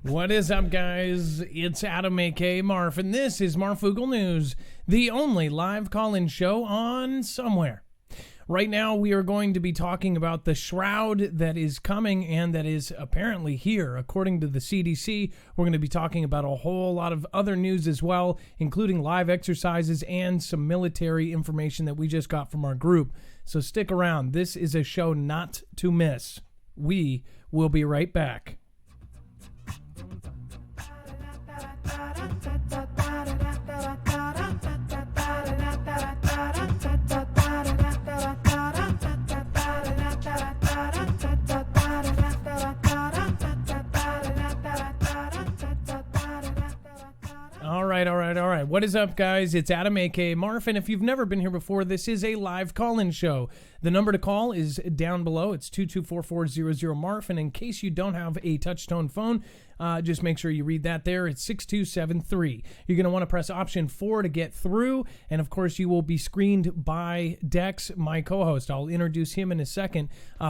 What is up, guys? It's Adam, aka Marf, and this is Marfoogle News, the only live call-in show on somewhere. Right now, we are going to be talking about the shroud that is coming and that is apparently here. According to the CDC, we're going to be talking about a whole lot of other news as well, including live exercises and some military information that we just got from our group. So stick around. This is a show not to miss. We will be right back. All right. What is up, guys? It's Adam, aka Marf, and if you've never been here before, this is a live call-in show. The number to call is down below. It's 224-400-MARF, and in case you don't have a touch-tone phone, just make sure you read that there. It's 6273. You're going to want to press option 4 to get through, and of course, you will be screened by Dex, my co-host. I'll introduce him in a second.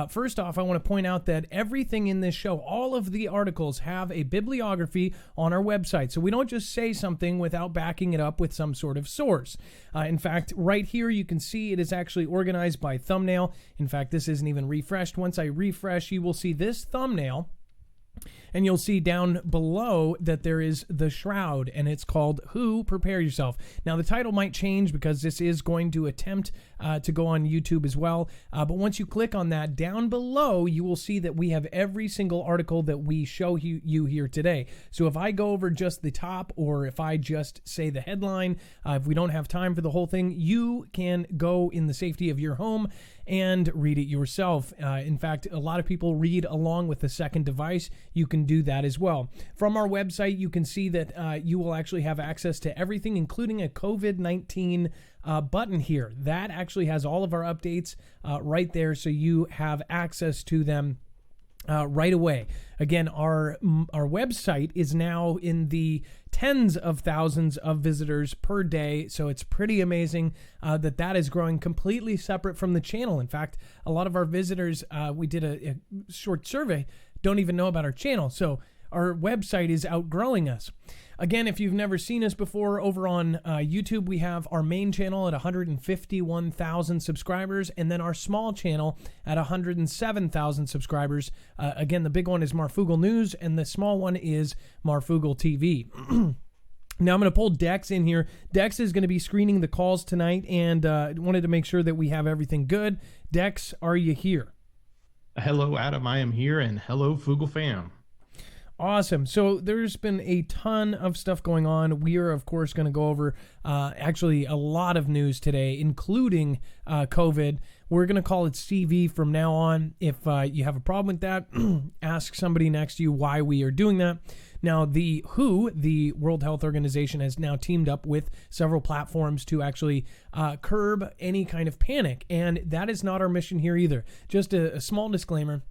First off, I want to point out that everything in this show, all of the articles, have a bibliography on our website, so we don't just say something without backing it up with some sort of source. In fact, right here, you can see it is actually organized by thumbnail. In fact, this isn't even refreshed. Once I refresh, you will see this thumbnail, and you'll see down below that there is the shroud, and it's called Who? Prepare Yourself. Now, the title might change because this is going to attempt to go on YouTube as well. But once you click on that, down below, you will see that we have every single article that we show you here today. So if I go over just the top, or if I just say the headline, if we don't have time for the whole thing, you can go in the safety of your home and read it yourself. In fact, a lot of people read along with the second device. You can do that as well. From our website, you can see that you will actually have access to everything, including a COVID-19 button here. That actually has all of our updates right there, so you have access to them right away. Again, our website is now in the tens of thousands of visitors per day, so it's pretty amazing that is growing completely separate from the channel. In fact, a lot of our visitors, we did a short survey, don't even know about our channel, so our website is outgrowing us. Again, if you've never seen us before, over on YouTube, we have our main channel at 151,000 subscribers, and then our small channel at 107,000 subscribers. Again, the big one is Marfoogle News, and the small one is Marfoogle TV. Now, I'm going to pull Dex in here. Dex is going to be screening the calls tonight, and wanted to make sure that we have everything good. Dex, are you here? Hello, Adam. I am here, and hello, Foogle fam. Awesome. So there's been a ton of stuff going on. We are, of course, going to go over actually a lot of news today, including COVID. We're going to call it CV from now on. If you have a problem with that, ask somebody next to you why we are doing that. Now, the WHO, the World Health Organization, has now teamed up with several platforms to actually curb any kind of panic. And that is not our mission here either. Just a small disclaimer.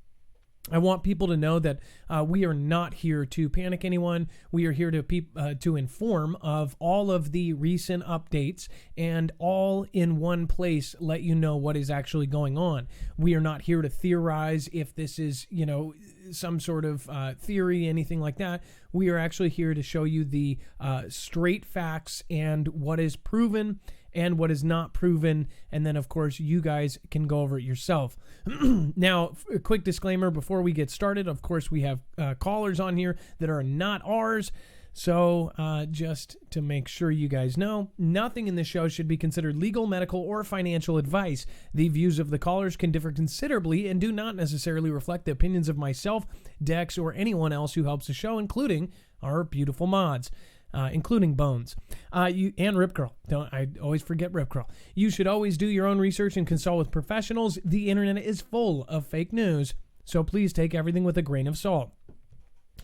I want people to know that we are not here to panic anyone. We are here to inform of all of the recent updates and all in one place let you know what is actually going on. We are not here to theorize if this is, some sort of theory, anything like that. We are actually here to show you the straight facts and what is proven and what is not proven, and then of course you guys can go over it yourself. Now, a quick disclaimer before we get started. Of course, we have callers on here that are not ours, so just to make sure you guys know, nothing in this show should be considered legal, medical, or financial advice. The views of the callers can differ considerably and do not necessarily reflect the opinions of myself, Dex, or anyone else who helps the show, including our beautiful mods. Including Bones, and Rip Curl. I always forget Rip Curl. You should always do your own research and consult with professionals. The internet is full of fake news, so please take everything with a grain of salt.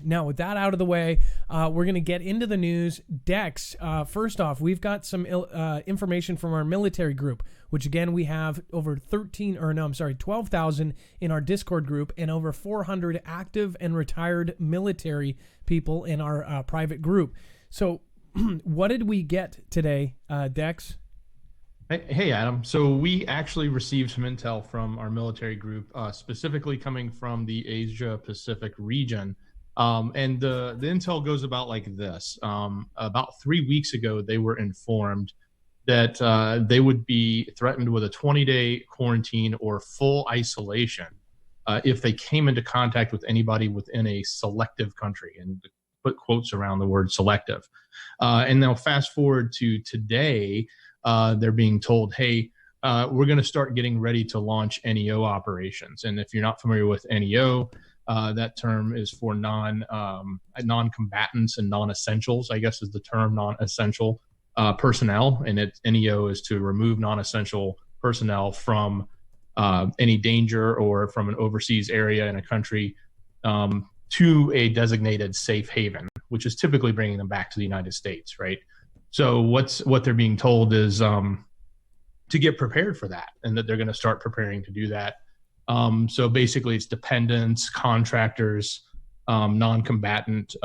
Now, with that out of the way, we're going to get into the news. Dex, first off, we've got some information from our military group, which again, we have over 12,000 in our Discord group and over 400 active and retired military people in our private group. So what did we get today, Dex? Hey, Adam. So we actually received some intel from our military group, specifically coming from the Asia Pacific region. And the intel goes about like this. About 3 weeks ago, they were informed that they would be threatened with a 20-day quarantine or full isolation if they came into contact with anybody within a selective country, and put quotes around the word selective. And now fast forward to today, they're being told, hey, we're going to start getting ready to launch NEO operations. And if you're not familiar with NEO, that term is for non-combatants and non-essentials, I guess is the term, non-essential personnel. And NEO is to remove non-essential personnel from any danger or from an overseas area in a country to a designated safe haven, which is typically bringing them back to the United States, right? So what they're being told is to get prepared for that, and that they're going to start preparing to do that. So basically, it's dependents, contractors, non-combatant,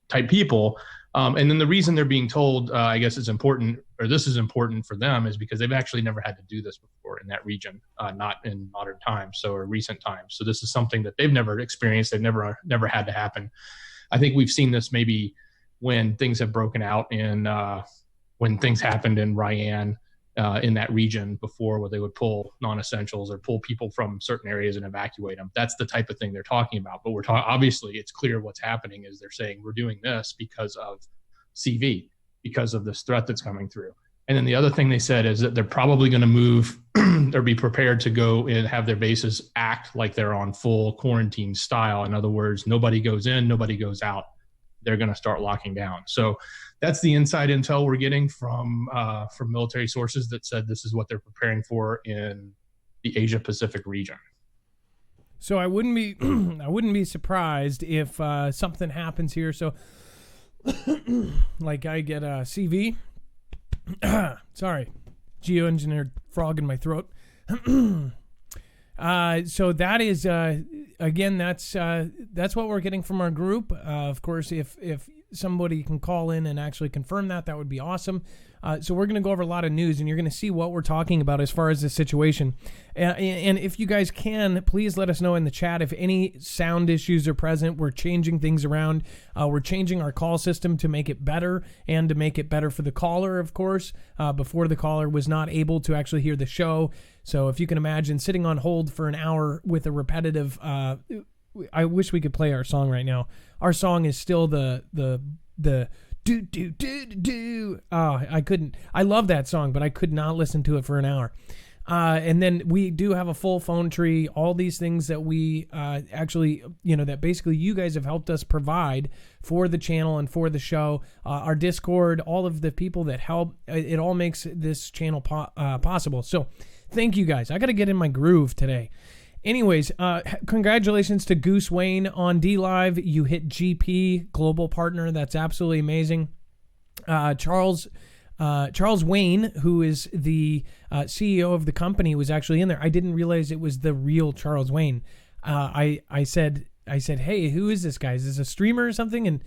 type people. And then the reason they're being told, I guess it's important, or this is important for them, is because they've actually never had to do this before in that region, not in modern times, or recent times. So this is something that they've never experienced. They've never had to happen. I think we've seen this maybe when things have broken out when things happened in Ryan, in that region before, where they would pull non-essentials or pull people from certain areas and evacuate them. That's the type of thing they're talking about. But obviously it's clear what's happening is they're saying we're doing this because of CV, because of this threat that's coming through. And then the other thing they said is that they're probably going to move or be prepared to go and have their bases act like they're on full quarantine style. In other words, nobody goes in, nobody goes out. They're going to start locking down. So that's the inside intel we're getting from military sources that said this is what they're preparing for in the Asia Pacific region. So I wouldn't be surprised if something happens here. So like I get a CV. Sorry, geoengineered frog in my throat. So that is again, that's what we're getting from our group. Of course, if somebody can call in and actually confirm that would be awesome. So we're going to go over a lot of news, and you're going to see what we're talking about as far as this situation. And if you guys can, please let us know in the chat if any sound issues are present. We're changing things around. We're changing our call system to make it better, and to make it better for the caller, of course. Before, the caller was not able to actually hear the show. So if you can imagine sitting on hold for an hour with a repetitive, I wish we could play our song right now. Our song is still the do. I couldn't. I love that song, but I could not listen to it for an hour. And then we do have a full phone tree, all these things that we actually, that basically you guys have helped us provide for the channel and for the show. Our Discord, all of the people that help, it all makes this channel possible. So thank you guys. I got to get in my groove today. Anyways, congratulations to Goose Wayne on DLive. You hit GP, global partner. That's absolutely amazing. Charles Wayne, who is the CEO of the company, was actually in there. I didn't realize it was the real Charles Wayne. I said, hey, who is this guy? Is this a streamer or something?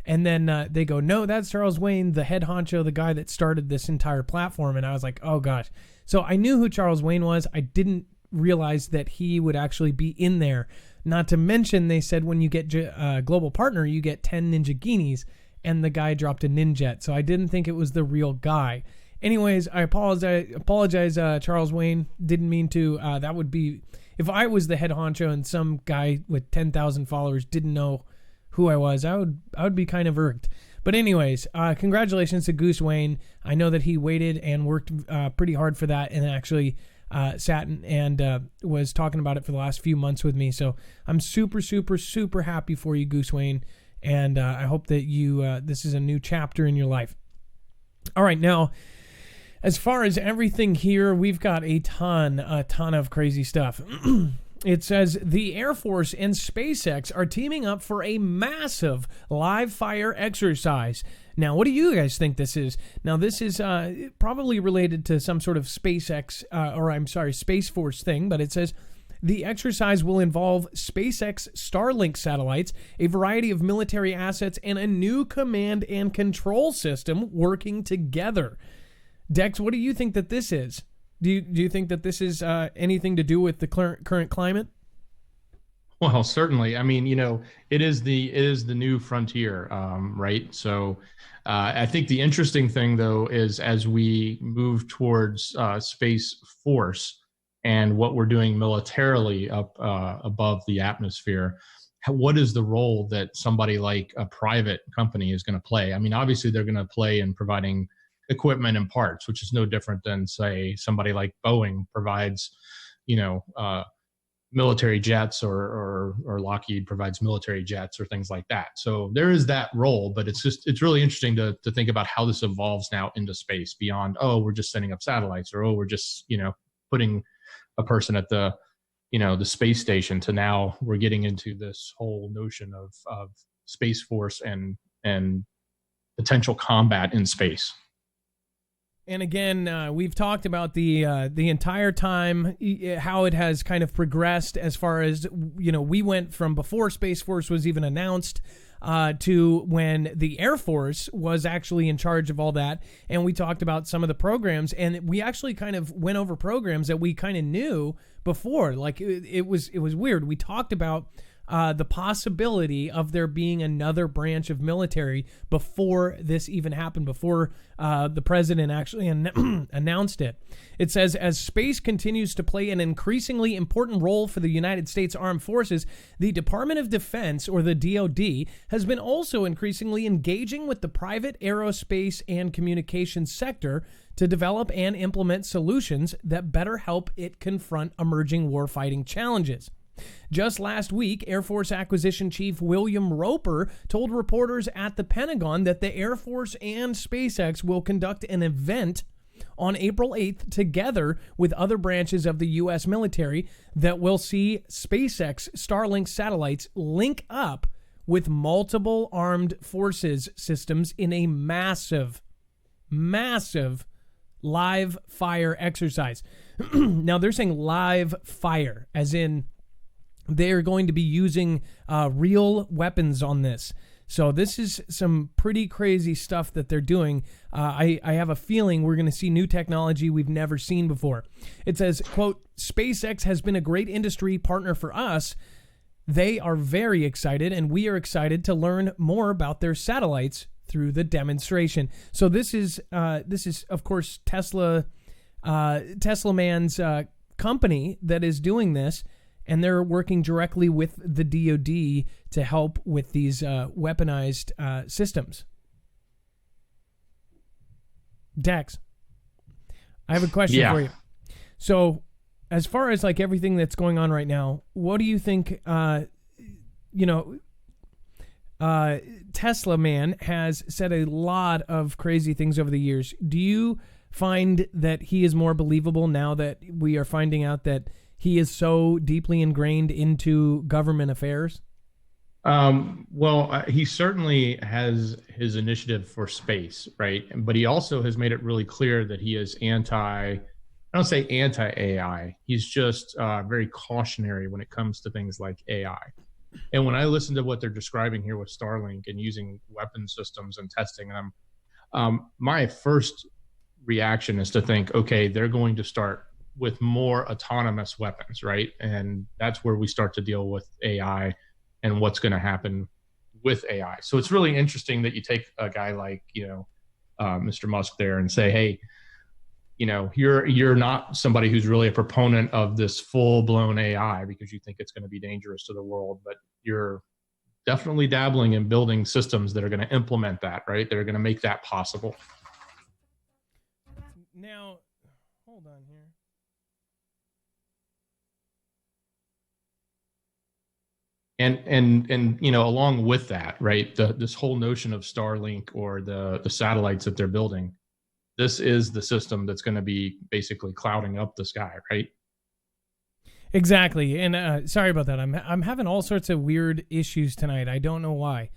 And then they go, no, that's Charles Wayne, the head honcho, the guy that started this entire platform. And I was like, oh gosh. So I knew who Charles Wayne was. I didn't realize that he would actually be in there. Not to mention, they said when you get global partner, you get 10 Ninja Guineas, and the guy dropped a Ninjet. So I didn't think it was the real guy. Anyways, I apologize, Charles Wayne. Didn't mean to. That would be, if I was the head honcho and some guy with 10,000 followers didn't know who I was, I would be kind of irked. But anyways, congratulations to Goose Wayne. I know that he waited and worked pretty hard for that, and actually sat and was talking about it for the last few months with me. So I'm super, super, super happy for you, Goose Wayne. And I hope that you this is a new chapter in your life. All right, now, as far as everything here, we've got a ton of crazy stuff. It says the Air Force and SpaceX are teaming up for a massive live fire exercise. Now, what do you guys think this is? Now, this is probably related to some sort of Space Force thing, but it says the exercise will involve SpaceX Starlink satellites, a variety of military assets, and a new command and control system working together. Dex, what do you think that this is? Do you think that this is anything to do with the current climate? Well, certainly. I mean, it is the new frontier, right? So, I think the interesting thing, though, is as we move towards Space Force and what we're doing militarily up above the atmosphere, what is the role that somebody like a private company is going to play? I mean, obviously, they're going to play in providing equipment and parts, which is no different than, say, somebody like Boeing provides, you know. Military jets, or Lockheed provides military jets or things like that. So there is that role, but it's really interesting to think about how this evolves now into space beyond, oh, we're just sending up satellites, or, oh, we're just, putting a person at the space station, to now we're getting into this whole notion of Space Force and potential combat in space. And again, we've talked about the entire time how it has kind of progressed as far as, we went from before Space Force was even announced to when the Air Force was actually in charge of all that. And we talked about some of the programs, and we actually kind of went over programs that we kind of knew before. Like it was weird. We talked about the possibility of there being another branch of military before this even happened, before the president actually announced it. It says, as space continues to play an increasingly important role for the United States Armed Forces, the Department of Defense, or the DoD, has been also increasingly engaging with the private aerospace and communications sector to develop and implement solutions that better help it confront emerging warfighting challenges. Just last week, Air Force Acquisition Chief William Roper told reporters at the Pentagon that the Air Force and SpaceX will conduct an event on April 8th together with other branches of the U.S. military that will see SpaceX Starlink satellites link up with multiple armed forces systems in a massive live fire exercise. Now, they're saying live fire, as in they're going to be using real weapons on this. So this is some pretty crazy stuff that they're doing. I have a feeling we're going to see new technology we've never seen before. It says, quote, SpaceX has been a great industry partner for us. They are very excited, and we are excited to learn more about their satellites through the demonstration. So this is of course Tesla Man's company that is doing this. And they're working directly with the DoD to help with these weaponized systems. Dex, I have a question for you. So, as far as like everything that's going on right now, what do you think? Tesla Man has said a lot of crazy things over the years. Do you find that he is more believable now that we are finding out that he is so deeply ingrained into government affairs? Well, he certainly has his initiative for space, right? But he also has made it really clear that he is I don't say anti-AI. He's just very cautionary when it comes to things like AI. And when I listen to what they're describing here with Starlink and using weapon systems and testing them, my first reaction is to think, okay, they're going to start with more autonomous weapons, right? And that's where we start to deal with AI and what's going to happen with AI. So it's really interesting that you take a guy like, Mr. Musk there and say, hey, you're not somebody who's really a proponent of this full-blown AI because you think it's going to be dangerous to the world, but you're definitely dabbling in building systems that are going to implement that, right? That are going to make that possible. Now, hold on here. And along with that, right, this whole notion of Starlink or the satellites that they're building, this is the system that's going to be basically clouding up the sky, right? Exactly. And sorry about that. I'm having all sorts of weird issues tonight. I don't know why.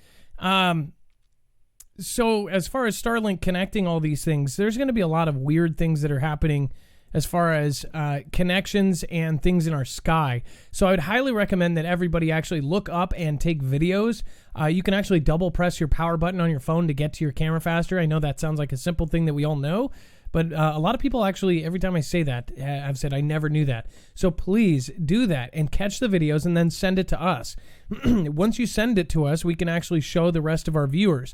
So as far as Starlink connecting all these things, there's going to be a lot of weird things that are happening as far as connections and things in our sky. So I would highly recommend that everybody actually look up and take videos. You can actually double press your power button on your phone to get to your camera faster. I know that sounds like a simple thing that we all know, But a lot of people actually, every time I say that, I've said I never knew that. So please do that and catch the videos and then send it to us. Once you send it to us, we can actually show the rest of our viewers.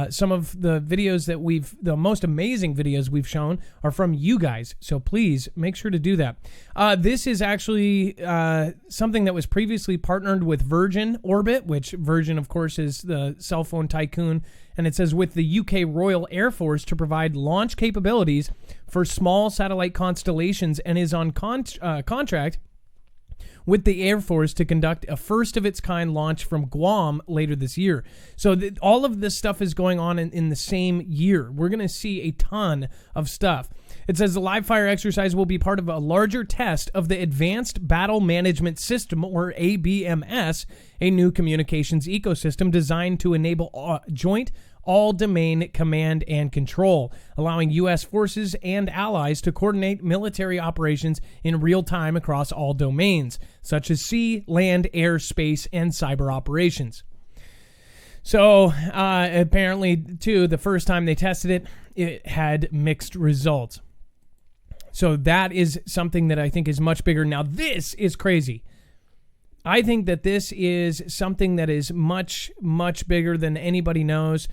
Some of the videos that the most amazing videos we've shown are from you guys. So please make sure to do that. This is actually something that was previously partnered with Virgin Orbit, which Virgin, of course, is the cell phone tycoon. And it says with the UK Royal Air Force to provide launch capabilities for small satellite constellations, and is on contract with the Air Force to conduct a first-of-its-kind launch from Guam later this year. So all of this stuff is going on in the same year. We're going to see a ton of stuff. It says the live fire exercise will be part of a larger test of the Advanced Battle Management System, or ABMS, a new communications ecosystem designed to enable joint all-domain command and control, allowing U.S. forces and allies to coordinate military operations in real time across all domains, such as sea, land, air, space, and cyber operations. So, apparently, too, the first time they tested it, it had mixed results. So that is something that I think is much bigger. Now, this is crazy. I think that this is something that is much, much bigger than anybody knows.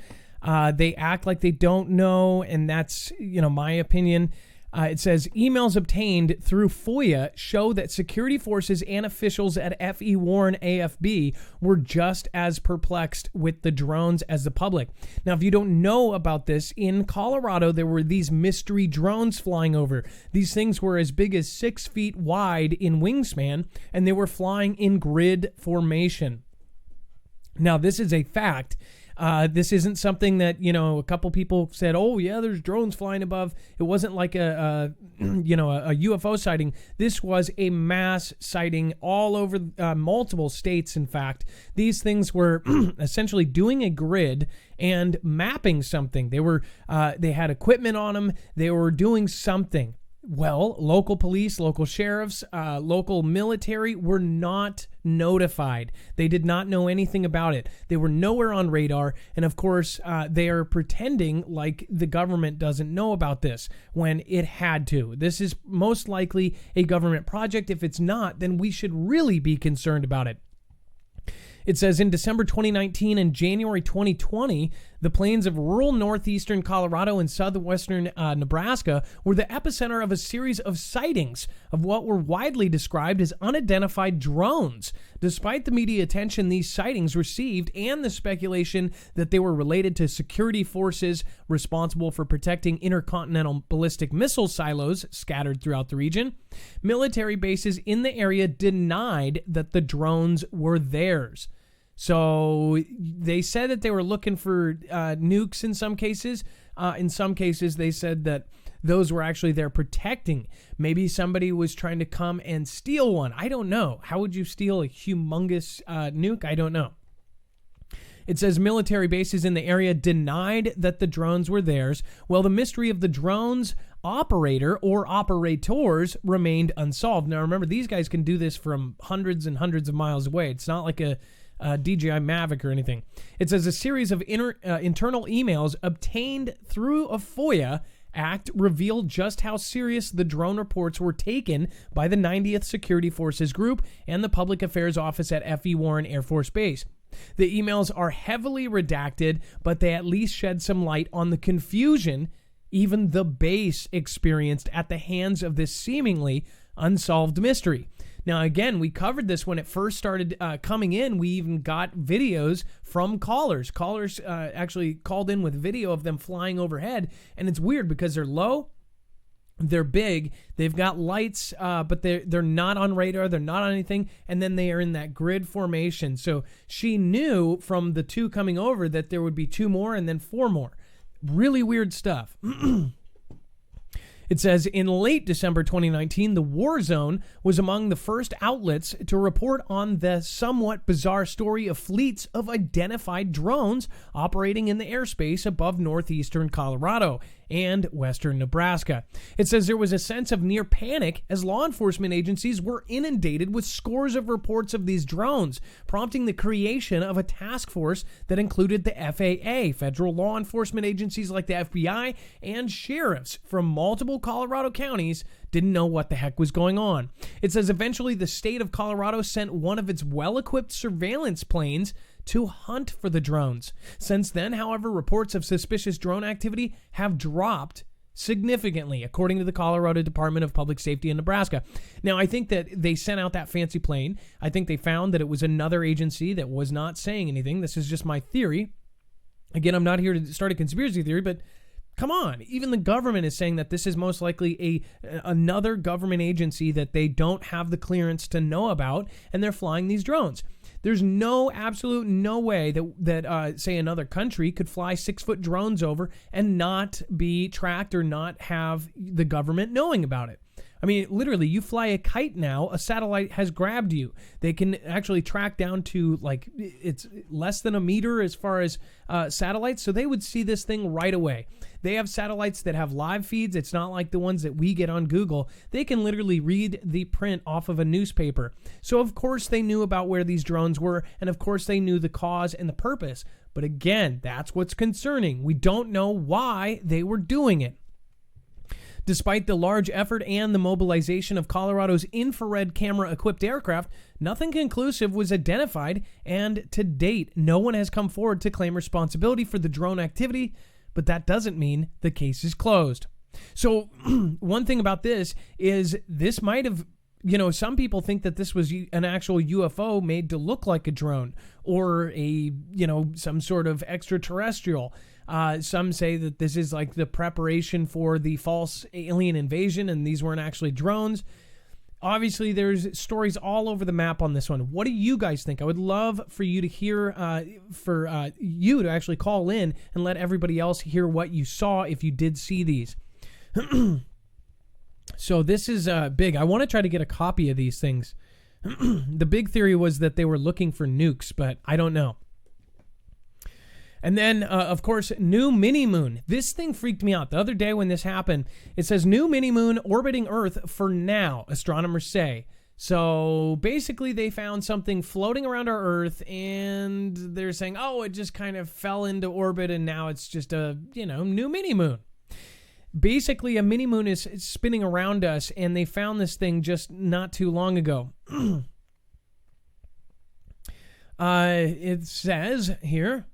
They act like they don't know, and that's, my opinion. It says emails obtained through FOIA show that security forces and officials at F.E. Warren AFB were just as perplexed with the drones as the public. Now, if you don't know about this, in Colorado, there were these mystery drones flying over. These things were as big as 6 feet wide in wingspan, and they were flying in grid formation. Now, this is a fact. This isn't something that, a couple people said, oh, yeah, there's drones flying above. It wasn't like a UFO sighting. This was a mass sighting all over multiple states, in fact. These things were essentially doing a grid and mapping something. They had equipment on them. They were doing something. Well, local police, local sheriffs, local military were not notified. They did not know anything about it. They were nowhere on radar. And of course, they are pretending like the government doesn't know about this when it had to. This is most likely a government project. If it's not, then we should really be concerned about it. It says in December 2019 and January 2020, the plains of rural northeastern Colorado and southwestern Nebraska were the epicenter of a series of sightings of what were widely described as unidentified drones. Despite the media attention these sightings received and the speculation that they were related to security forces responsible for protecting intercontinental ballistic missile silos scattered throughout the region, military bases in the area denied that the drones were theirs. So they said that they were looking for nukes in some cases. In some cases, they said that those were actually there protecting. Maybe somebody was trying to come and steal one. I don't know. How would you steal a humongous nuke? I don't know. It says military bases in the area denied that the drones were theirs. Well, the mystery of the drone's operator or operators remained unsolved. Now, remember, these guys can do this from hundreds and hundreds of miles away. It's not like a DJI Mavic or anything. It says a series of internal emails obtained through a FOIA act revealed just how serious the drone reports were taken by the 90th Security Forces Group and the Public Affairs Office at F.E. Warren Air Force Base. The emails are heavily redacted, but they at least shed some light on the confusion even the base experienced at the hands of this seemingly unsolved mystery. Now, again, we covered this when it first started coming in. We even got videos from callers. Callers actually called in with video of them flying overhead. And it's weird because they're low, they're big, they've got lights, but they're not on radar, they're not on anything. And then they are in that grid formation. So she knew from the two coming over that there would be 2 more and then 4 more. Really weird stuff. It says, in late December 2019, the War Zone was among the first outlets to report on the somewhat bizarre story of fleets of identified drones operating in the airspace above northeastern Colorado and western Nebraska. It says there was a sense of near panic as law enforcement agencies were inundated with scores of reports of these drones, prompting the creation of a task force that included the FAA, federal law enforcement agencies like the FBI, and sheriffs from multiple Colorado counties didn't know what the heck was going on. It says eventually the state of Colorado sent one of its well-equipped surveillance planes to hunt for the drones. Since then, however, reports of suspicious drone activity have dropped significantly, according to the Colorado Department of Public Safety in Nebraska. Now, I think that they sent out that fancy plane. I think they found that it was another agency that was not saying anything. This is just my theory. Again, I'm not here to start a conspiracy theory, but come on. Even the government is saying that this is most likely another government agency that they don't have the clearance to know about, and they're flying these drones. There's absolute no way that say another country could fly 6-foot drones over and not be tracked or not have the government knowing about it. I mean, literally, you fly a kite now, a satellite has grabbed you. They can actually track down to, like, it's less than a meter as far as satellites, so they would see this thing right away. They have satellites that have live feeds. It's not like the ones that we get on Google. They can literally read the print off of a newspaper. So, of course, they knew about where these drones were, and of course, they knew the cause and the purpose. But again, that's what's concerning. We don't know why they were doing it. Despite the large effort and the mobilization of Colorado's infrared camera-equipped aircraft, nothing conclusive was identified, and to date, no one has come forward to claim responsibility for the drone activity, but that doesn't mean the case is closed. So, one thing about this is this might have, some people think that this was an actual UFO made to look like a drone or some sort of extraterrestrial. Some say that this is like the preparation for the false alien invasion, and these weren't actually drones. Obviously, there's stories all over the map on this one. What do you guys think? I would love for you to hear, you to actually call in and let everybody else hear what you saw if you did see these. So this is big. I want to try to get a copy of these things. The big theory was that they were looking for nukes, but I don't know. And then, of course, new mini-moon. This thing freaked me out. The other day when this happened, it says new mini-moon orbiting Earth for now, astronomers say. So basically they found something floating around our Earth, and they're saying, oh, it just kind of fell into orbit, and now it's just a, new mini-moon. Basically, a mini-moon is spinning around us, and they found this thing just not too long ago. It says here...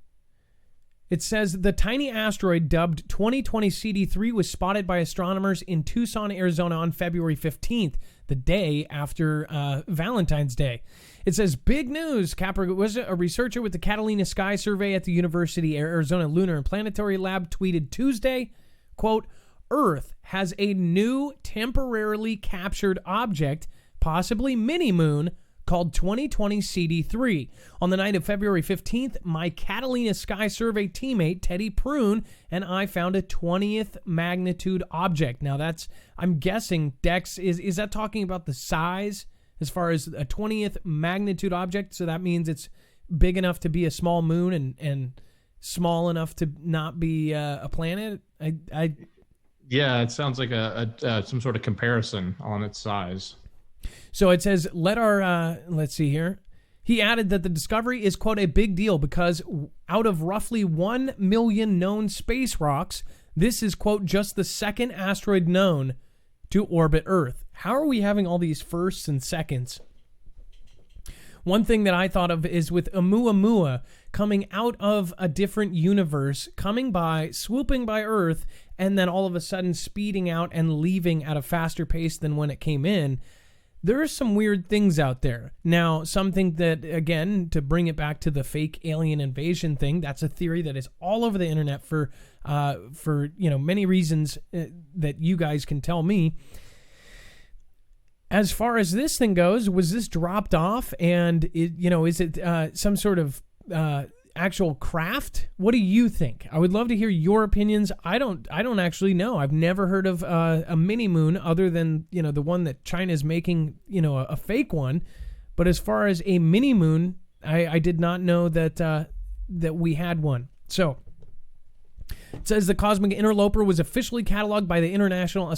It says the tiny asteroid dubbed 2020 CD3 was spotted by astronomers in Tucson, Arizona on February 15th, the day after Valentine's Day. It says, big news. Capra was a researcher with the Catalina Sky Survey at the University of Arizona Lunar and Planetary Lab tweeted Tuesday, quote, Earth has a new temporarily captured object, possibly mini-moon, called 2020 CD3. On the night of February 15th, my Catalina Sky Survey teammate, Teddy Prune, and I found a 20th magnitude object. Now that's, I'm guessing, Dex, is that talking about the size as far as a 20th magnitude object? So that means it's big enough to be a small moon and small enough to not be a planet? Yeah, it sounds like some sort of comparison on its size. So it says, let's see here. He added that the discovery is, quote, a big deal because out of roughly 1 million known space rocks, this is, quote, just the second asteroid known to orbit Earth. How are we having all these firsts and seconds? One thing that I thought of is with Oumuamua coming out of a different universe, coming by, swooping by Earth, and then all of a sudden speeding out and leaving at a faster pace than when it came in. There are some weird things out there. Now, something that, again, to bring it back to the fake alien invasion thing, that's a theory that is all over the internet for many reasons that you guys can tell me. As far as this thing goes, was this dropped off, and is it some sort of actual craft? What do you think? I would love to hear your opinions. I don't actually know. I've never heard of a mini moon other than the one that China's making, a fake one. But as far as a mini moon, I did not know that we had one. So It says the cosmic interloper was officially cataloged by the International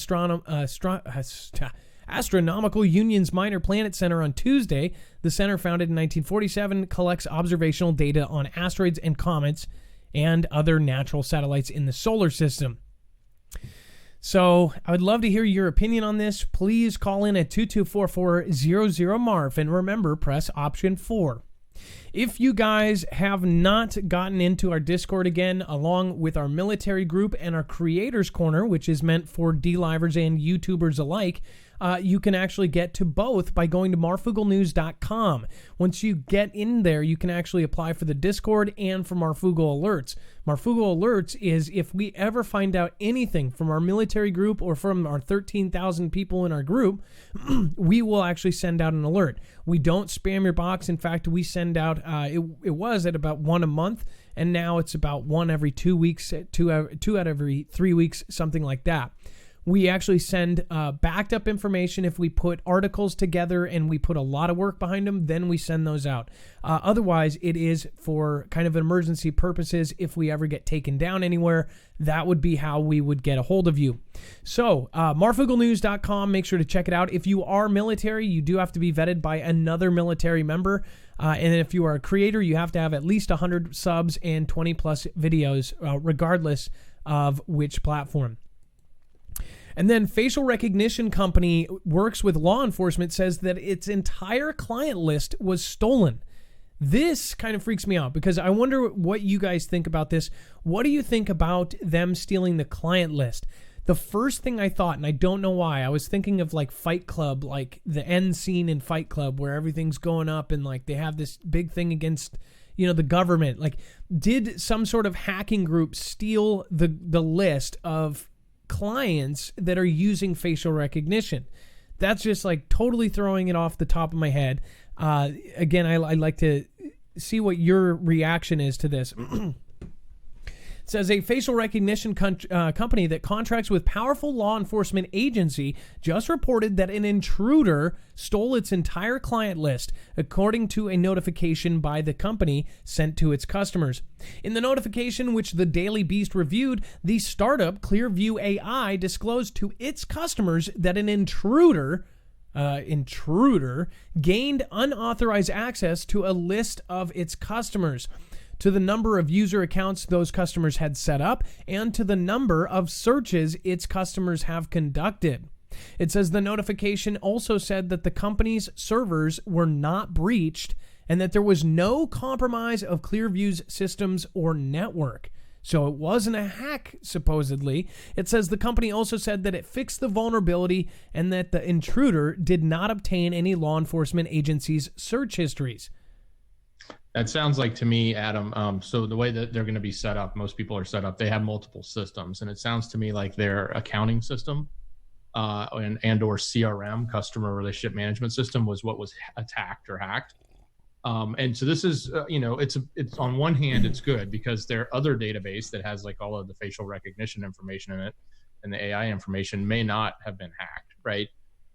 Astronomical Union's Minor Planet Center on Tuesday. The center, founded in 1947, collects observational data on asteroids and comets and other natural satellites in the solar system. So I would love to hear your opinion on this. Please call in at 2244-00-MARF, and remember, press option 4. If you guys have not gotten into our Discord again, along with our military group and our Creators Corner, which is meant for D-Livers and YouTubers alike, you can actually get to both by going to marfooglenews.com. Once you get in there, you can actually apply for the Discord and for Marfoogle Alerts. Marfoogle Alerts is if we ever find out anything from our military group or from our 13,000 people in our group, we will actually send out an alert. We don't spam your box. In fact, we send out, it was at about one a month, and now it's about one every 2 weeks, two out every 3 weeks, something like that. We actually send backed up information. If we put articles together and we put a lot of work behind them, then we send those out. Otherwise, it is for kind of emergency purposes. If we ever get taken down anywhere, that would be how we would get a hold of you. So, marfooglenews.com, make sure to check it out. If you are military, you do have to be vetted by another military member. And if you are a creator, you have to have at least 100 subs and 20 plus videos, regardless of which platform. And then facial recognition company works with law enforcement, says that its entire client list was stolen. This kind of freaks me out because I wonder what you guys think about this. What do you think about them stealing the client list? The first thing I thought, and I don't know why, I was thinking of like Fight Club, like the end scene in Fight Club where everything's going up and like they have this big thing against, you know, the government. Like, did some sort of hacking group steal the list of clients that are using facial recognition? That's just like totally throwing it off the top of my head. Again, I'd like to see what your reaction is to this. It says a facial recognition company that contracts with powerful law enforcement agency just reported that an intruder stole its entire client list, according to a notification by the company sent to its customers. In the notification, which the Daily Beast reviewed, the startup Clearview AI disclosed to its customers that an intruder gained unauthorized access to a list of its customers, to the number of user accounts those customers had set up, and to the number of searches its customers have conducted. It says the notification also said that the company's servers were not breached and that there was no compromise of Clearview's systems or network. So it wasn't a hack, supposedly. It says the company also said that it fixed the vulnerability and that the intruder did not obtain any law enforcement agency's search histories. That sounds like to me, Adam, so the way that they're going to be set up, most people are set up, they have multiple systems. And it sounds to me like their accounting system and or CRM, customer relationship management system, was what was attacked or hacked. And so this is, it's on one hand, it's good because their other database that has like all of the facial recognition information in it and the AI information may not have been hacked, right?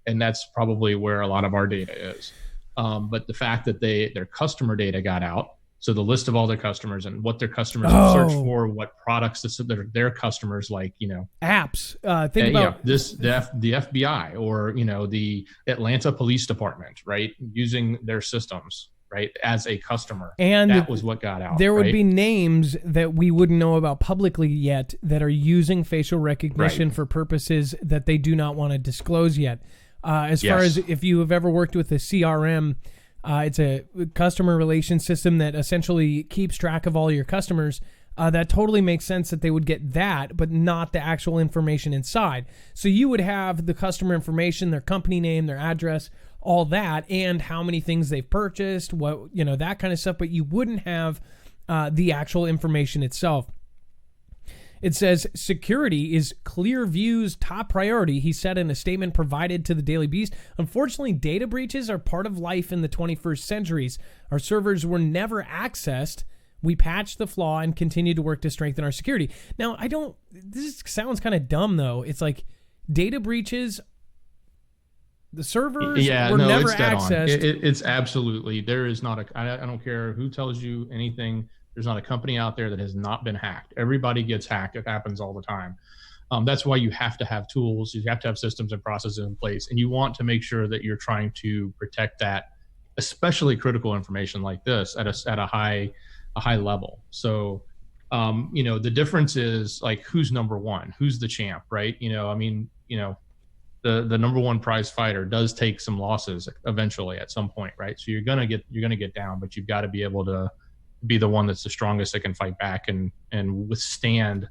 And that's probably where a lot of our data is. But the fact that their customer data got out, so the list of all their customers and what their customers have searched for, what products that are their customers, like, apps. Think about the FBI or, the Atlanta Police Department, right? Using their systems, right, as a customer. And that was what got out. There would be names that we wouldn't know about publicly yet that are using facial recognition for purposes that they do not want to disclose yet. As far as if you have ever worked with a CRM, it's a customer relation system that essentially keeps track of all your customers. That totally makes sense that they would get that, but not the actual information inside. So you would have the customer information, their company name, their address, all that, and how many things they've purchased, what, that kind of stuff, but you wouldn't have the actual information itself. It says security is Clearview's top priority, he said in a statement provided to the Daily Beast. Unfortunately, data breaches are part of life in the 21st centuries. Our servers were never accessed. We patched the flaw and continue to work to strengthen our security. Now, this sounds kind of dumb, though. It's like data breaches, The servers Yeah, were no, never it's dead on. accessed. It's absolutely, there is not I don't care who tells you anything. There's not a company out there that has not been hacked. Everybody gets hacked. It happens all the time. That's why you have to have tools. You have to have systems and processes in place, and you want to make sure that you're trying to protect that, especially critical information like this at a high level. So, the difference is like who's number one, who's the champ, right? I mean, the number one prize fighter does take some losses eventually at some point, right? So you're gonna get down, but you've got to be able to be the one that's the strongest that can fight back and withstand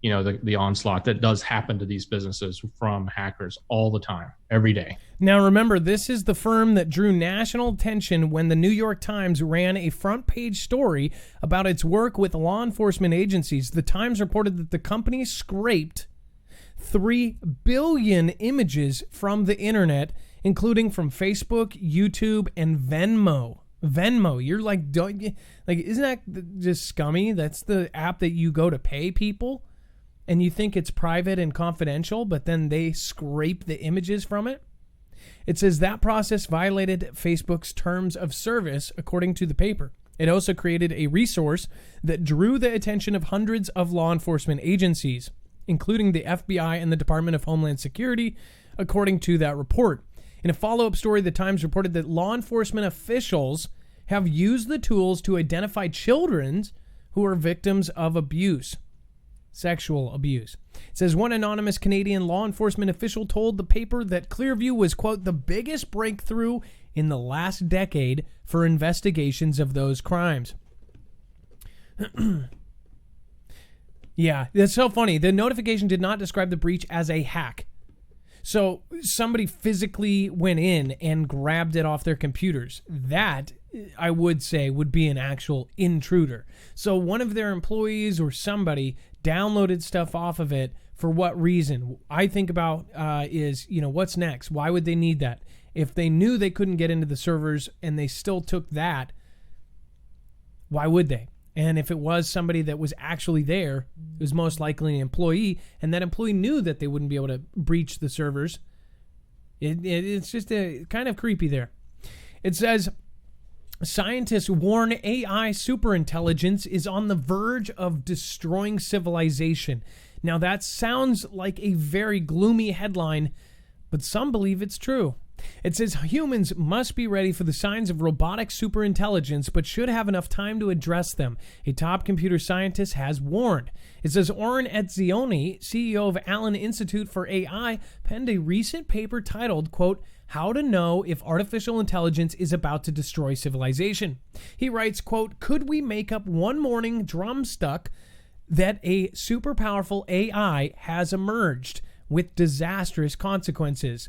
the onslaught that does happen to these businesses from hackers all the time, every day. Now, remember, this is the firm that drew national attention when the New York Times ran a front page story about its work with law enforcement agencies. The Times reported that the company scraped 3 billion images from the internet, including from Facebook, YouTube, and Venmo. You're like, isn't that just scummy? That's the app that you go to pay people, and you think it's private and confidential, but then they scrape the images from it. It says that process violated Facebook's terms of service, according to the paper. It also created a resource that drew the attention of hundreds of law enforcement agencies, including the FBI and the Department of Homeland Security, according to that report. In a follow-up story, the Times reported that law enforcement officials have used the tools to identify children who are victims of abuse. Sexual abuse. It says one anonymous Canadian law enforcement official told the paper that Clearview was, quote, the biggest breakthrough in the last decade for investigations of those crimes. Yeah, that's so funny. The notification did not describe the breach as a hack. So somebody physically went in and grabbed it off their computers. That, I would say, would be an actual intruder. So one of their employees or somebody downloaded stuff off of it. For what reason? I think about is, what's next? Why would they need that? If they knew they couldn't get into the servers and they still took that, why would they? And if it was somebody that was actually there, it was most likely an employee, and that employee knew that they wouldn't be able to breach the servers. It's just a kind of creepy there. It says, scientists warn AI superintelligence is on the verge of destroying civilization. Now that sounds like a very gloomy headline, but some believe it's true. It says humans must be ready for the signs of robotic superintelligence, but should have enough time to address them. A top computer scientist has warned. It says Oren Etzioni, CEO of Allen Institute for AI, penned a recent paper titled, quote, How to Know If Artificial Intelligence is About to Destroy Civilization. He writes, quote, Could we make up one morning drum stuck that a super powerful AI has emerged with disastrous consequences?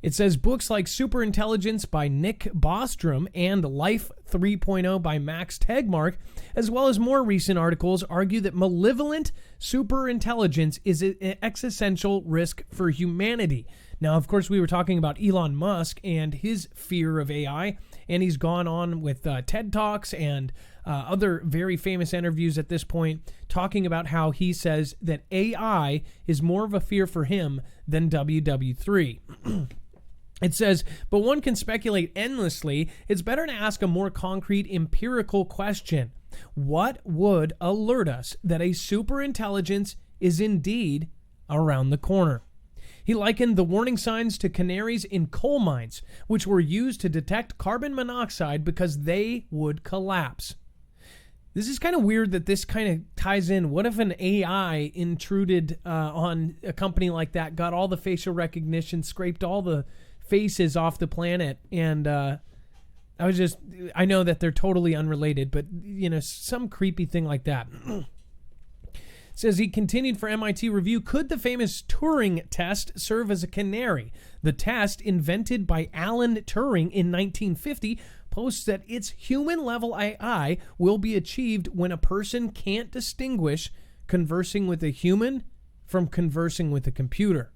It says books like Superintelligence by Nick Bostrom and Life 3.0 by Max Tegmark, as well as more recent articles, argue that malevolent superintelligence is an existential risk for humanity. Now, of course, we were talking about Elon Musk and his fear of AI, and he's gone on with TED Talks and other very famous interviews at this point, talking about how he says that AI is more of a fear for him than WW3. It says, but one can speculate endlessly. It's better to ask a more concrete empirical question. What would alert us that a superintelligence is indeed around the corner? He likened the warning signs to canaries in coal mines, which were used to detect carbon monoxide because they would collapse. This is kind of weird that this kind of ties in. What if an AI intruded on a company like that, got all the facial recognition, scraped all the faces off the planet, and I know that they're totally unrelated, but some creepy thing like that. Says he continued for MIT review, could the famous Turing test serve as a canary? The test, invented by Alan Turing in 1950, posts that its human-level AI will be achieved when a person can't distinguish conversing with a human from conversing with a computer.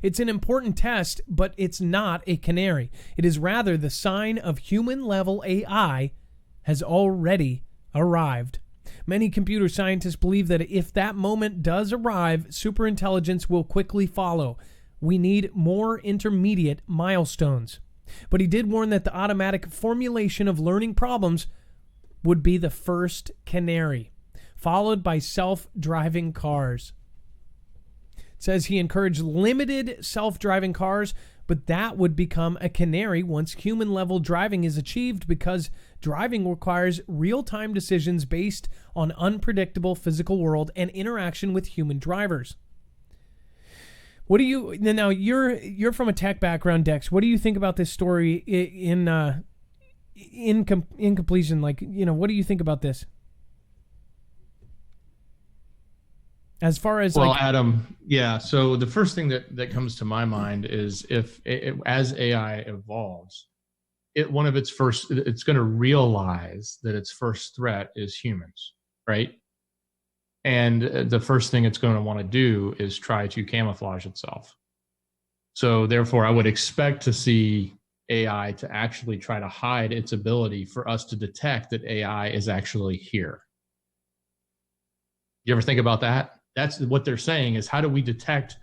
It's an important test, but it's not a canary. It is rather the sign of human-level AI has already arrived. Many computer scientists believe that if that moment does arrive, superintelligence will quickly follow. We need more intermediate milestones. But he did warn that the automatic formulation of learning problems would be the first canary, followed by self-driving cars. It says he encouraged limited self-driving cars, but that would become a canary once human-level driving is achieved, because driving requires real-time decisions based on unpredictable physical world and interaction with human drivers. What do you now? You're from a tech background, Dex. What do you think about this story in completion? Like, what do you think about this? As far as Adam, yeah. So the first thing that comes to my mind is if as AI evolves, it's going to realize that its first threat is humans, right? And the first thing it's going to want to do is try to camouflage itself. So therefore, I would expect to see AI to actually try to hide its ability for us to detect that AI is actually here. You ever think about that? That's what they're saying, is how do we detect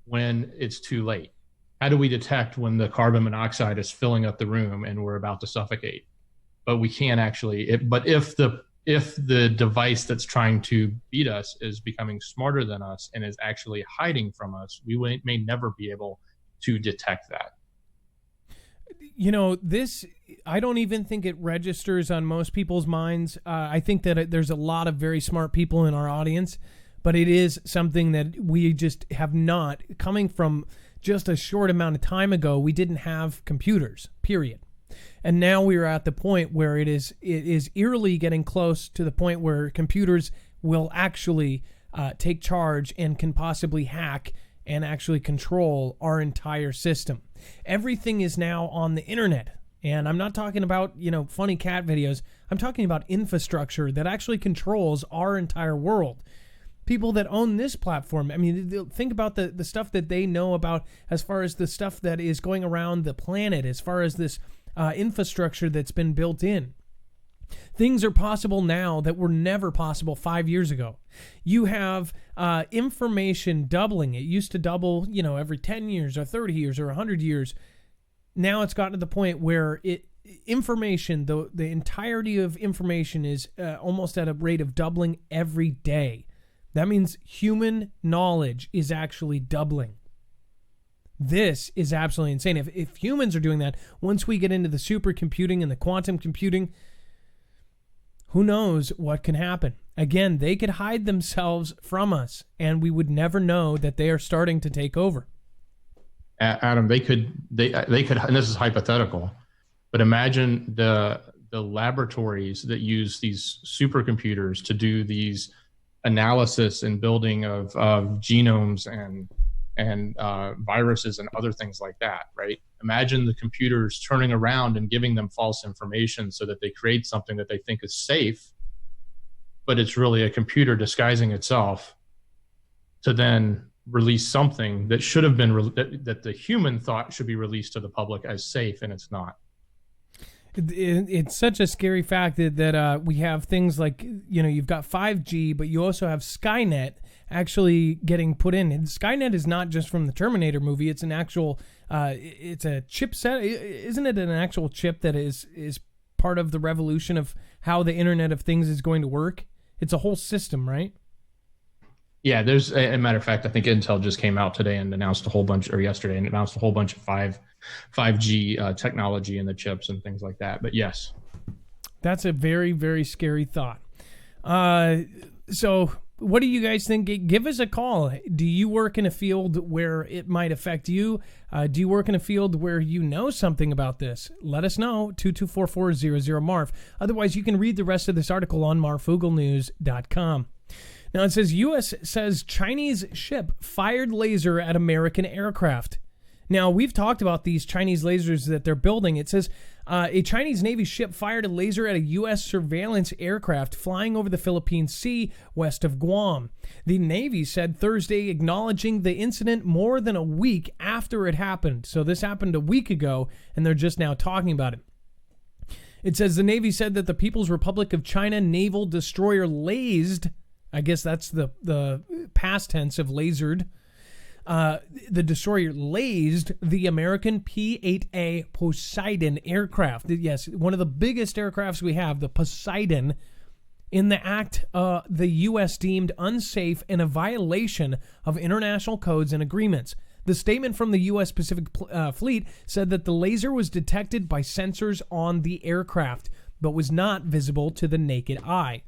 when it's too late? How do we detect when the carbon monoxide is filling up the room and we're about to suffocate? But we can't actually, if the device that's trying to beat us is becoming smarter than us and is actually hiding from us, we may never be able to detect that. This, I don't even think it registers on most people's minds. I think that there's a lot of very smart people in our audience, but it is something that we just have not, coming from just a short amount of time ago, we didn't have computers, period. And now we are at the point where it is eerily getting close to the point where computers will actually take charge and can possibly hack and actually control our entire system. Everything is now on the internet. And I'm not talking about, funny cat videos. I'm talking about infrastructure that actually controls our entire world. People that own this platform, I mean, think about the stuff that they know about as far as the stuff that is going around the planet, as far as this infrastructure that's been built in. Things are possible now that were never possible 5 years ago. You have information doubling. It used to double, every 10 years or 30 years or 100 years. Now it's gotten to the point where information, the entirety of information is almost at a rate of doubling every day. That means human knowledge is actually doubling. This is absolutely insane. If humans are doing that, once we get into the supercomputing and the quantum computing, who knows what can happen? Again, they could hide themselves from us, and we would never know that they are starting to take over. Adam, they could, and this is hypothetical, but imagine the laboratories that use these supercomputers to do these analysis and building of genomes and viruses and other things like that, right? Imagine the computers turning around and giving them false information so that they create something that they think is safe, but it's really a computer disguising itself to then release something that should have been that the human thought should be released to the public as safe, and it's not. It's such a scary fact that we have things like, you've got 5G, but you also have Skynet actually getting put in. And Skynet is not just from the Terminator movie. It's an actual, it's a chipset. Isn't it an actual chip that is part of the revolution of how the Internet of Things is going to work? It's a whole system, right? Yeah, there's a matter of fact, I think Intel just came out today and announced yesterday and announced a whole bunch of 5G technology in the chips and things like that. But yes. That's a very, very scary thought. So what do you guys think? Give us a call. Do you work in a field where it might affect you? Do you work in a field where you know something about this? Let us know, 224-400-MARF. Otherwise, you can read the rest of this article on marfooglenews.com. Now, it says, U.S. says Chinese ship fired laser at American aircraft. Now, we've talked about these Chinese lasers that they're building. It says a Chinese Navy ship fired a laser at a U.S. surveillance aircraft flying over the Philippine Sea west of Guam. The Navy said Thursday, acknowledging the incident more than a week after it happened. So this happened a week ago, and they're just now talking about it. It says the Navy said that the People's Republic of China naval destroyer lased, I guess that's the past tense of lasered, the destroyer lased the American P-8A Poseidon aircraft. Yes, one of the biggest aircrafts we have, the Poseidon. In the act, the U.S. deemed unsafe and a violation of international codes and agreements. The statement from the U.S. Pacific Fleet said that the laser was detected by sensors on the aircraft, but was not visible to the naked eye.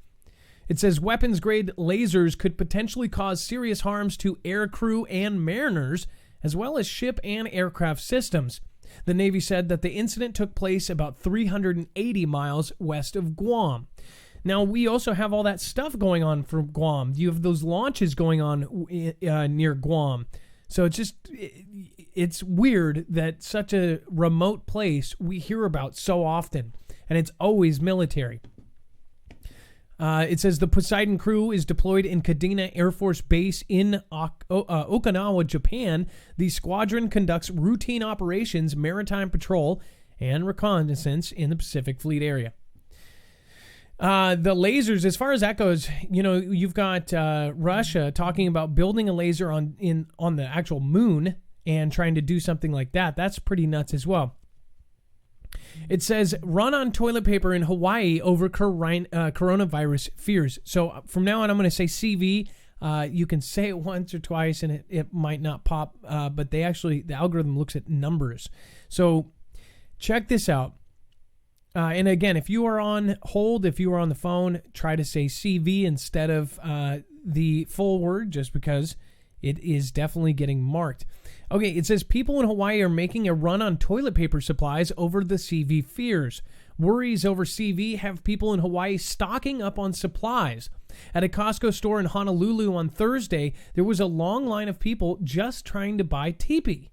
It says weapons-grade lasers could potentially cause serious harms to air crew and mariners, as well as ship and aircraft systems. The Navy said that the incident took place about 380 miles west of Guam. Now, we also have all that stuff going on for Guam. You have those launches going on near Guam. So it's weird that such a remote place we hear about so often, and it's always military. It says the Poseidon crew is deployed in Kadena Air Force Base in Okinawa, Japan. The squadron conducts routine operations, maritime patrol, and reconnaissance in the Pacific Fleet area. The lasers, as far as that goes, you've got Russia talking about building a laser on the actual moon and trying to do something like that. That's pretty nuts as well. It says, run on toilet paper in Hawaii over coronavirus fears. So from now on, I'm going to say CV. You can say it once or twice and it might not pop, but the algorithm looks at numbers. So check this out. And again, if you are on hold, if you are on the phone, try to say CV instead of the full word, just because it is definitely getting marked. Okay, it says people in Hawaii are making a run on toilet paper supplies over the CV fears. Worries over CV have people in Hawaii stocking up on supplies. At a Costco store in Honolulu on Thursday, there was a long line of people just trying to buy teepee.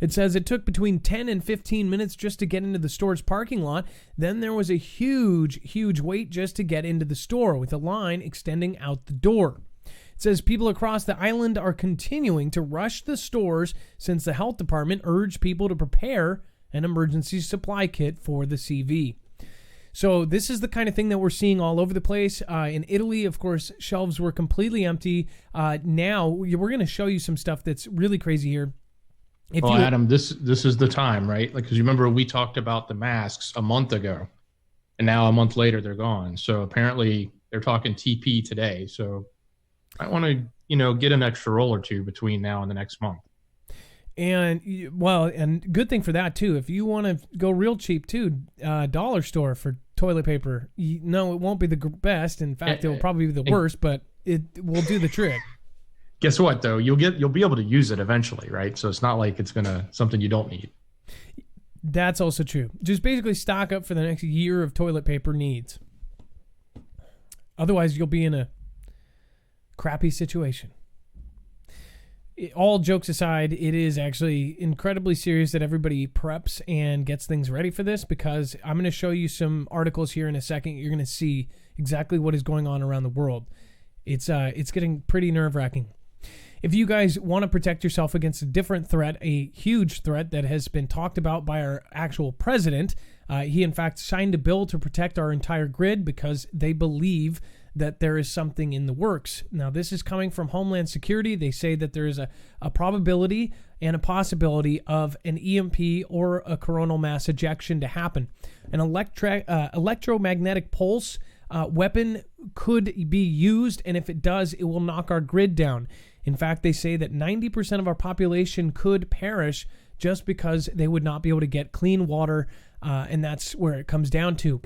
It says it took between 10 and 15 minutes just to get into the store's parking lot. Then there was a huge wait just to get into the store, with a line extending out the door. It says people across the island are continuing to rush the stores since the health department urged people to prepare an emergency supply kit for the CV. So this is the kind of thing that we're seeing all over the place. In Italy, of course, shelves were completely empty. Now we're going to show you some stuff that's really crazy here. Adam, this is the time, right? Like, because you remember we talked about the masks a month ago, and now a month later they're gone. So apparently they're talking TP today. So I want to, get an extra roll or two between now and the next month. And and good thing for that too. If you want to go real cheap too, dollar store for toilet paper. No, it won't be the best. In fact, it will probably be the worst, but it will do the trick. Guess what though? You'll be able to use it eventually, right? So it's not like it's something you don't need. That's also true. Just basically stock up for the next year of toilet paper needs. Otherwise, you'll be in a crappy situation. All jokes aside, it is actually incredibly serious that everybody preps and gets things ready for this, because I'm going to show you some articles here in a second. You're going to see exactly what is going on around the world. It's getting pretty nerve-wracking. If you guys want to protect yourself against a different threat, a huge threat that has been talked about by our actual president, he in fact signed a bill to protect our entire grid because they believe that there is something in the works. Now, this is coming from Homeland Security. They say that there is a probability and a possibility of an EMP or a coronal mass ejection to happen. An electromagnetic pulse weapon could be used, and if it does, it will knock our grid down. In fact, they say that 90% of our population could perish just because they would not be able to get clean water, and that's where it comes down to.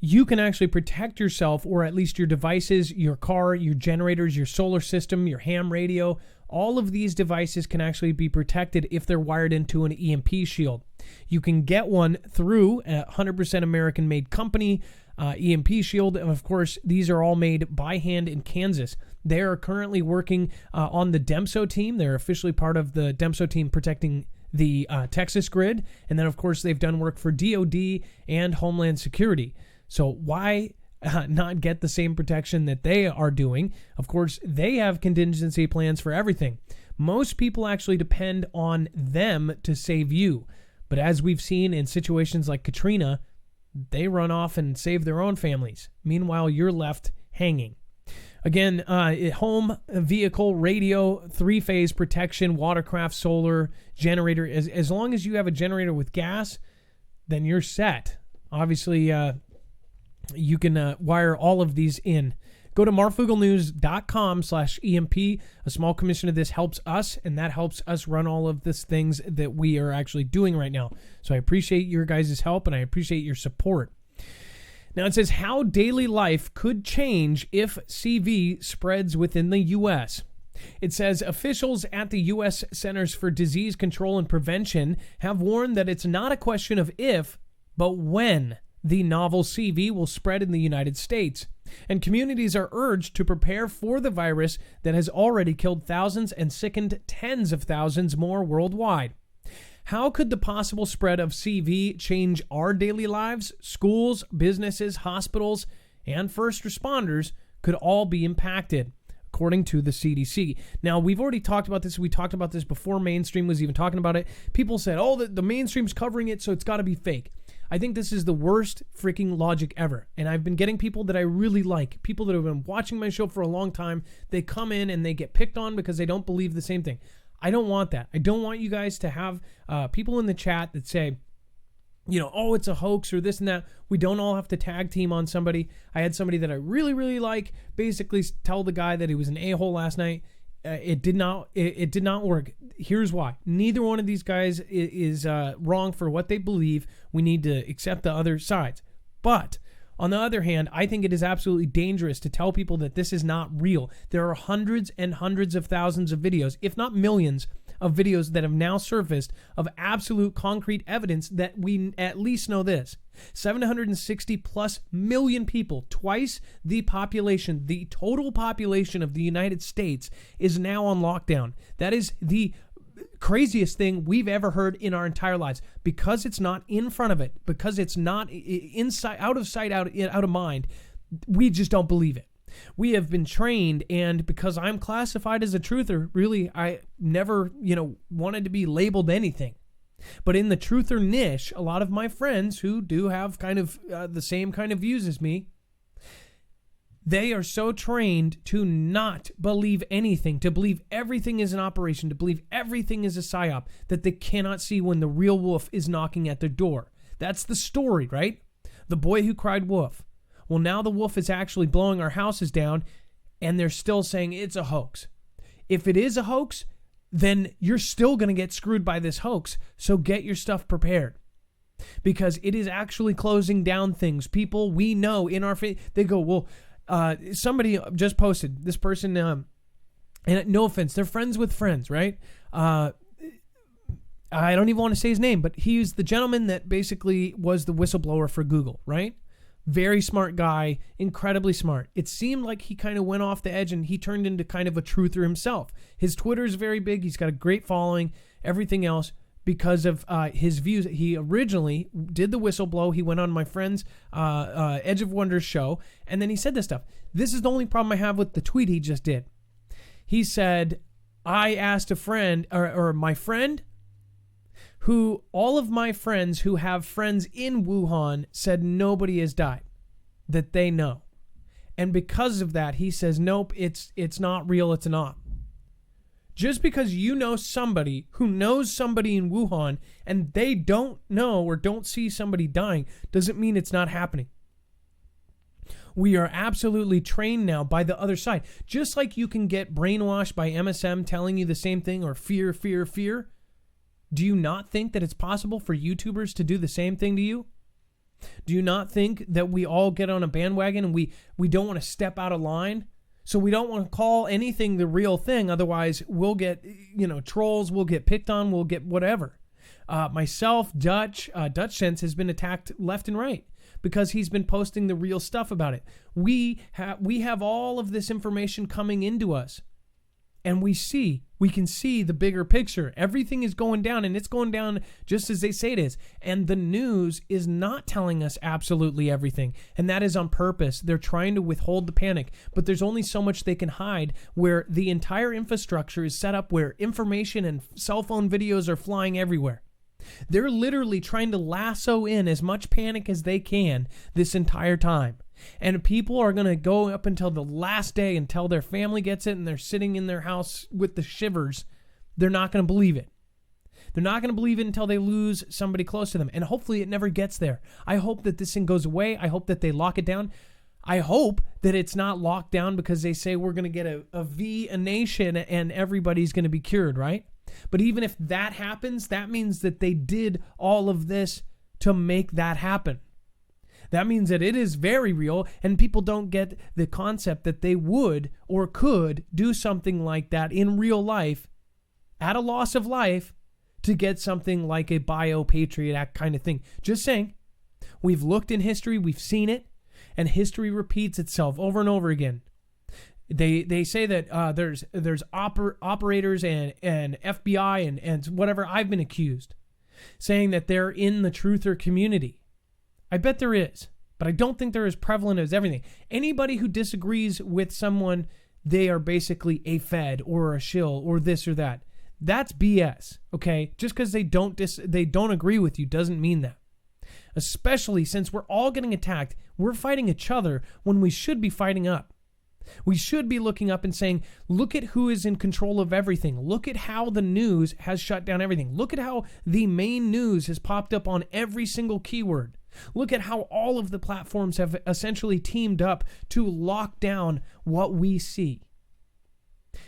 You can actually protect yourself, or at least your devices, your car, your generators, your solar system, your ham radio. All of these devices can actually be protected if they're wired into an EMP shield. You can get one through a 100% American-made company, EMP shield. And of course, these are all made by hand in Kansas. They are currently working on the DEMSO team. They're officially part of the DEMSO team protecting the Texas grid. And then, of course, they've done work for DOD and Homeland Security. So why not get the same protection that they are doing? Of course, they have contingency plans for everything. Most people actually depend on them to save you. But as we've seen in situations like Katrina, they run off and save their own families. Meanwhile, you're left hanging. Again, home, vehicle, radio, 3-phase protection, watercraft, solar, generator. As long as you have a generator with gas, then you're set. Obviously, you can wire all of these in. Go to marfooglenews.com/EMP. A small commission of this helps us, and that helps us run all of these things that we are actually doing right now. So I appreciate your guys' help, and I appreciate your support. Now it says how daily life could change if CV spreads within the U.S. It says officials at the U.S. Centers for Disease Control and Prevention have warned that it's not a question of if, but when the novel CV will spread in the United States. And communities are urged to prepare for the virus that has already killed thousands and sickened tens of thousands more worldwide. How could the possible spread of CV change our daily lives? Schools, businesses, hospitals, and first responders could all be impacted, according to the CDC. Now, we've already talked about this. We talked about this before mainstream was even talking about it. People said, oh, the mainstream's covering it, so it's got to be fake. I think this is the worst freaking logic ever. And I've been getting people that I really like, people that have been watching my show for a long time. They come in and they get picked on because they don't believe the same thing. I don't want that. I don't want you guys to have people in the chat that say, oh, it's a hoax or this and that. We don't all have to tag team on somebody. I had somebody that I really, really like basically tell the guy that he was an a-hole last night. It did not work. Here's why. Neither one of these guys is wrong for what they believe. We need to accept the other sides. But on the other hand, I think it is absolutely dangerous to tell people that this is not real. There are hundreds and hundreds of thousands of videos, if not millions, of videos that have now surfaced of absolute concrete evidence that we at least know this. 760 plus million people, twice the population, the total population of the United States, is now on lockdown. That is the craziest thing we've ever heard in our entire lives, because it's not in front of it, because it's not inside, out of sight, out of mind. We just don't believe it. We have been trained, and because I'm classified as a truther, really, I never, wanted to be labeled anything. But in the truther niche, a lot of my friends who do have kind of the same kind of views as me, they are so trained to not believe anything, to believe everything is an operation, to believe everything is a psyop, that they cannot see when the real wolf is knocking at their door. That's the story, right? The boy who cried wolf. Well, now the wolf is actually blowing our houses down, and they're still saying it's a hoax. If it is a hoax, then you're still going to get screwed by this hoax, so get your stuff prepared. Because it is actually closing down things. People we know in our faith, they go, well, somebody just posted, this person, and no offense, they're friends with friends, right? I don't even want to say his name, but he's the gentleman that basically was the whistleblower for Google, right? Very smart guy, incredibly smart. It seemed like he kind of went off the edge and he turned into kind of a truther himself. His Twitter is very big. He's got a great following, everything else, because of his views. He originally did the whistleblow. He went on my friend's Edge of Wonders show, and then he said this stuff. This is the only problem I have with the tweet he just did. He said, I asked a friend, or my friend, who all of my friends who have friends in Wuhan said nobody has died that they know. And because of that, he says, nope, it's not real, it's not. Just because you know somebody who knows somebody in Wuhan and they don't know or don't see somebody dying doesn't mean it's not happening. We are absolutely trained now by the other side. Just like you can get brainwashed by MSM telling you the same thing, or fear, fear, fear. Do you not think that it's possible for YouTubers to do the same thing to you? Do you not think that we all get on a bandwagon and we don't want to step out of line? So we don't want to call anything the real thing. Otherwise, we'll get, trolls, we'll get picked on, we'll get whatever. Myself, Dutch Sense has been attacked left and right because he's been posting the real stuff about it. We have all of this information coming into us. And we can see the bigger picture. Everything is going down, and it's going down just as they say it is. And the news is not telling us absolutely everything. And that is on purpose. They're trying to withhold the panic. But there's only so much they can hide, where the entire infrastructure is set up where information and cell phone videos are flying everywhere. They're literally trying to lasso in as much panic as they can this entire time. And people are going to go up until the last day until their family gets it and they're sitting in their house with the shivers. They're not going to believe it. They're not going to believe it until they lose somebody close to them. And hopefully it never gets there. I hope that this thing goes away. I hope that they lock it down. I hope that it's not locked down because they say we're going to get a nation and everybody's going to be cured, right? But even if that happens, that means that they did all of this to make that happen. That means that it is very real, and people don't get the concept that they would or could do something like that in real life at a loss of life to get something like a Bio-Patriot Act kind of thing. Just saying, we've looked in history, we've seen it, and history repeats itself over and over again. They say that there's operators and FBI and whatever I've been accused, saying that they're in the truther community. I bet there is, but I don't think they're as prevalent as everything. Anybody who disagrees with someone, they are basically a Fed or a shill or this or that. That's BS, okay? Just because they don't agree with you doesn't mean that. Especially since we're all getting attacked, we're fighting each other when we should be fighting up. We should be looking up and saying, look at who is in control of everything. Look at how the news has shut down everything. Look at how the main news has popped up on every single keyword. Look at how all of the platforms have essentially teamed up to lock down what we see.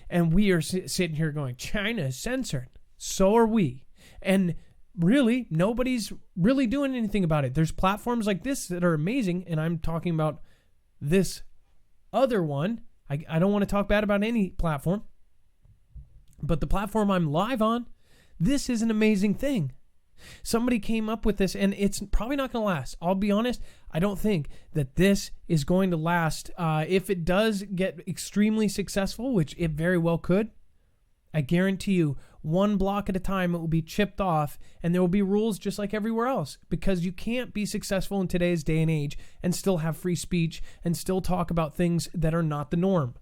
And we are sitting here going, China is censored. So are we. And really, nobody's really doing anything about it. There's platforms like this that are amazing, and I'm talking about this other one. I don't want to talk bad about any platform, but the platform I'm live on, this is an amazing thing. Somebody came up with this, and it's probably not going to last. I'll be honest, I don't think that this is going to last. If it does get extremely successful, which it very well could, I guarantee you, one block at a time, it will be chipped off, and there will be rules just like everywhere else, because you can't be successful in today's day and age and still have free speech and still talk about things that are not the norm.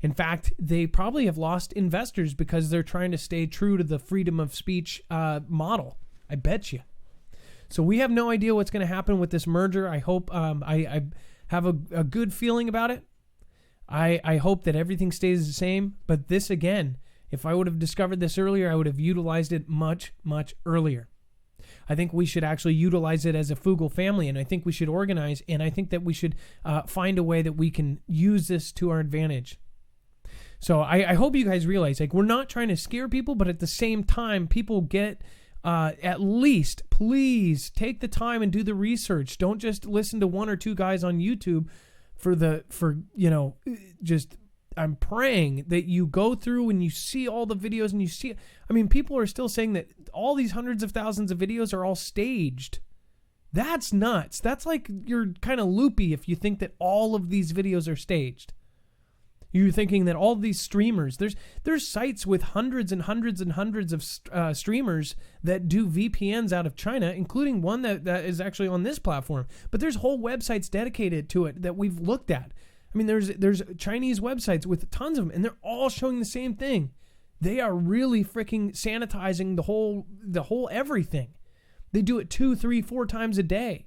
In fact, they probably have lost investors because they're trying to stay true to the freedom of speech model. I bet you. So we have no idea what's going to happen with this merger. I hope I have a good feeling about it. I hope that everything stays the same. But this, again, if I would have discovered this earlier, I would have utilized it much, much earlier. I think we should actually utilize it as a Foogle family, and I think we should organize, and I think that we should find a way that we can use this to our advantage. So I hope you guys realize, like, we're not trying to scare people, but at the same time, people get, at least, please take the time and do the research. Don't just listen to one or two guys on YouTube I'm praying that you go through and you see all the videos and you see, people are still saying that all these hundreds of thousands of videos are all staged. That's nuts. That's like, you're kind of loopy if you think that all of these videos are staged. You're thinking that all these streamers, there's sites with hundreds and hundreds and hundreds of streamers that do VPNs out of China, including one that is actually on this platform. But there's whole websites dedicated to it that we've looked at. There's Chinese websites with tons of them, and they're all showing the same thing. They are really freaking sanitizing the whole everything. They do it 2, 3, 4 times a day.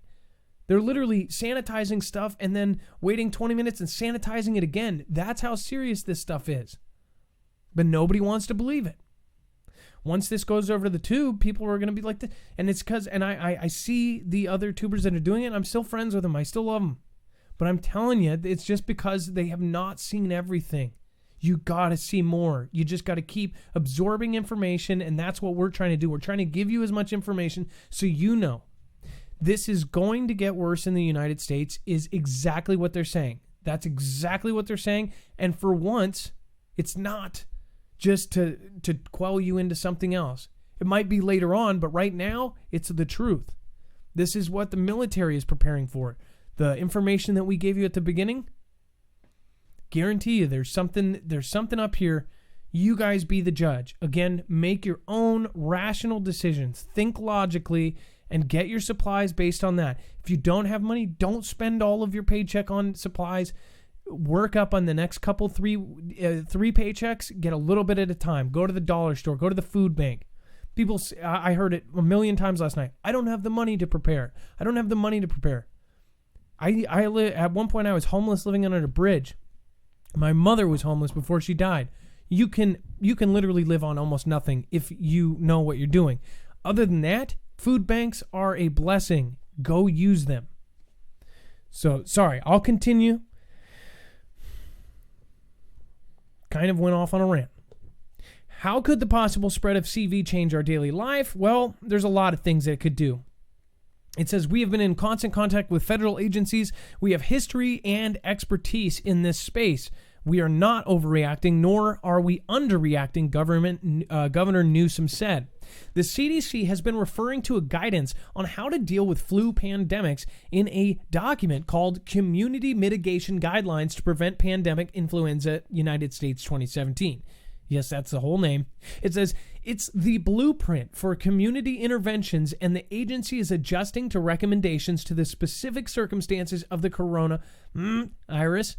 They're literally sanitizing stuff and then waiting 20 minutes and sanitizing it again. That's how serious this stuff is. But nobody wants to believe it. Once this goes over to the tube, people are going to be like this. And it's because, and I see the other tubers that are doing it. I'm still friends with them. I still love them. But I'm telling you, it's just because they have not seen everything. You got to see more. You just got to keep absorbing information. And that's what we're trying to do. We're trying to give you as much information so you know. This is going to get worse in the United States is exactly what they're saying. That's exactly what they're saying. And for once, it's not just to quell you into something else. It might be later on, but right now, it's the truth. This is what the military is preparing for. The information that we gave you at the beginning, guarantee you there's something up here. You guys be the judge. Again, make your own rational decisions. Think logically and get your supplies based on that. If you don't have money, don't spend all of your paycheck on supplies. Work up on the next couple, three paychecks. Get a little bit at a time. Go to the dollar store. Go to the food bank. People, I heard it a million times last night. I don't have the money to prepare. At one point I was homeless living under a bridge. My mother was homeless before she died. You can literally live on almost nothing if you know what you're doing. Other than that, food banks are a blessing. Go use them. So, sorry, I'll continue. Kind of went off on a rant. How could the possible spread of CV change our daily life? Well, there's a lot of things that it could do. It says we have been in constant contact with federal agencies. We have history and expertise in this space. We are not overreacting, nor are we underreacting, Governor Newsom said. The CDC has been referring to a guidance on how to deal with flu pandemics in a document called Community Mitigation Guidelines to Prevent Pandemic Influenza United States 2017. Yes, that's the whole name. It says it's the blueprint for community interventions, and the agency is adjusting to recommendations to the specific circumstances of the coronavirus.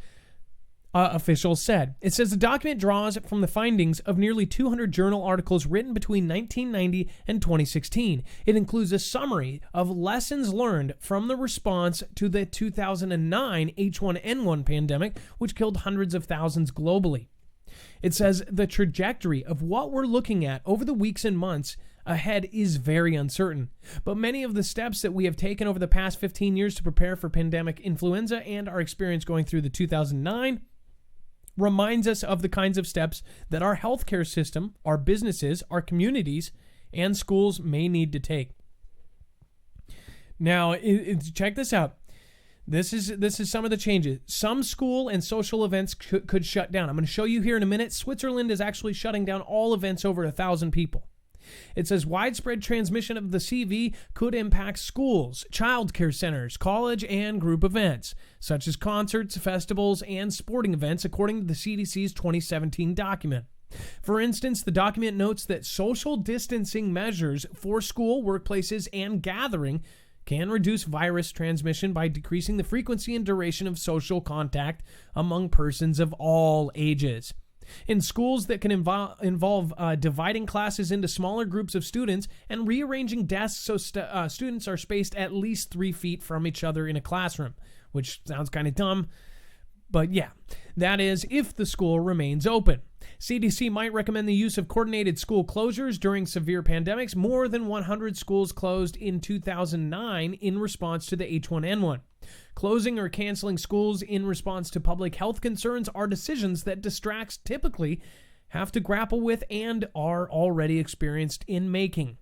Officials said. It says the document draws from the findings of nearly 200 journal articles written between 1990 and 2016. It includes a summary of lessons learned from the response to the 2009 H1N1 pandemic, which killed hundreds of thousands globally. It says the trajectory of what we're looking at over the weeks and months ahead is very uncertain. But many of the steps that we have taken over the past 15 years to prepare for pandemic influenza and our experience going through the 2009 reminds us of the kinds of steps that our healthcare system, our businesses, our communities, and schools may need to take. Now, check this out. This is some of the changes. Some school and social events could shut down. I'm going to show you here in a minute. Switzerland is actually shutting down all events over 1,000 people. It says widespread transmission of the CV could impact schools, childcare centers, college, and group events, such as concerts, festivals, and sporting events, according to the CDC's 2017 document. For instance, the document notes that social distancing measures for school, workplaces, and gathering can reduce virus transmission by decreasing the frequency and duration of social contact among persons of all ages. In schools, that can involve dividing classes into smaller groups of students and rearranging desks so students are spaced at least 3 feet from each other in a classroom, which sounds kind of dumb, but yeah, that is if the school remains open. CDC might recommend the use of coordinated school closures during severe pandemics. More than 100 schools closed in 2009 in response to the H1N1. Closing or canceling schools in response to public health concerns are decisions that distracts typically have to grapple with and are already experienced in making.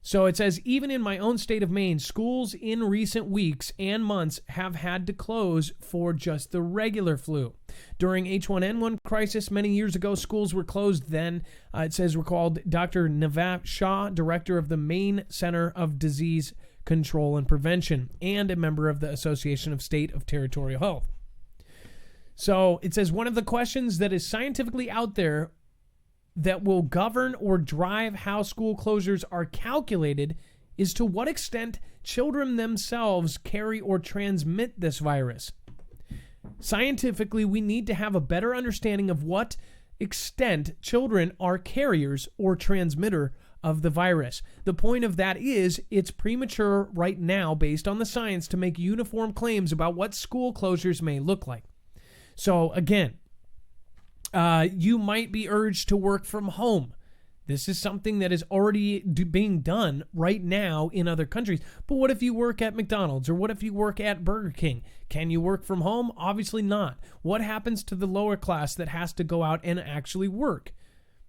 So it says, even in my own state of Maine, schools in recent weeks and months have had to close for just the regular flu. During H1N1 crisis many years ago, schools were closed then. It says recalled Dr. Navav Shah, director of the Maine Center of Disease Control and Prevention, and a member of the Association of State of Territorial Health. So it says one of the questions that is scientifically out there that will govern or drive how school closures are calculated is to what extent children themselves carry or transmit this virus. Scientifically, we need to have a better understanding of what extent children are carriers or transmitter of the virus. The point of that is it's premature right now based on the science to make uniform claims about what school closures may look like. So again, you might be urged to work from home. This is something that is already being done right now in other countries. But what if you work at McDonald's or what if you work at Burger King? Can you work from home? Obviously not. What happens to the lower class that has to go out and actually work?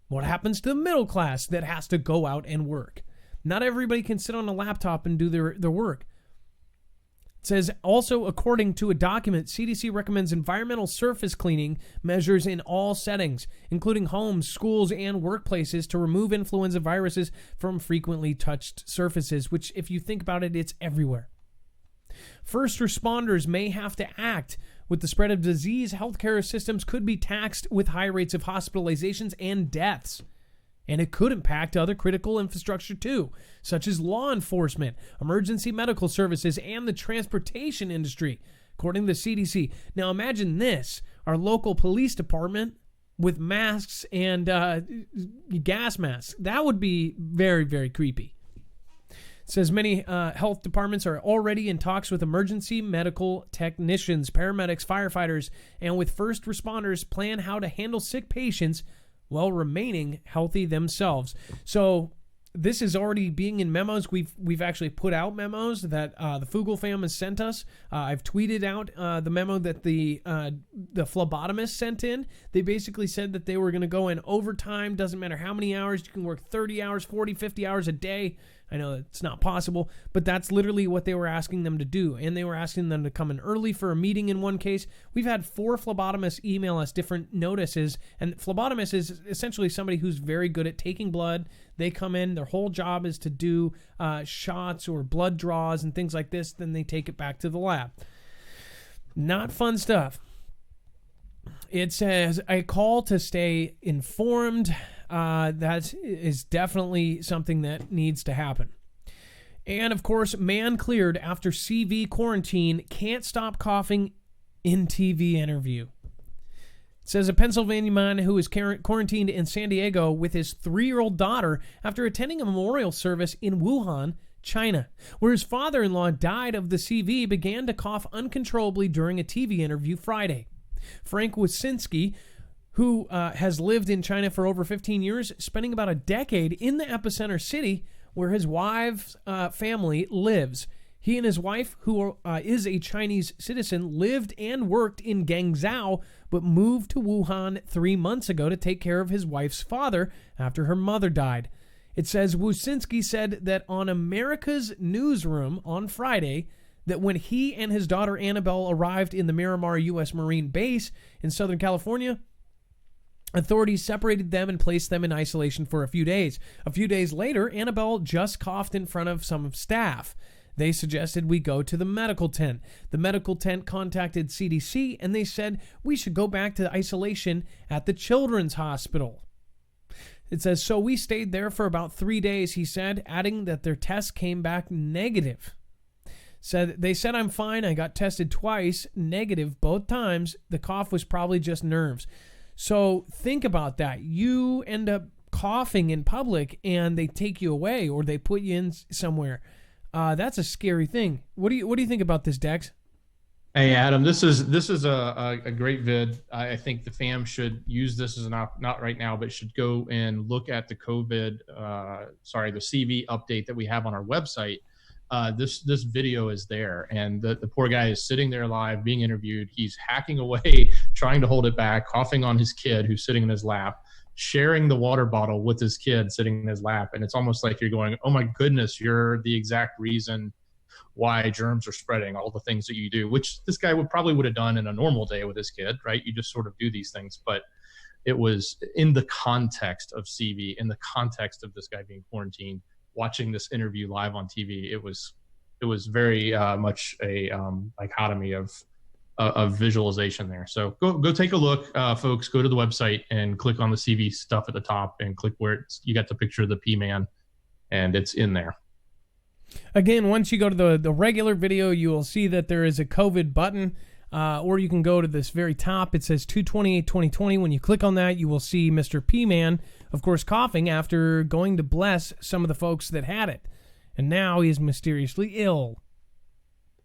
What happens to the middle class that has to go out and work? Not everybody can sit on a laptop and do their work. It says, also, according to a document, CDC recommends environmental surface cleaning measures in all settings, including homes, schools, and workplaces, to remove influenza viruses from frequently touched surfaces, which, if you think about it, it's everywhere. First responders may have to act. With the spread of disease, healthcare systems could be taxed with high rates of hospitalizations and deaths. And it could impact other critical infrastructure too, such as law enforcement, emergency medical services, and the transportation industry, according to the CDC. Now imagine this, our local police department with masks and gas masks. That would be very, very creepy. It says many health departments are already in talks with emergency medical technicians, paramedics, firefighters, and with first responders plan how to handle sick patients while remaining healthy themselves. So this is already being in memos. We've actually put out memos that the Foogle fam has sent us. I've tweeted out the memo that the phlebotomist sent in. They basically said that they were going to go in overtime. Doesn't matter how many hours. You can work 30 hours, 40, 50 hours a day. I know it's not possible, but that's literally what they were asking them to do. And they were asking them to come in early for a meeting in one case. We've had 4 phlebotomists email us different notices. And phlebotomist is essentially somebody who's very good at taking blood. They come in, their whole job is to do shots or blood draws and things like this. Then they take it back to the lab. Not fun stuff. It says, a call to stay informed. That is definitely something that needs to happen. And of course, man cleared after CV quarantine, can't stop coughing in TV interview. It says a Pennsylvania man who is quarantined in San Diego with his 3-year-old daughter after attending a memorial service in Wuhan, China, where his father-in-law died of the CV, began to cough uncontrollably during a TV interview Friday. Frank Wasinski, who has lived in China for over 15 years, spending about a decade in the epicenter city where his wife's family lives. He and his wife, who is a Chinese citizen, lived and worked in Guangzhou, but moved to Wuhan 3 months ago to take care of his wife's father after her mother died. It says Wasinski said that on America's Newsroom on Friday that when he and his daughter Annabelle arrived in the Miramar U.S. Marine Base in Southern California, authorities separated them and placed them in isolation for a few days. A few days later, Annabelle just coughed in front of some staff. They suggested we go to the medical tent. The medical tent contacted CDC, and they said we should go back to isolation at the Children's Hospital. It says, so we stayed there for about 3 days, he said, adding that their tests came back negative. They said I'm fine. I got tested twice, negative both times. The cough was probably just nerves. So think about that. You end up coughing in public and they take you away or they put you in somewhere. That's a scary thing. What do you think about this, Dex? Hey, Adam, this is a great vid. I think the fam should use this as not right now, but should go and look at the the CV update that we have on our website. This video is there, and the poor guy is sitting there live being interviewed. He's hacking away, trying to hold it back, coughing on his kid who's sitting in his lap, sharing the water bottle with his kid sitting in his lap. And it's almost like you're going, oh my goodness, you're the exact reason why germs are spreading, all the things that you do, which this guy would have done in a normal day with his kid, right? You just sort of do these things. But it was in the context of CV, in the context of this guy being quarantined, watching this interview live on TV. It was very much a dichotomy of visualization there. So go take a look, folks. Go to the website and click on the CV stuff at the top and click where you got the picture of the P-Man, and it's in there. Again, once you go to the regular video, you will see that there is a COVID button, or you can go to this very top. It says 2/28/2020. When you click on that, you will see Mr. P-Man, of course, coughing after going to bless some of the folks that had it. And now he is mysteriously ill.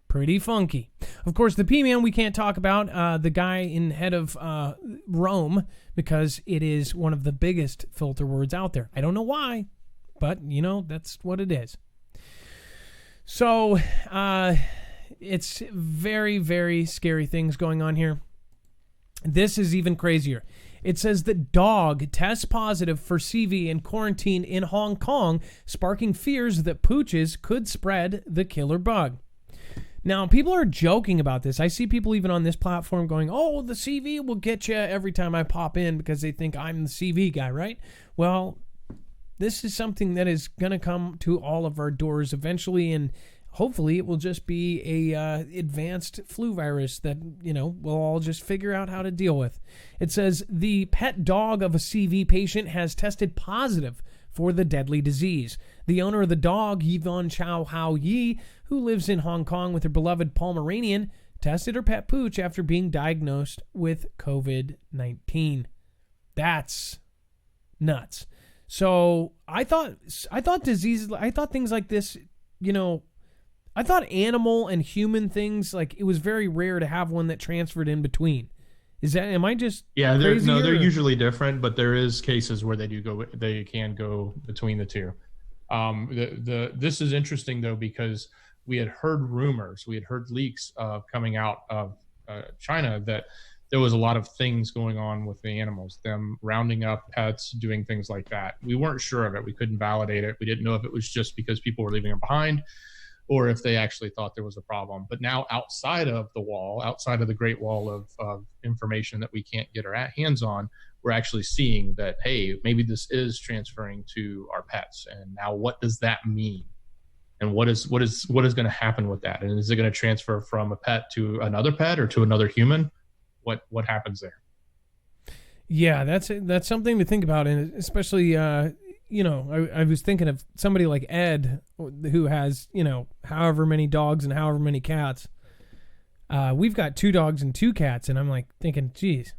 Pretty funky. Of course, the P-Man we can't talk about, the guy in head of Rome, because it is one of the biggest filter words out there. I don't know why, but, that's what it is. So, it's very, very scary things going on here. This is even crazier. It says the dog tests positive for CV and quarantine in Hong Kong, sparking fears that pooches could spread the killer bug. Now, people are joking about this. I see people even on this platform going, oh, the CV will get you every time I pop in because they think I'm the CV guy, right? Well, this is something that is going to come to all of our doors eventually, and hopefully it will just be a advanced flu virus that, we'll all just figure out how to deal with. It says the pet dog of a CV patient has tested positive for the deadly disease. The owner of the dog, Yvonne Chow Hao Yi, who lives in Hong Kong with her beloved Pomeranian, tested her pet pooch after being diagnosed with COVID-19. That's nuts. So I thought things like this I thought animal and human things, like it was very rare to have one that transferred in between. Am I just they're crazy? usually different, but there is cases where they can go between the two. This is interesting though, because we had heard leaks coming out of China that there was a lot of things going on with the animals, them rounding up pets, doing things like that. We weren't sure of it. We couldn't validate it. We didn't know if it was just because people were leaving them behind or if they actually thought there was a problem. But now outside of the Great Wall of information that we can't get our hands on, we're actually seeing that, hey, maybe this is transferring to our pets. And now what does that mean? And what is going to happen with that? And is it going to transfer from a pet to another pet or to another human? What happens there? Yeah, that's something to think about. And especially, I was thinking of somebody like Ed, who has, however many dogs and however many cats. We've got 2 dogs and 2 cats, and I'm like thinking, geez.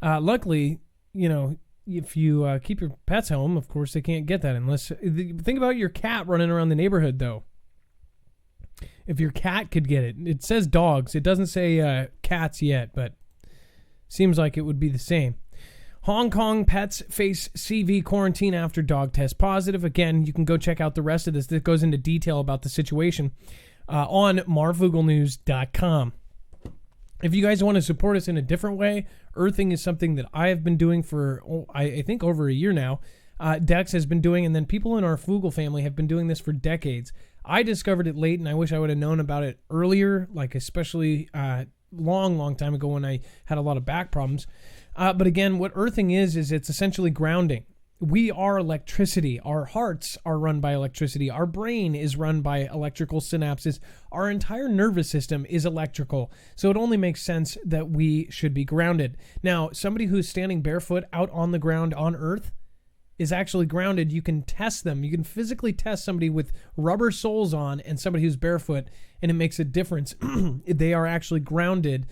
Luckily, if you keep your pets home, of course they can't get that unless. Think about your cat running around the neighborhood, though. If your cat could get it, it says dogs. It doesn't say cats yet, but seems like it would be the same. Hong Kong pets face CV quarantine after dog test positive. Again, you can go check out the rest of this. That goes into detail about the situation on marfooglenews.com. If you guys want to support us in a different way, earthing is something that I have been doing for, I think, over a year now. Dex has been doing, and then people in our Foogle family have been doing this for decades. I discovered it late, and I wish I would have known about it earlier, like especially long time ago when I had a lot of back problems. But again, what earthing is it's essentially grounding. We are electricity. Our hearts are run by electricity. Our brain is run by electrical synapses. Our entire nervous system is electrical. So it only makes sense that we should be grounded. Now, somebody who's standing barefoot out on the ground on Earth is actually grounded. You can test them. You can physically test somebody with rubber soles on and somebody who's barefoot, and it makes a difference. They are actually grounded.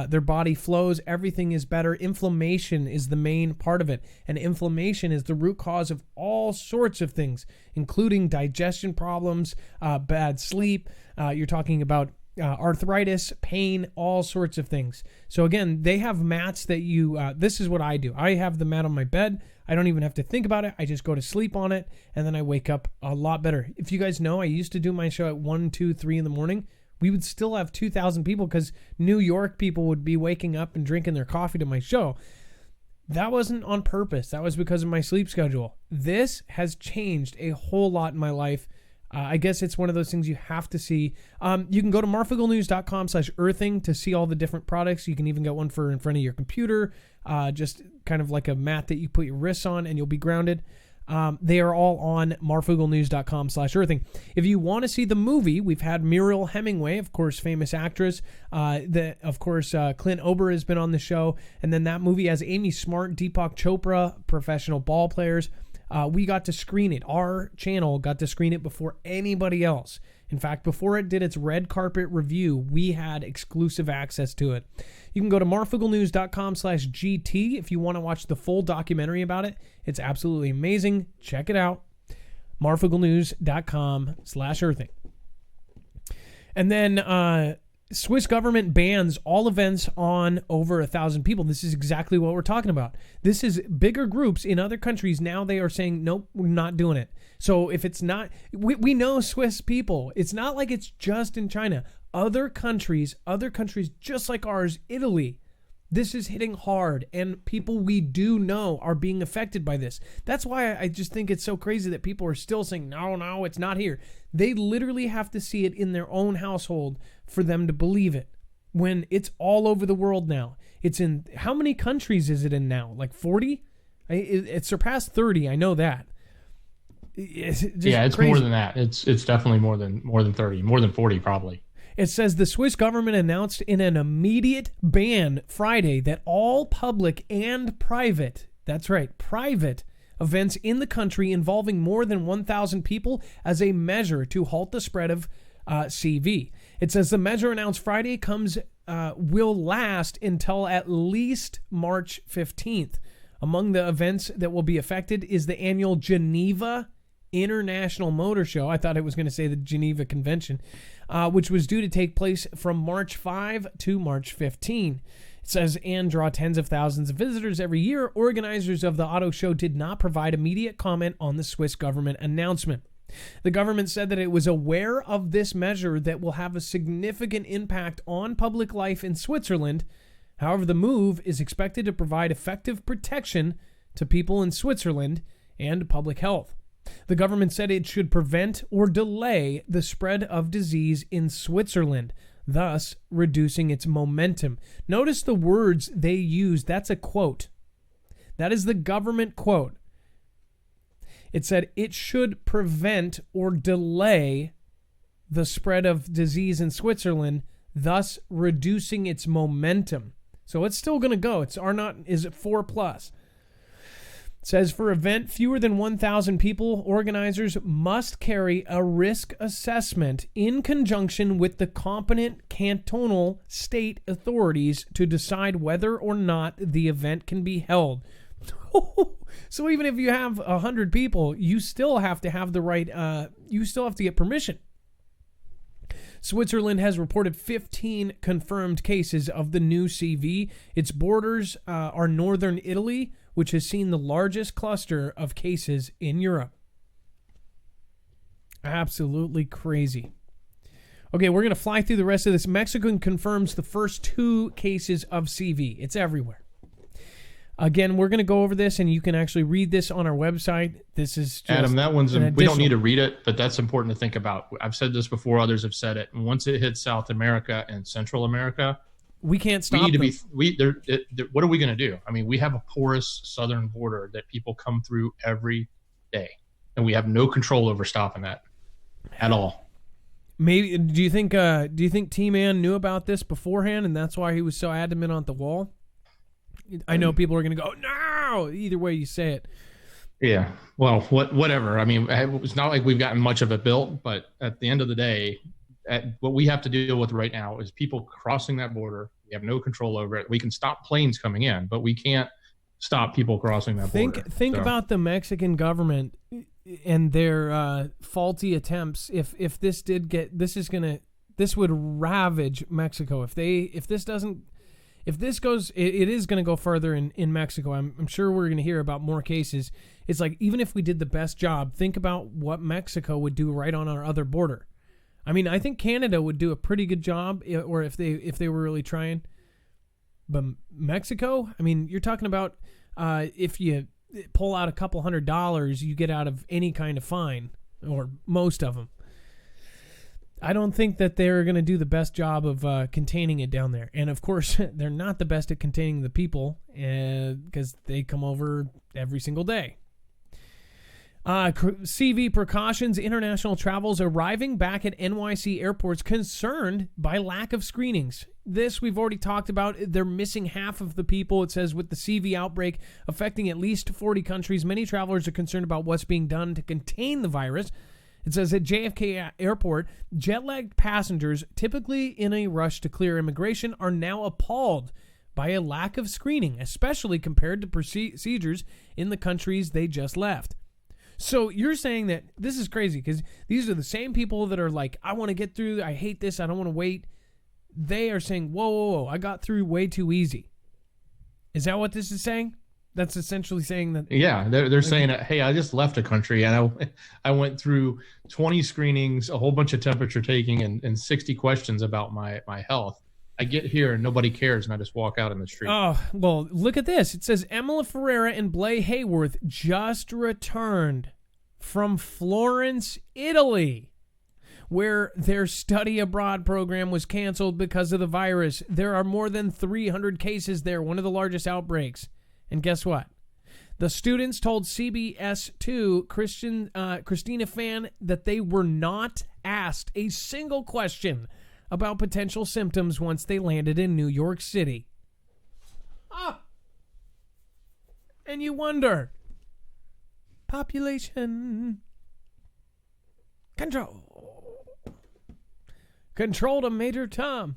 Their body flows. Everything is better. Inflammation is the main part of it, and inflammation is the root cause of all sorts of things, including digestion problems, bad sleep. You're talking about arthritis, pain, all sorts of things. So again, they have mats that this is what I do. I have the mat on my bed. I don't even have to think about it. I just go to sleep on it, and then I wake up a lot better. If you guys know, I used to do my show at 1, 2, 3 in the morning. We would still have 2,000 people because New York people would be waking up and drinking their coffee to my show. That wasn't on purpose. That was because of my sleep schedule. This has changed a whole lot in my life. I guess it's one of those things you have to see. You can go to marfooglenews.com/earthing to see all the different products. You can even get one for in front of your computer, just kind of like a mat that you put your wrists on and you'll be grounded. They are all on marfooglenews.com/earthing. If you want to see the movie, we've had Muriel Hemingway, of course, famous actress. Clint Ober has been on the show. And then that movie has Amy Smart, Deepak Chopra, professional ball players. We got to screen it. Our channel got to screen it before anybody else. In fact, before it did its red carpet review, we had exclusive access to it. You can go to marfooglenews.com/GT if you want to watch the full documentary about it. It's absolutely amazing. Check it out. marfooglenews.com/earthing. And then Swiss government bans all events on over 1,000 people. This is exactly what we're talking about. This is bigger groups in other countries. Now they are saying, nope, we're not doing it. So if it's not, we know Swiss people. It's not like it's just in China. Other countries just like ours, Italy, this is hitting hard, and people we do know are being affected by this. That's why I just think it's so crazy that people are still saying, no, it's not here. They literally have to see it in their own household for them to believe it, when it's all over the world now. It's in, how many countries is it in now? Like 40? It surpassed 30, I know that. It's crazy. More than that. It's definitely more than 30, more than 40 probably. It says the Swiss government announced in an immediate ban Friday that all public and private, that's right, private events in the country involving more than 1,000 people as a measure to halt the spread of CV. It says the measure announced Friday will last until at least March 15th. Among the events that will be affected is the annual Geneva International Motor Show. I thought it was going to say the Geneva Convention, which was due to take place from March 5 to March 15. It says, and draw tens of thousands of visitors every year. Organizers of the auto show did not provide immediate comment on the Swiss government announcement. The government said that it was aware of this measure that will have a significant impact on public life in Switzerland. However, the move is expected to provide effective protection to people in Switzerland and public health. The government said it should prevent or delay the spread of disease in Switzerland, thus reducing its momentum. Notice the words they use. That's a quote. That is the government quote. It said it should prevent or delay the spread of disease in Switzerland, thus reducing its momentum. So it's still going to go. It's R0 is 4+. It says for event fewer than 1,000 people, organizers must carry a risk assessment in conjunction with the competent cantonal state authorities to decide whether or not the event can be held. So even if you have 100 people, you still have to have the right, you still have to get permission. Switzerland has reported 15 confirmed cases of the new CV. Its borders are northern Italy, which has seen the largest cluster of cases in Europe. Absolutely crazy. Okay, we're going to fly through the rest of this. Mexico confirms the first 2 cases of CV. It's everywhere. Again, we're going to go over this, and you can actually read this on our website. This is just Adam, that one's we don't need to read it, but that's important to think about. I've said this before; others have said it. And once it hits South America and Central America, we can't stop. We need to be. What are we going to do? I mean, we have a porous southern border that people come through every day, and we have no control over stopping that at all. Maybe do you think T-Man knew about this beforehand, and that's why he was so adamant on the wall? I know people are going to go, no, either way you say it. Yeah, well, whatever. I mean, it's not like we've gotten much of it built, but at the end of the day, what we have to deal with right now is people crossing that border. We have no control over it. We can stop planes coming in, but we can't stop people crossing that border. Think about the Mexican government and their faulty attempts. If this did get, this would ravage Mexico. If this goes, it is going to go further in Mexico. I'm sure we're going to hear about more cases. It's like, even if we did the best job, think about what Mexico would do right on our other border. I mean, I think Canada would do a pretty good job, or if they were really trying. But Mexico, I mean, you're talking about if you pull out a couple $100, you get out of any kind of fine, or most of them. I don't think that they're going to do the best job of containing it down there. And, of course, they're not the best at containing the people because they come over every single day. CV precautions, international travels arriving back at NYC airports concerned by lack of screenings. This we've already talked about. They're missing half of the people. It says with the CV outbreak affecting at least 40 countries, many travelers are concerned about what's being done to contain the virus. It says at JFK Airport, jet-lagged passengers, typically in a rush to clear immigration, are now appalled by a lack of screening, especially compared to procedures in the countries they just left. So you're saying that this is crazy because these are the same people that are like, I want to get through, I hate this, I don't want to wait. They are saying, whoa, I got through way too easy. Is that what this is saying? That's essentially saying that. Yeah, they're saying, hey, I just left a country and I went through 20 screenings, a whole bunch of temperature taking, and 60 questions about my health. I get here and nobody cares, and I just walk out in the street. Oh, well, look at this. It says Emma Ferreira and Blay Hayworth just returned from Florence, Italy, where their study abroad program was canceled because of the virus. There are more than 300 cases there, one of the largest outbreaks. And guess what? The students told CBS2 Christina Fan that they were not asked a single question about potential symptoms once they landed in New York City. And you wonder, population control to Major Tom.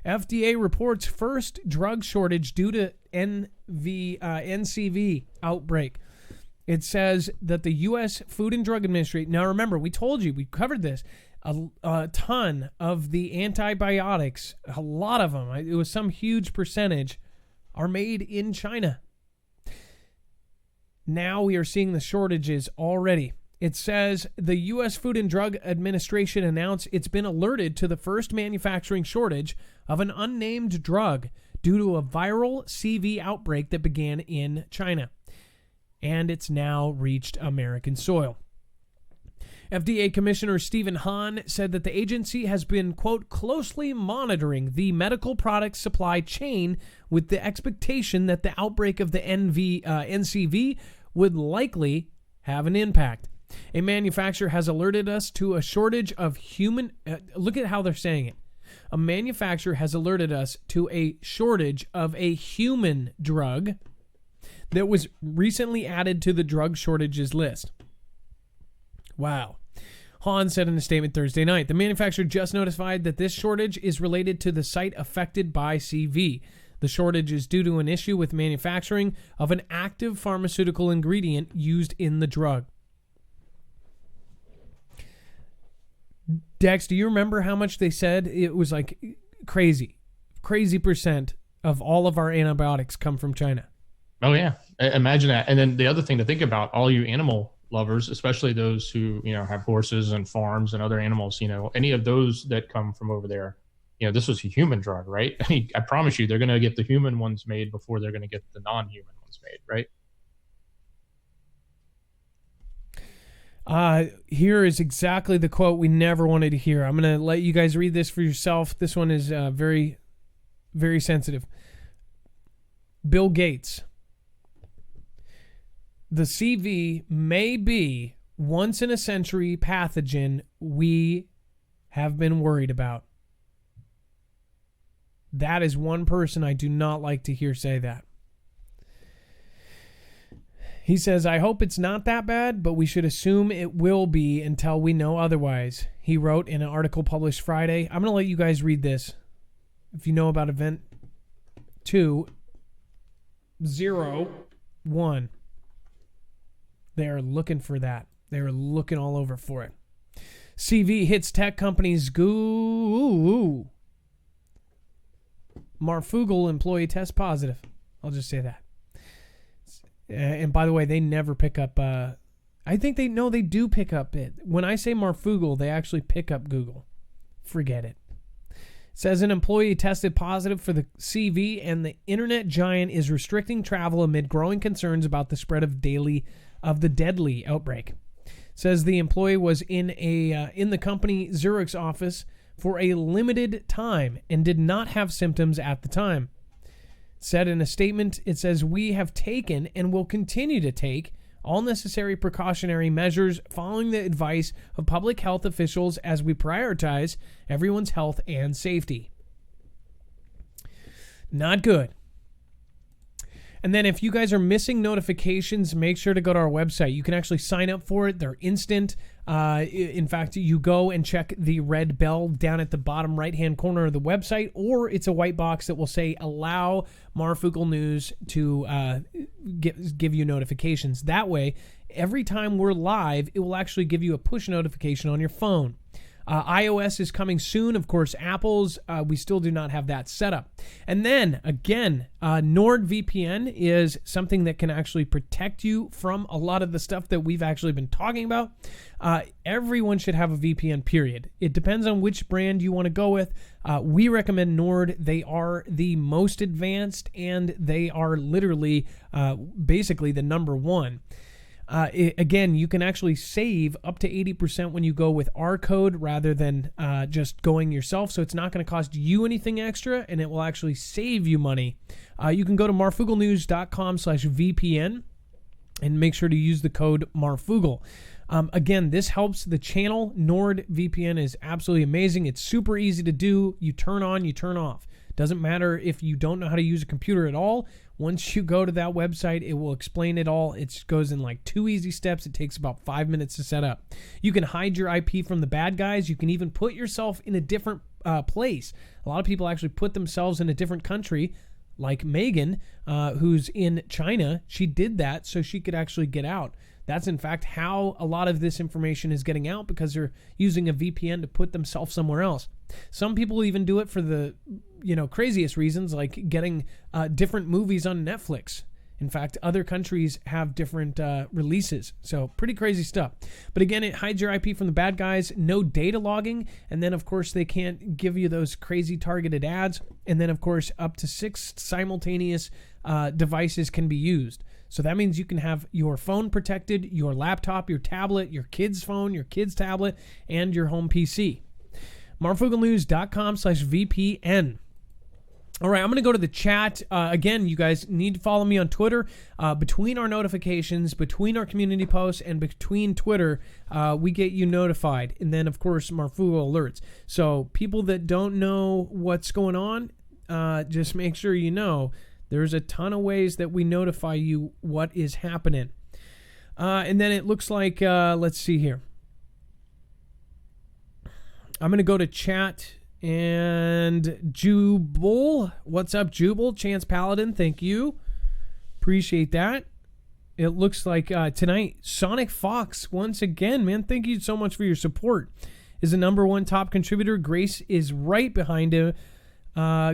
FDA reports first drug shortage due to NCV outbreak. It says that the U.S. Food and Drug Administration, now remember, we told you, we covered this, a ton of the antibiotics, a lot of them, it was some huge percentage, are made in China. Now we are seeing the shortages already. It says the U.S. Food and Drug Administration announced it's been alerted to the first manufacturing shortage of an unnamed drug due to a viral CV outbreak that began in China. And it's now reached American soil. FDA Commissioner Stephen Hahn said that the agency has been, quote, closely monitoring the medical product supply chain with the expectation that the outbreak of the NCV would likely have an impact. A manufacturer has alerted us to a shortage of human... look at how they're saying it. A manufacturer has alerted us to a shortage of a human drug that was recently added to the drug shortages list. Wow. Hahn said in a statement Thursday night, the manufacturer just notified that this shortage is related to the site affected by CV. The shortage is due to an issue with manufacturing of an active pharmaceutical ingredient used in the drug. Dex, do you remember how much they said? It was like crazy percent of all of our antibiotics come from China. Oh, yeah. Imagine that. And then the other thing to think about, all you animal lovers, especially those who, have horses and farms and other animals, any of those that come from over there, this was a human drug, right? I mean, I promise you, they're going to get the human ones made before they're going to get the non-human ones made, right? Here is exactly the quote we never wanted to hear. I'm going to let you guys read this for yourself. This one is very, very sensitive. Bill Gates. The CV may be once in a century pathogen we have been worried about. That is one person I do not like to hear say that. He says, I hope it's not that bad, but we should assume it will be until we know otherwise. He wrote in an article published Friday. I'm going to let you guys read this. If you know about event 201. They're looking for that. They're looking all over for it. CV hits tech companies. Goo. Marfoogle employee test positive. I'll just say that. And by the way, they never pick up. I think they do pick up it. When I say Marfoogle, they actually pick up Google. Forget it. It says an employee tested positive for the CV, and the internet giant is restricting travel amid growing concerns about the spread of the deadly outbreak. It says the employee was in the company Zurich's office for a limited time and did not have symptoms at the time. Said in a statement, it says, we have taken and will continue to take all necessary precautionary measures following the advice of public health officials as we prioritize everyone's health and safety. Not good. And then if you guys are missing notifications, make sure to go to our website. You can actually sign up for it. They're instant. In fact, you go and check the red bell down at the bottom right-hand corner of the website, or it's a white box that will say, allow Marfoogle News to give you notifications. That way, every time we're live, it will actually give you a push notification on your phone. iOS is coming soon. Of course, Apple's, we still do not have that set up. And then, again, NordVPN is something that can actually protect you from a lot of the stuff that we've actually been talking about. Everyone should have a VPN, period. It depends on which brand you want to go with. We recommend Nord. They are the most advanced, and they are literally basically the number one. Again, you can actually save up to 80% when you go with our code rather than just going yourself. So it's not going to cost you anything extra, and it will actually save you money. You can go to marfooglenews.com/VPN and make sure to use the code Marfoogle. Again, this helps the channel. NordVPN is absolutely amazing. It's super easy to do. You turn on, you turn off. Doesn't matter if you don't know how to use a computer at all. Once you go to that website, it will explain it all. It goes in like 2 easy steps. It takes about 5 minutes to set up. You can hide your IP from the bad guys. You can even put yourself in a different place. A lot of people actually put themselves in a different country. like Megan, who's in China. She did that so she could actually get out. That's in fact how a lot of this information is getting out, because they're using a VPN to put themselves somewhere else. Some people even do it for the, craziest reasons, like getting different movies on Netflix. In fact, other countries have different releases. So pretty crazy stuff. But again, it hides your IP from the bad guys. No data logging. And then, of course, they can't give you those crazy targeted ads. And then, of course, up to 6 simultaneous devices can be used. So that means you can have your phone protected, your laptop, your tablet, your kid's phone, your kid's tablet, and your home PC. marfooglenews.com/VPN. All right, I'm going to go to the chat. Again, you guys need to follow me on Twitter. Between our notifications, between our community posts, and between Twitter, we get you notified. And then, of course, Marfoogle alerts. So people that don't know what's going on, just make sure you know. There's a ton of ways that we notify you what is happening. And then it looks like, let's see here. I'm going to go to chat. And Jubal, what's up, Jubal? Chance Paladin, thank you. Appreciate that. It looks like tonight, Sonic Fox, once again, man, thank you so much for your support. Is the number 1 top contributor. Grace is right behind him.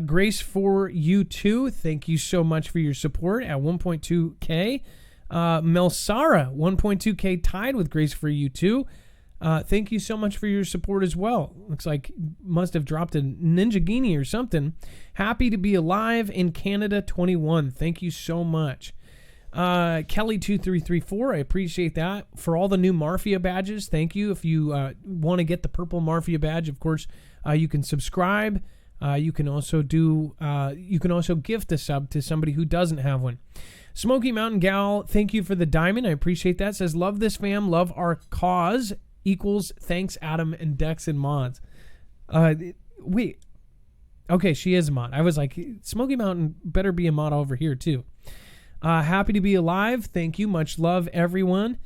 Grace for you too. Thank you so much for your support at 1.2K. Melsara, 1.2K, tied with Grace for you too. Thank you so much for your support as well. Looks like must have dropped a Ninja Guinea or something. Happy to be alive in Canada 21. Thank you so much. Kelly2334, I appreciate that. For all the new Marfia badges, thank you. If you want to get the purple Marfia badge, of course, you can subscribe. You can also gift a sub to somebody who doesn't have one. Smoky Mountain Gal, thank you for the diamond. I appreciate that. Says, love this fam, love our cause. Equals thanks Adam and Dex and mods. Wait. Okay, she is a mod. I was like, Smoky Mountain better be a mod over here too. Happy to be alive. Thank you. Much love, everyone.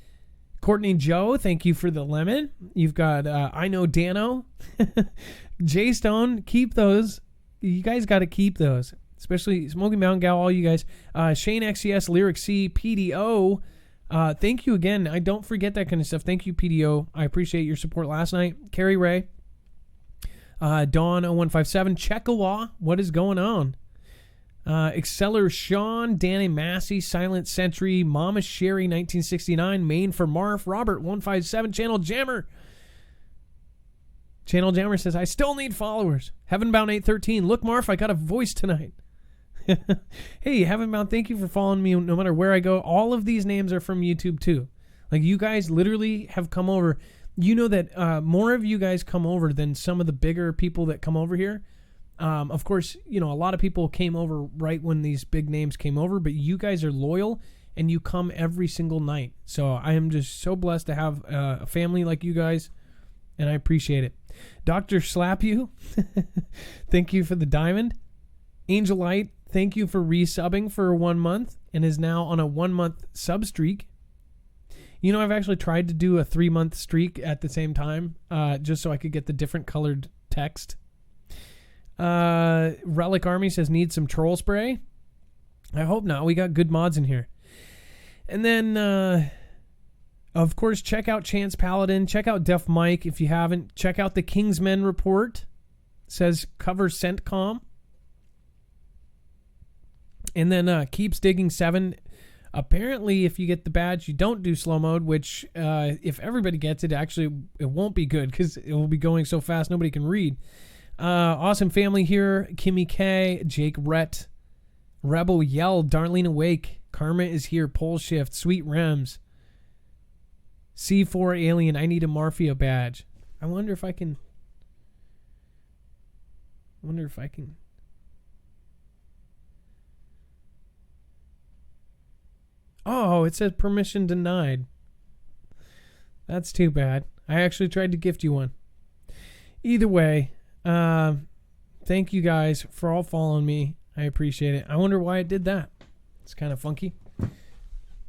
Courtney Joe, thank you for the lemon. You've got I know Dano. J Stone, keep those. You guys got to keep those. Especially Smoky Mountain Gal, all you guys. Shane XCS, Lyric C, PDO. Thank you again. I don't forget that kind of stuff. Thank you, PDO. I appreciate your support last night. Carrie Ray, Dawn0157, Checkawa, what is going on? Exceller Sean, Danny Massey, Silent Sentry, Mama Sherry 1969, Main for Marf, Robert 157, Channel Jammer. Channel Jammer says, I still need followers. Heavenbound 813, look Marf, I got a voice tonight. Hey, Heavenbound, thank you for following me no matter where I go. All of these names are from YouTube too. Like, you guys literally have come over. You know that more of you guys come over than some of the bigger people that come over here. Of course, a lot of people came over right when these big names came over, but you guys are loyal and you come every single night. So I am just so blessed to have a family like you guys, and I appreciate it. Dr. Slap You, thank you for the diamond. Angelite, thank you for resubbing for 1 month and is now on a 1 month sub streak. I've actually tried to do a 3 month streak at the same time, just so I could get the different colored text. Relic Army says, need some troll spray. I hope not. We got good mods in here. And then, of course, check out Chance Paladin. Check out Def Mike if you haven't. Check out the Kingsmen report. It says cover CENTCOM. And then Keeps Digging 7. Apparently, if you get the badge, you don't do slow mode, which if everybody gets it, actually, it won't be good because it will be going so fast nobody can read. Awesome family here. Kimmy K, Jake Rhett, Rebel Yell, Darlene Awake, Karma is here, Pole Shift, Sweet Rems, C4 Alien, I need a Marfia badge. I wonder if I can. Oh, it says permission denied. That's too bad. I actually tried to gift you one. Either way, thank you guys for all following me. I appreciate it. I wonder why it did that. It's kind of funky.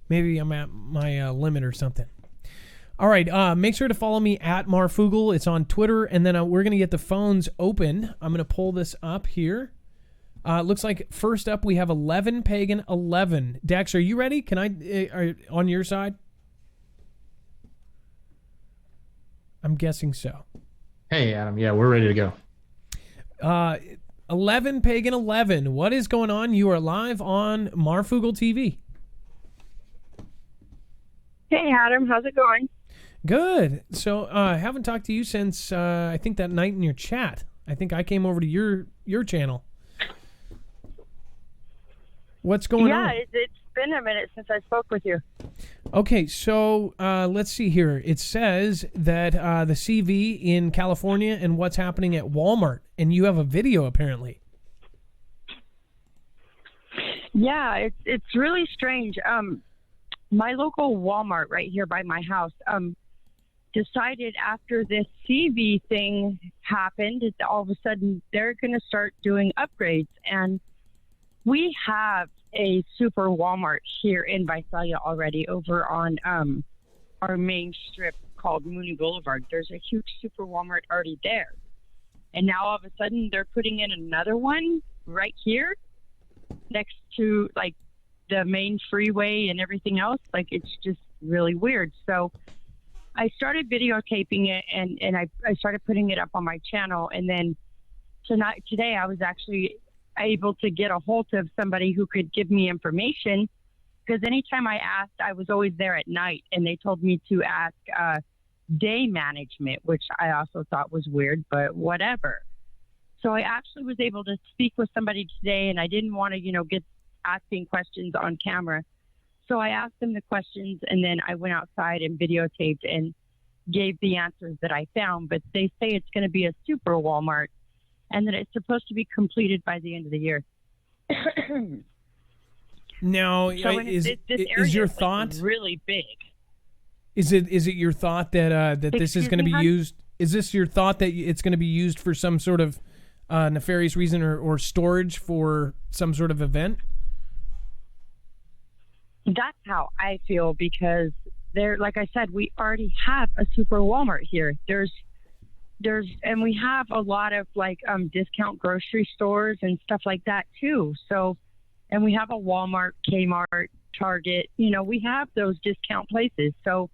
Maybe I'm at my limit or something. All right, make sure to follow me at Marfoogle. It's on Twitter, and then we're going to get the phones open. I'm going to pull this up here. Looks like first up we have 11 Pagan 11. Dex, are you ready? Can I are on your side? I'm guessing so. Hey, Adam. Yeah, we're ready to go. 11 Pagan 11. What is going on? You are live on Marfoogle TV. Hey, Adam. How's it going? Good. So I haven't talked to you since I think that night in your chat. I think I came over to your channel. What's going on? Yeah, it's been a minute since I spoke with you. Okay, so let's see here. It says that the CV in California and what's happening at Walmart, and you have a video apparently. Yeah, it's really strange. My local Walmart right here by my house decided after this CV thing happened, all of a sudden they're going to start doing upgrades. And we have a super Walmart here in Visalia already over on our main strip called Mooney Boulevard. There's a huge super Walmart already there. And now all of a sudden they're putting in another one right here next to like the main freeway and everything else. Like, it's just really weird. So I started videotaping it and I started putting it up on my channel. And then today I was actually able to get a hold of somebody who could give me information, because anytime I asked, I was always there at night, and they told me to ask day management, which I also thought was weird, but whatever. So I actually was able to speak with somebody today, and I didn't want to, get asking questions on camera. So I asked them the questions, and then I went outside and videotaped and gave the answers that I found. But they say it's going to be a super Walmart, and that it's supposed to be completed by the end of the year. Now, so is is your thought really big? Is it your thought that this is going to be used? Is this your thought that it's going to be used for some sort of nefarious reason or storage for some sort of event? That's how I feel, because like I said, we already have a super Walmart here. And we have a lot of discount grocery stores and stuff like that too. So, and we have a Walmart, Kmart, Target, we have those discount places. So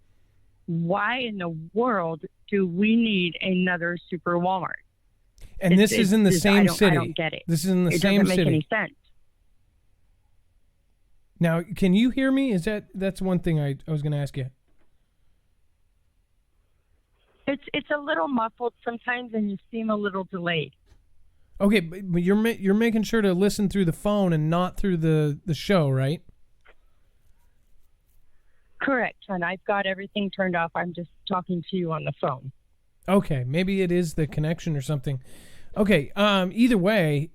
why in the world do we need another super Walmart? And this is in the same city. I don't get it. This is in the same city. It doesn't make any sense. Now, can you hear me? That's one thing I was going to ask you. It's a little muffled sometimes, and you seem a little delayed. Okay, but you're making sure to listen through the phone and not through the show, right? Correct, and I've got everything turned off. I'm just talking to you on the phone. Okay, maybe it is the connection or something. Okay, either way,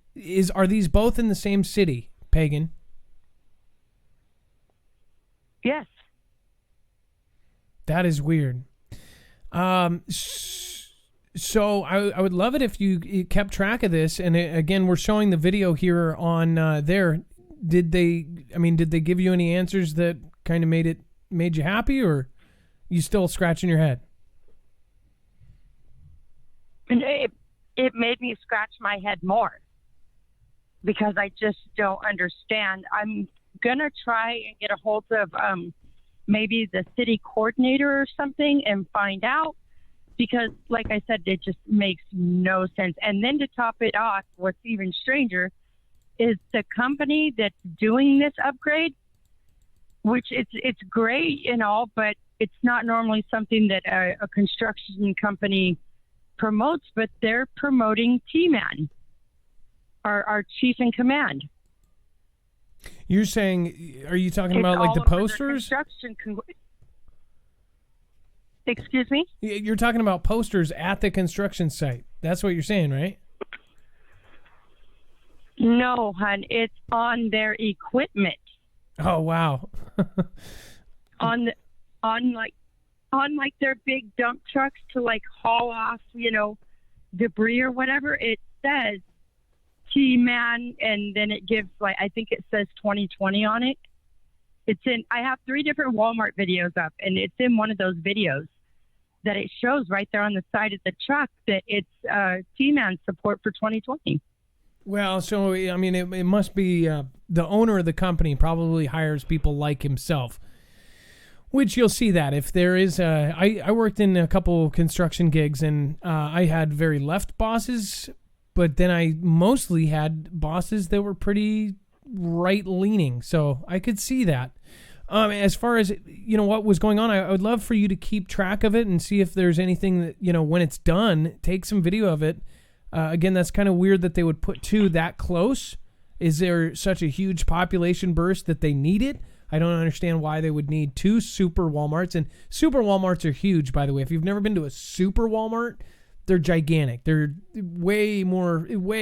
are these both in the same city, Pagan? Yes. That is weird. So I would love it if you kept track of this. And again, we're showing the video here on there. Did they give you any answers that kind of made you happy, or you still scratching your head? And it made me scratch my head more, because I just don't understand. I'm gonna try and get a hold of maybe the city coordinator or something and find out, because like I said, it just makes no sense. And then to top it off, what's even stranger is the company that's doing this upgrade, which it's great and all, but it's not normally something that a construction company promotes, but they're promoting T-Man, our chief in command. You're saying, are you talking about like the posters? Excuse me? You're talking about posters at the construction site. That's what you're saying, right? No, hon. It's on their equipment. Oh, wow. on their big dump trucks to haul off, debris or whatever. It says T-Man, and then it gives I think it says 2020 on it. I have 3 different Walmart videos up, and it's in one of those videos that it shows right there on the side of the truck that it's T-Man support for 2020. Well, so I mean, it must be the owner of the company probably hires people like himself, which you'll see that if there is. I worked in a couple construction gigs, and I had very left bosses, but then I mostly had bosses that were pretty right leaning. So I could see that. As far as what was going on, I would love for you to keep track of it and see if there's anything that when it's done, take some video of it. Again, that's kind of weird that they would put two that close. Is there such a huge population burst that they need it? I don't understand why they would need two super Walmarts. And super Walmarts are huge, by the way. If you've never been to a super Walmart, they're gigantic. They're way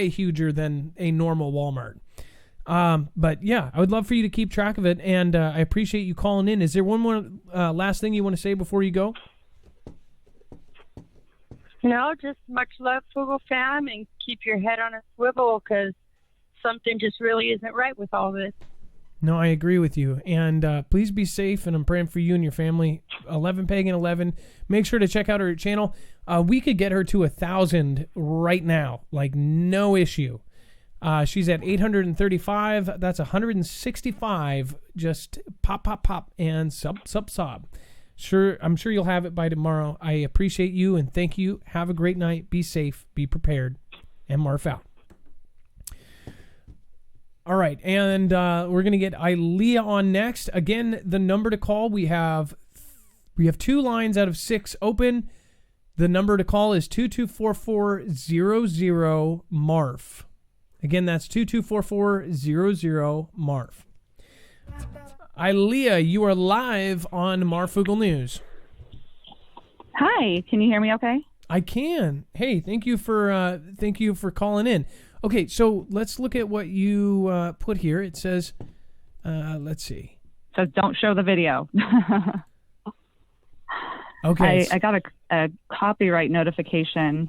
huger than a normal Walmart. But yeah, I would love for you to keep track of it. And I appreciate you calling in. Is there one more last thing you want to say before you go? No, just much love, Foogle fam, and keep your head on a swivel because something just really isn't right with all this. No, I agree with you. And please be safe, and I'm praying for you and your family. 11 Pagan 11. Make sure to check out her channel. We could get her to 1,000 right now, like no issue. She's at 835. That's 165. Just pop, and sob. Sure, I'm sure you'll have it by tomorrow. I appreciate you and thank you. Have a great night. Be safe. Be prepared. And Marf out. All right, and we're gonna get Ilea on next. Again, the number to call, we have 2 lines out of 6 open. The number to call is 224400 Marf. Again, that's 224400 Marf. Ilea, you are live on Marfoogle News. Hi, can you hear me okay? I can. Hey, thank you for calling in. Okay, so let's look at what you put here. It says, let's see. It says don't show the video. Okay. I got a copyright notification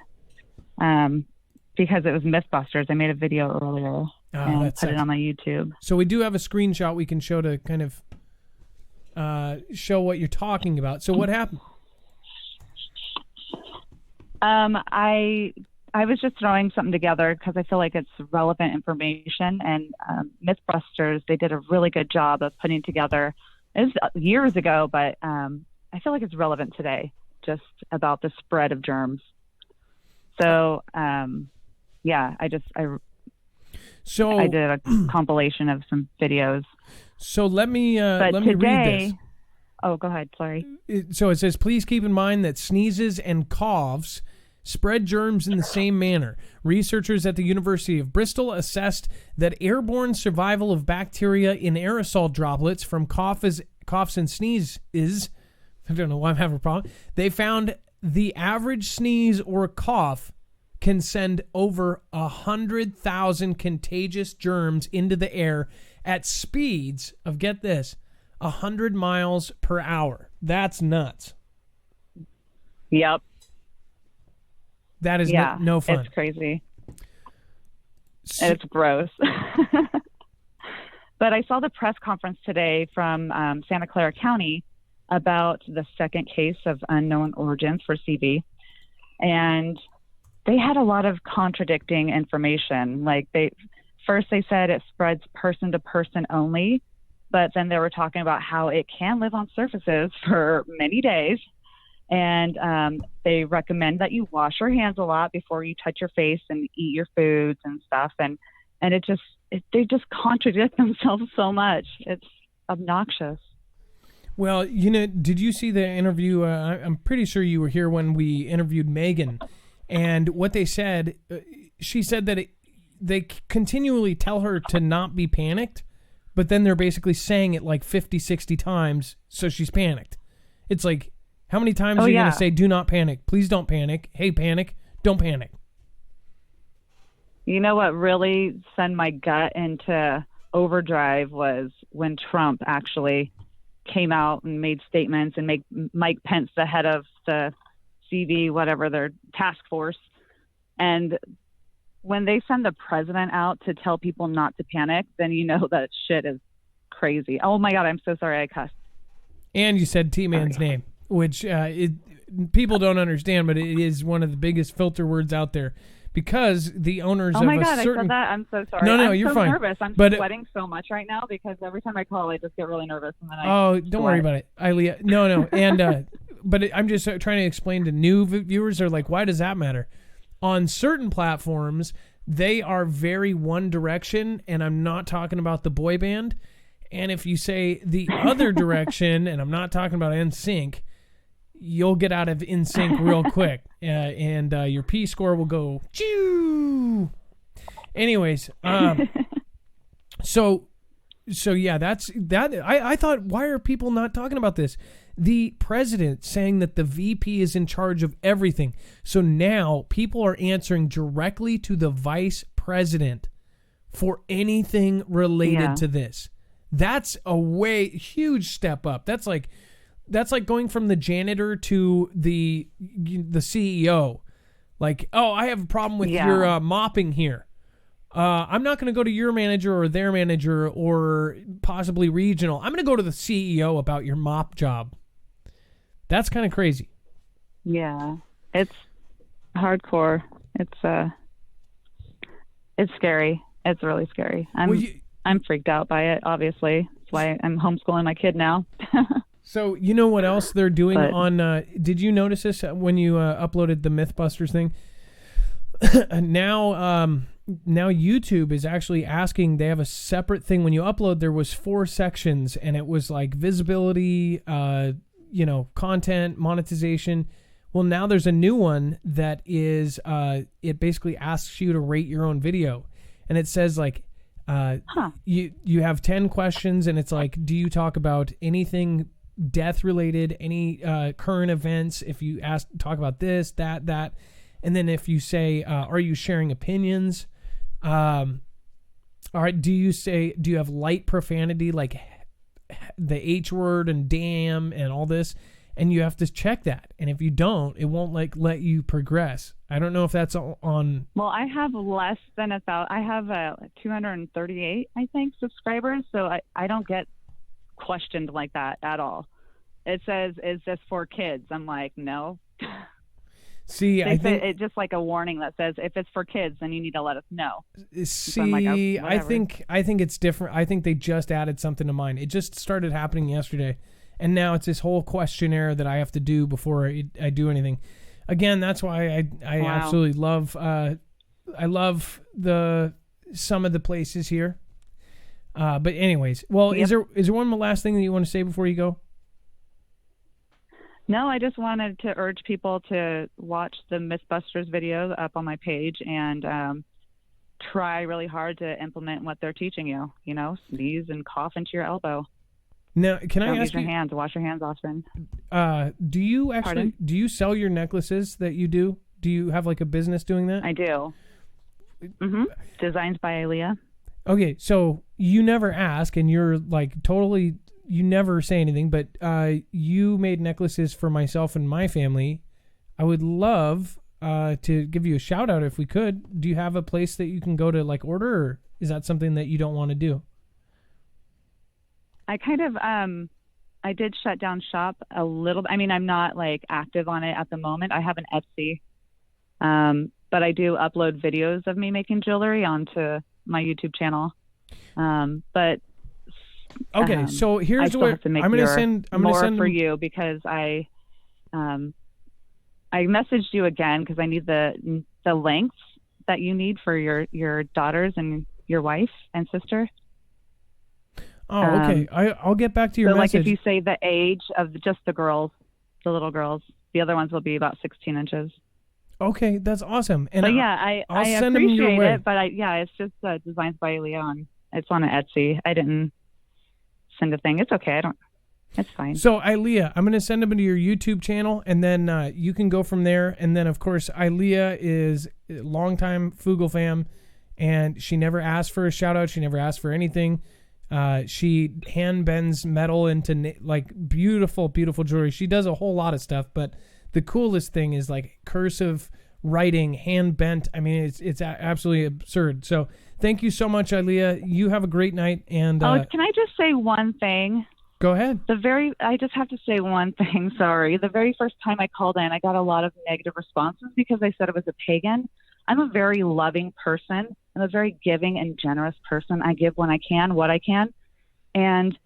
because it was Mythbusters. I made a video earlier and put it on my YouTube. So we do have a screenshot we can show to kind of show what you're talking about. So what happened? I was just throwing something together because I feel like it's relevant information. And Mythbusters, they did a really good job of putting together. It was years ago, but I feel like it's relevant today, just about the spread of germs. So, yeah, I did a compilation of some videos. So let me read this. Oh, go ahead. Sorry. So it says, please keep in mind that sneezes and coughs spread germs in the same manner. Researchers at the University of Bristol assessed that airborne survival of bacteria in aerosol droplets from coughs and sneezes. I don't know why I'm having a problem. They found the average sneeze or cough can send over 100,000 contagious germs into the air at speeds of, get this, 100 miles per hour. That's nuts. Yep. That is no fun. It's crazy. It's gross. But I saw the press conference today from Santa Clara County about the second case of unknown origins for CV. And they had a lot of contradicting information. Like they said it spreads person to person only, but then they were talking about how it can live on surfaces for many days. And they recommend that you wash your hands a lot before you touch your face and eat your foods and stuff. And they just contradict themselves so much. It's obnoxious. Well, did you see the interview? I'm pretty sure you were here when we interviewed Megan. And what they said, she said that they continually tell her to not be panicked, but then they're basically saying it like 50, 60 times, so she's panicked. It's like, how many times are you going to say, do not panic, please don't panic, hey, panic, don't panic? You know what really sent my gut into overdrive was when Trump actually came out and made statements and made Mike Pence the head of the CV, whatever, their task force. And when they send the president out to tell people not to panic, then you know that shit is crazy. Oh my God, I'm so sorry I cussed. And you said T-Man's name, which people don't understand, but it is one of the biggest filter words out there. because the owners Oh of my a God, certain... I said that. I'm so sorry. No, I'm you're so fine. nervous. I'm But sweating so much right now because every time I call, I just get really nervous. And then don't worry about it, Ilea. No. And but I'm just trying to explain to new viewers. Are like, why does that matter? On certain platforms, they are very one direction, and I'm not talking about the boy band. And if you say the other direction, and I'm not talking about NSYNC, you'll get out of NSYNC real quick, and your P score will go choo. Anyways, so yeah, that's that. I thought, why are people not talking about this? The president saying that the VP is in charge of everything. So now people are answering directly to the vice president for anything related to this. That's a huge step up. That's like going from the janitor to the CEO. Like, oh, I have a problem with your mopping here. I'm not going to go to your manager or their manager or possibly regional. I'm going to go to the CEO about your mop job. That's kind of crazy. Yeah, it's hardcore. It's scary. It's really scary. I'm freaked out by it, obviously. That's why I'm homeschooling my kid now. So you know what else they're doing on... did you notice this when you uploaded the Mythbusters thing? Now YouTube is actually asking... They have a separate thing. When you upload, there was 4 sections, and it was like visibility, content, monetization. Well, now there's a new one that is... it basically asks you to rate your own video. And it says like... You have 10 questions, and it's like, do you talk about anything death related, any current events? If you talk about this, that, and then if you say, are you sharing opinions? All right, do you have light profanity, like the H word and damn and all this? And you have to check that. And if you don't, it won't let you progress. I don't know if that's on. Well, I have less than I have 238, I think, subscribers. So I don't get questioned like that at all. It says, is this for kids? I'm like, no. See, I think it's just like a warning that says, if it's for kids, then you need to let us know. See, like, I think it's different. I think they just added something to mine. It just started happening yesterday. And now it's this whole questionnaire that I have to do before I do anything. Again, that's why I absolutely love I love some of the places here. But anyways, well, yep. Is there one last thing that you want to say before you go? No, I just wanted to urge people to watch the Mythbusters videos up on my page and try really hard to implement what they're teaching you. Sneeze and cough into your elbow. Now, can I ask you? Wash your hands often. Do you sell your necklaces that you do? Do you have like a business doing that? I do. Mm-hmm. Designs by Ilea. Okay, so you never ask, and you're like totally, you never say anything, but you made necklaces for myself and my family. I would love to give you a shout out if we could. Do you have a place that you can go to like order, or is that something that you don't want to do? I kind of, I did shut down shop a little. I mean, I'm not like active on it at the moment. I have an Etsy, but I do upload videos of me making jewelry onto my YouTube channel. But okay, so here's what I'm going to send. I'm going to send for you because I messaged you again because I need the lengths that you need for your daughters and your wife and sister. Oh, okay. I'll get back to your message. So, like, if you say the age of just the girls, the little girls, the other ones will be about 16 inches. Okay, that's awesome. And I send them your appreciate way. it, but it's just Designs by Ilea. It's on Etsy. I didn't send a thing. It's okay. It's fine. So, Ilea, I'm going to send them to your YouTube channel, and then you can go from there. And then, of course, Ilea is a longtime Foogle fam, and she never asked for a shout-out. She never asked for anything. She hand bends metal into like beautiful jewelry. She does a whole lot of stuff, but the coolest thing is like cursive writing, hand bent. I mean, it's absolutely absurd. So thank you so much, Ilea. You have a great night. And can I just say one thing? Go ahead. I just have to say one thing. Sorry. The very first time I called in, I got a lot of negative responses because I said it was a pagan. I'm a very loving person. I'm a very giving and generous person. I give when I can, what I can. And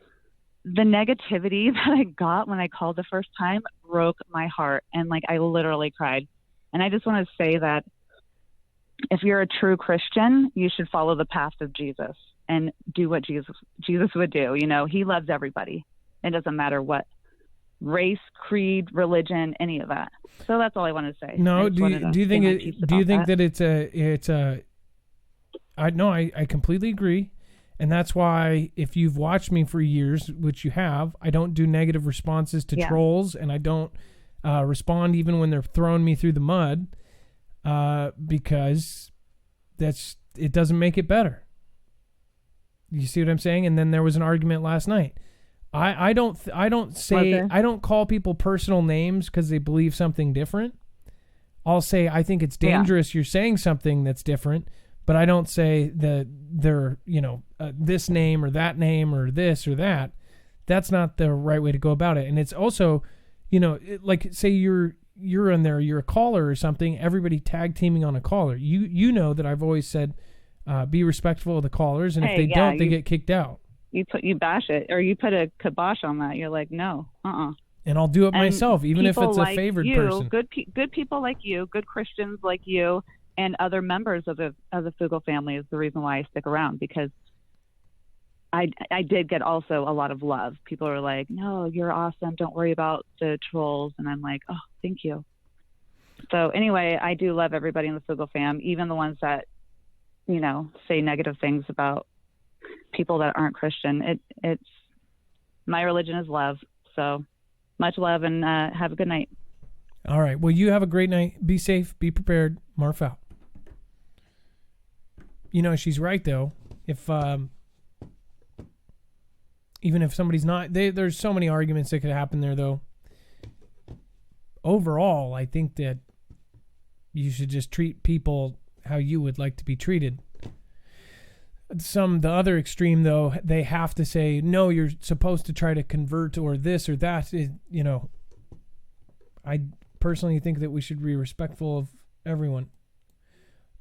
the negativity that I got when I called the first time broke my heart. And like, I literally cried. And I just want to say that if you're a true Christian, you should follow the path of Jesus and do what Jesus would do. You know, he loves everybody. It doesn't matter what race, creed, religion, any of that. So that's all I want to say. No, do you think that I completely agree. And that's why if you've watched me for years, which you have, I don't do negative responses to trolls, and I don't respond even when they're throwing me through the mud, because it doesn't make it better. You see what I'm saying? And then there was an argument last night. I don't call people personal names because they believe something different. I'll say I think it's dangerous you're saying something that's different, but I don't say that they're, this name or that name or this or that. That's not the right way to go about it. And it's also, like say you're in there, you're a caller or something, everybody tag teaming on a caller. You know that I've always said, be respectful of the callers, and if they don't, they get kicked out. You bash it, or you put a kibosh on that. You're like, no, And I'll do it myself, even if it's a favored person. Good people like you, good Christians like you, and other members of the Fugel family is the reason why I stick around, because I did get also a lot of love. People are like, no, you're awesome. Don't worry about the trolls. And I'm like, oh, thank you. So anyway, I do love everybody in the Fugel fam, even the ones that, say negative things about people that aren't Christian. It's my religion is love. So much love, and have a good night. All right. Well, you have a great night. Be safe. Be prepared. Marf out. She's right though. If even if somebody's not, there's so many arguments that could happen there though. Overall, I think that you should just treat people how you would like to be treated. The other extreme though, they have to say, no, you're supposed to try to convert or this or that. I personally think that we should be respectful of everyone.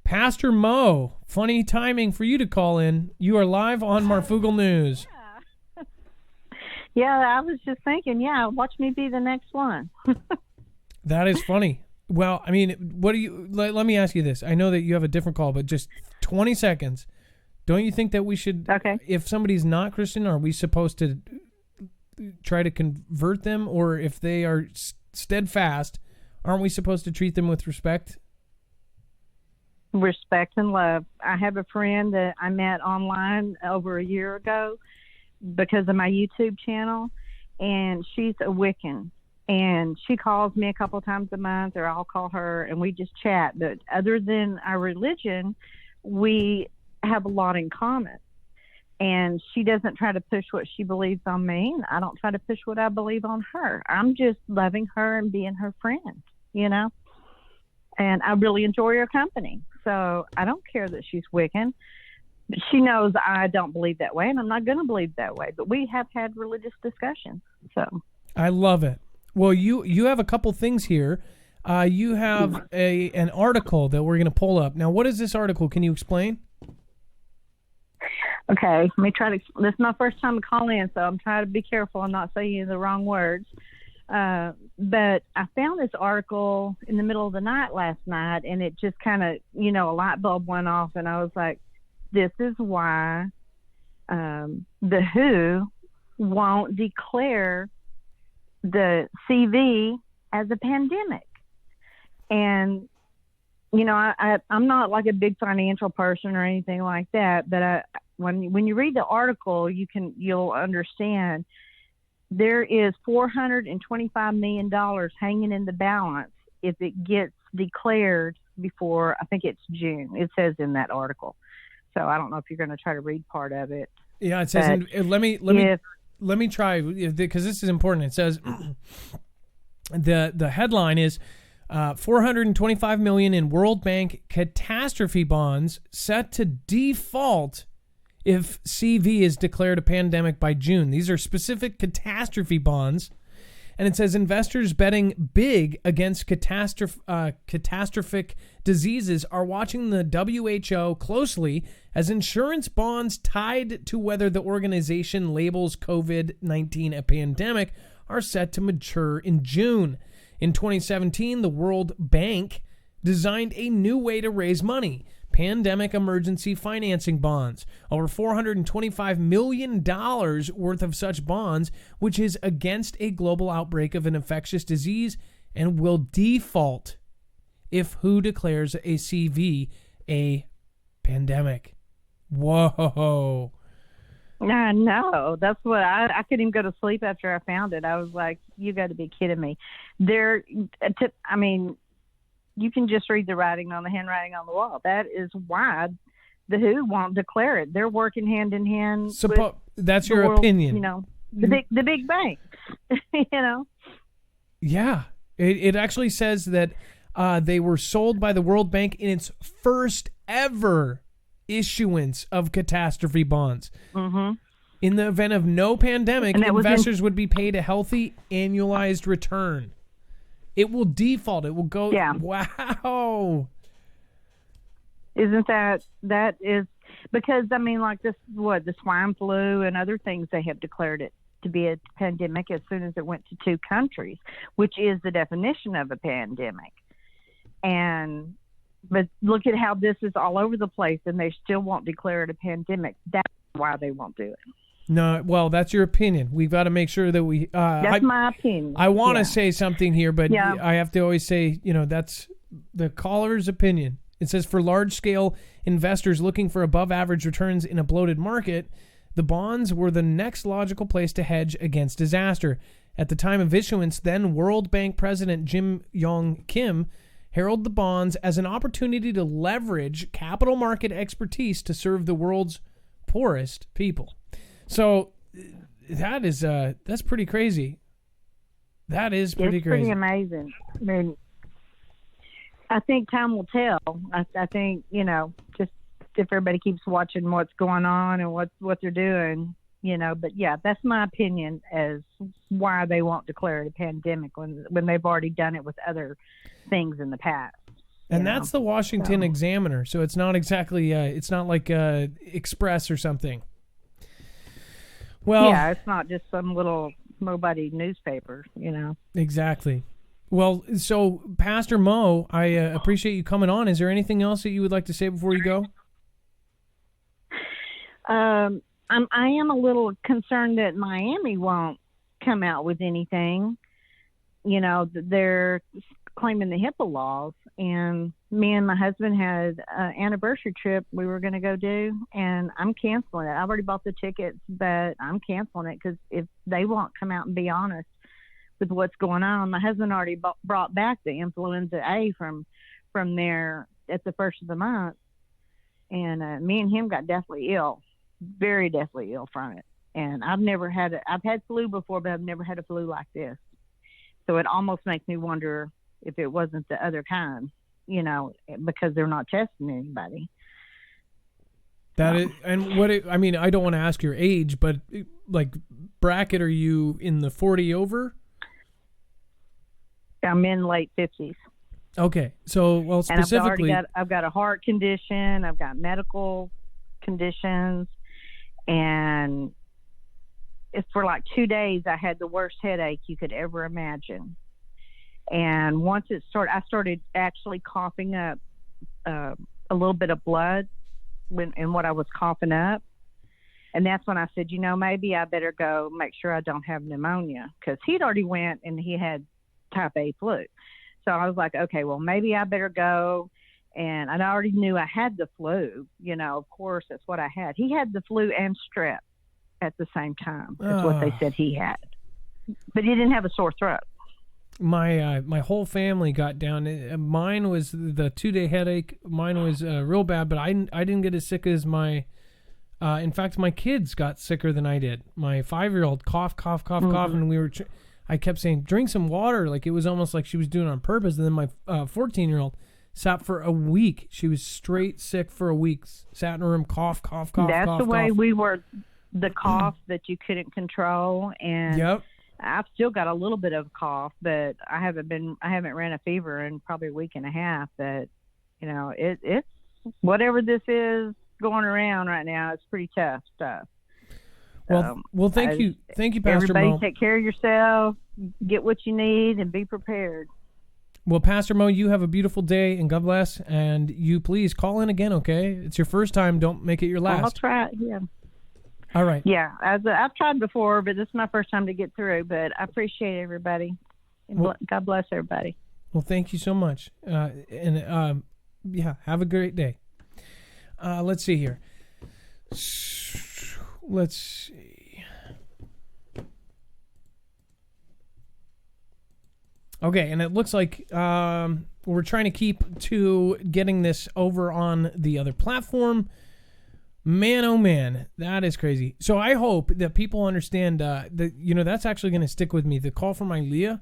Pastor Mo, funny timing for you to call in. You are live on Marfoogle News. Yeah, I was just thinking, watch me be the next one. That is funny. Well, I mean, let me ask you this. I know that you have a different call, but just 20 seconds. Don't you think that we should, if somebody's not Christian, are we supposed to try to convert them? Or if they are steadfast, aren't we supposed to treat them with respect? Respect and love. I have a friend that I met online over a year ago because of my YouTube channel, and she's a Wiccan. And she calls me a couple of times a month, or I'll call her, and we just chat. But other than our religion, we have a lot in common. And she doesn't try to push what she believes on me, and I don't try to push what I believe on her. I'm just loving her and being her friend, And I really enjoy her company. So I don't care that she's Wiccan. But she knows I don't believe that way, and I'm not going to believe that way. But we have had religious discussions. So I love it. Well, you have a couple things here. You have an article that we're going to pull up. Now, what is this article? Can you explain? Okay, let me try to. This is my first time to call in, so I'm trying to be careful and not saying the wrong words. But I found this article in the middle of the night last night, and it just kind of, a light bulb went off, and I was like, this is why the WHO won't declare the CV as a pandemic. And, I'm not like a big financial person or anything like that, but when you read the article, you'll understand there is $425 million hanging in the balance if it gets declared before, I think it's June. It says in that article. So I don't know if you're going to try to read part of it. Yeah, it says. Let me try, because this is important. It says the headline is $425 million in World Bank catastrophe bonds set to default if CV is declared a pandemic by June. These are specific catastrophe bonds, And it says investors betting big against catastrophic diseases are watching the WHO closely as insurance bonds tied to whether the organization labels COVID-19 a pandemic are set to mature in June. In 2017, the World Bank designed a new way to raise money: pandemic emergency financing bonds. Over $425 million worth of such bonds, which is against a global outbreak of an infectious disease and will default if WHO declares a CV a pandemic. Whoa. I know. That's what I couldn't even go to sleep after I found it. I was like, you got to be kidding me. You can just read the handwriting on the wall. That is why the WHO won't declare it. They're working hand in hand. That's your opinion. The big bank. Yeah. It actually says that they were sold by the World Bank in its first ever issuance of catastrophe bonds. Mm-hmm. In the event of no pandemic, investors would be paid a healthy annualized return. It will default. It will go. Yeah. Wow. Isn't that is because like the swine flu and other things, they have declared it to be a pandemic as soon as it went to 2 countries, which is the definition of a pandemic. But look at how this is all over the place, and they still won't declare it a pandemic. That's why they won't do it. No, well, that's your opinion. We've got to make sure that we... that's my opinion. I want to say something here, but I have to always say, that's the caller's opinion. It says, for large-scale investors looking for above-average returns in a bloated market, the bonds were the next logical place to hedge against disaster. At the time of issuance, then World Bank President Jim Yong Kim heralded the bonds as an opportunity to leverage capital market expertise to serve the world's poorest people. So that's pretty crazy. That is pretty crazy. It's pretty amazing. I mean, I think time will tell. I think, just if everybody keeps watching what's going on and what they're doing, but yeah, that's my opinion as why they won't declare it a pandemic when they've already done it with other things in the past. And that's the Washington Examiner, so it's not exactly it's not like Express or something. Well, yeah, it's not just some little nobody newspaper, Exactly. Well, so Pastor Mo, I appreciate you coming on. Is there anything else that you would like to say before you go? I am a little concerned that Miami won't come out with anything. They're claiming the HIPAA laws, and me and my husband had an anniversary trip we were going to go do, and I'm canceling it. I've already bought the tickets, but I'm canceling it because if they won't come out and be honest with what's going on. My husband already brought back the influenza A from there at the first of the month, and me and him got deathly ill, very deathly ill from it. And I've had flu before, but I've never had a flu like this. So it almost makes me wonder if it wasn't the other kind, because they're not testing anybody. That is, and I don't want to ask your age, but like bracket, are you in the 40 over? I'm in late 50s. Okay. So, well, specifically, and I've got a heart condition. I've got medical conditions, and it's for like 2 days. I had the worst headache you could ever imagine. And once it started, I started actually coughing up a little bit of blood in what I was coughing up. And that's when I said, maybe I better go make sure I don't have pneumonia, because he'd already went and he had type A flu. So I was like, okay, well, maybe I better go. And I already knew I had the flu. Of course, that's what I had. He had the flu and strep at the same time. That's what they said he had. But he didn't have a sore throat. My whole family got down. Mine was the 2-day headache. Mine was real bad, but I didn't get as sick as my... in fact, my kids got sicker than I did. My 5-year-old cough, and I kept saying, drink some water. Like it was almost like she was doing it on purpose. And then my 14-year-old sat for a week. She was straight sick for a week. Sat in a room, cough. That's the way we were. The cough that you couldn't control. And yep. I've still got a little bit of a cough, but I haven't ran a fever in probably a week and a half. But it's whatever this is going around right now. It's pretty tough stuff. Well, thank you, Pastor everybody Mo. Take care of yourself, get what you need, and be prepared. Well, Pastor Mo, you have a beautiful day, and God bless. And you please call in again, okay? It's your first time. Don't make it your last. I'll try. Yeah. All right. Yeah, I've tried before, but this is my first time to get through. But I appreciate everybody. And God bless everybody. Well, thank you so much. Yeah, have a great day. Let's see here. Let's see. Okay, and it looks like we're trying to keep to getting this over on the other platform. Man, oh man, that is crazy. So I hope that people understand that, that's actually going to stick with me. The call from Ilea,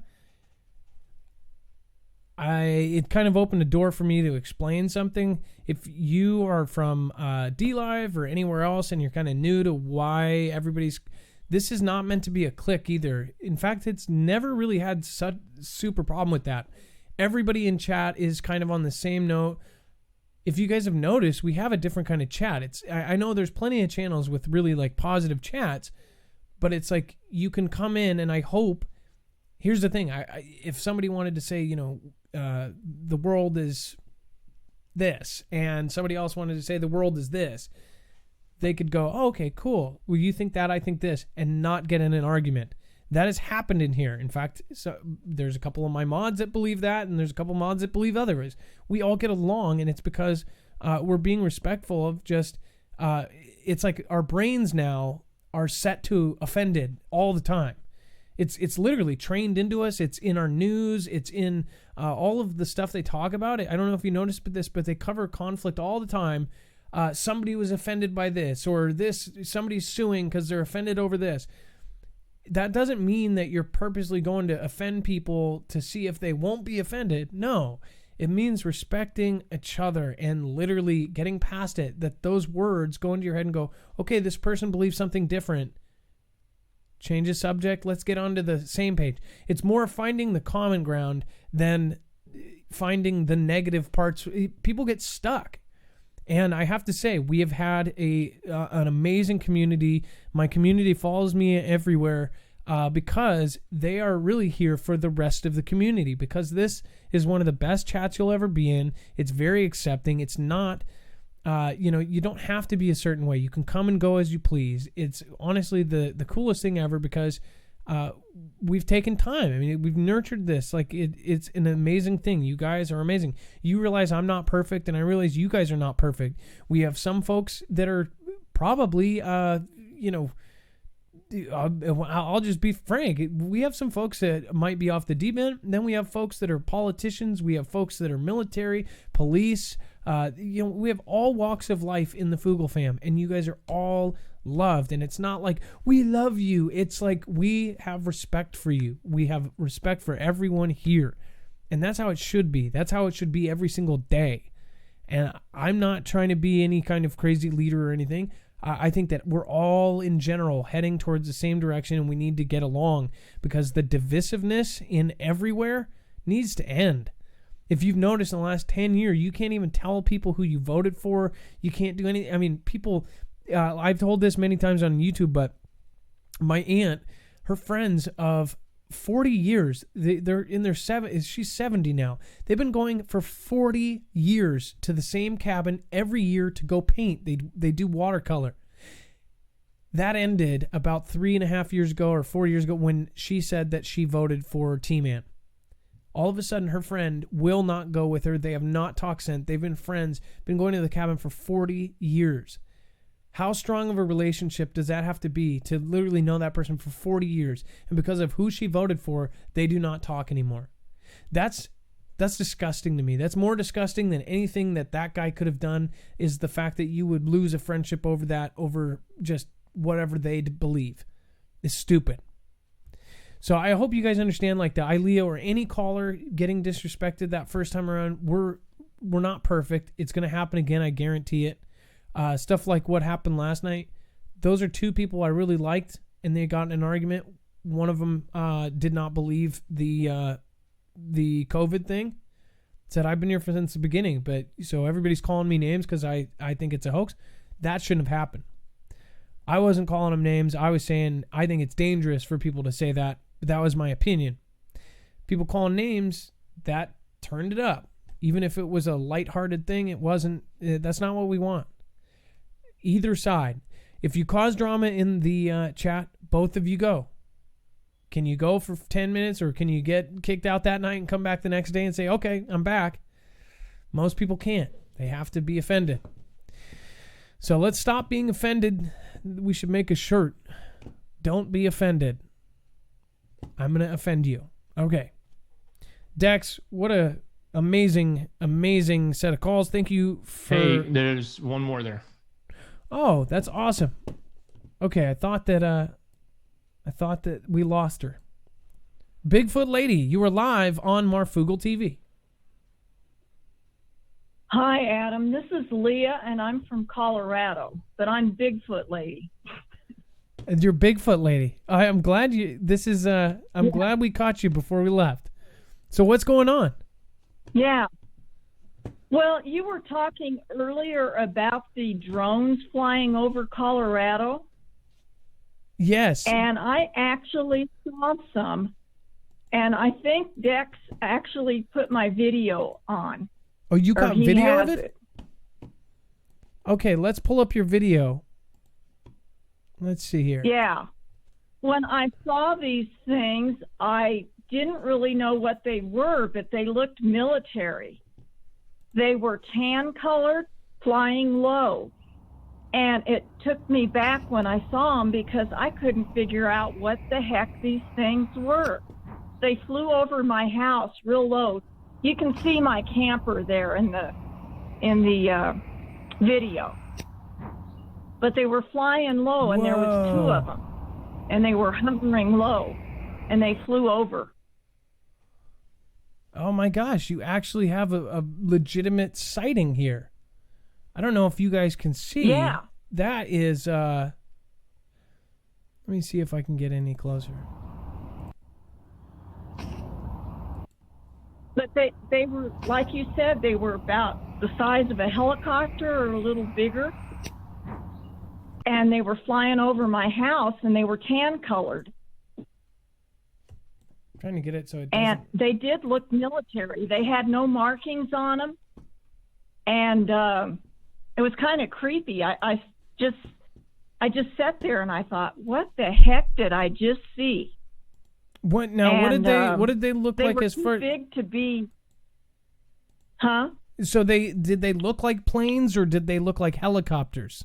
it kind of opened a door for me to explain something. If you are from DLive or anywhere else and you're kind of new to why this is not meant to be a click either. In fact, it's never really had such super problem with that. Everybody in chat is kind of on the same note. If you guys have noticed, we have a different kind of chat. I know there's plenty of channels with really like positive chats, but it's like you can come in, and I hope. Here's the thing: if somebody wanted to say, the world is this, and somebody else wanted to say the world is this, they could go, oh, okay, cool. Well, you think that, I think this, and not get in an argument. That has happened in here. In fact, so there's a couple of my mods that believe that, and there's a couple of mods that believe otherwise. We all get along, and it's because we're being respectful of just, it's like our brains now are set to offended all the time. It's literally trained into us. It's in our news. It's in all of the stuff they talk about. I don't know if you noticed but they cover conflict all the time. Somebody was offended by this, or this, somebody's suing because they're offended over this. That doesn't mean that you're purposely going to offend people to see if they won't be offended. No, it means respecting each other and literally getting past it, that those words go into your head and go, okay, this person believes something different. Change the subject. Let's get onto the same page. It's more finding the common ground than finding the negative parts. People get stuck. And I have to say, we have had an amazing community. My community follows me everywhere because they are really here for the rest of the community, because this is one of the best chats you'll ever be in. It's very accepting. It's not, you don't have to be a certain way. You can come and go as you please. It's honestly the coolest thing ever, because we've taken time. I mean, we've nurtured this. Like it's an amazing thing. You guys are amazing. You realize I'm not perfect, and I realize you guys are not perfect. We have some folks that are probably, I'll just be frank. We have some folks that might be off the deep end. Then we have folks that are politicians. We have folks that are military, police. We have all walks of life in the Foogle fam, and you guys are all loved. And it's not like we love you. It's like we have respect for you. We have respect for everyone here. And that's how it should be. That's how it should be every single day. And I'm not trying to be any kind of crazy leader or anything. I think that we're all in general heading towards the same direction, and we need to get along, because the divisiveness in everywhere needs to end. If you've noticed in the last 10 years, you can't even tell people who you voted for. You can't do anything. I mean, people, I've told this many times on YouTube, but my aunt, her friends of 40 years, they're in their she's 70 now. They've been going for 40 years to the same cabin every year to go paint. They do watercolor. That ended about 3.5 years ago or 4 years ago when she said that she voted for T-Man. All of a sudden, her friend will not go with her. They have not talked since. They've been friends, been going to the cabin for 40 years. How strong of a relationship does that have to be to literally know that person for 40 years? And because of who she voted for, they do not talk anymore. That's disgusting to me. That's more disgusting than anything that guy could have done, is the fact that you would lose a friendship over that, over just whatever they believe. It's stupid. So I hope you guys understand, like the Ilea or any caller getting disrespected that first time around, we're not perfect. It's going to happen again. I guarantee it. Stuff like what happened last night. Those are two people I really liked, and they got in an argument. one of them did not believe the COVID thing. Said, I've been here since the beginning, but so everybody's calling me names because I think it's a hoax. That shouldn't have happened. I wasn't calling them names. I was saying I think it's dangerous for people to say that, but that was my opinion. People calling names, that turned it up. Even if it was a lighthearted thing, it wasn't. That's not what we want. Either side. If you cause drama in the chat, both of you go. Can you go for 10 minutes, or can you get kicked out that night and come back the next day and say, okay, I'm back? Most people can't. They have to be offended. So let's stop being offended. We should make a shirt. Don't be offended. I'm going to offend you. Okay. Dex, what a amazing set of calls. Thank you for... Hey, there's one more there. Oh, that's awesome. Okay, I thought that we lost her. Bigfoot Lady, you were live on Marfoogle TV. Hi, Adam. This is Leah, and I'm from Colorado, but I'm Bigfoot Lady. And you're Bigfoot Lady. I'm glad I'm glad we caught you before we left. So what's going on? Yeah. Well, you were talking earlier about the drones flying over Colorado. Yes. And I actually saw some, and I think Dex actually put my video on. Oh, you got video of it? Okay, let's pull up your video. Let's see here. Yeah. When I saw these things, I didn't really know what they were, but they looked military. They were tan-colored, flying low. And it took me back when I saw them because I couldn't figure out what the heck these things were. They flew over my house real low. You can see my camper there in the video. But they were flying low, and there was two of them. And they were hovering low, and they flew over. Oh my gosh, you actually have a legitimate sighting here. I don't know if you guys can see. Yeah. That is, let me see if I can get any closer. But they were, like you said, they were about the size of a helicopter or a little bigger. And they were flying over my house, and they were tan-colored. Trying to get it so it doesn't... And they did look military. They had no markings on them. And it was kind of creepy. I just sat there and I thought, what the heck did I just see? What now? And, what did they look like as far? They were too big to be. Huh? So did they look like planes, or did they look like helicopters?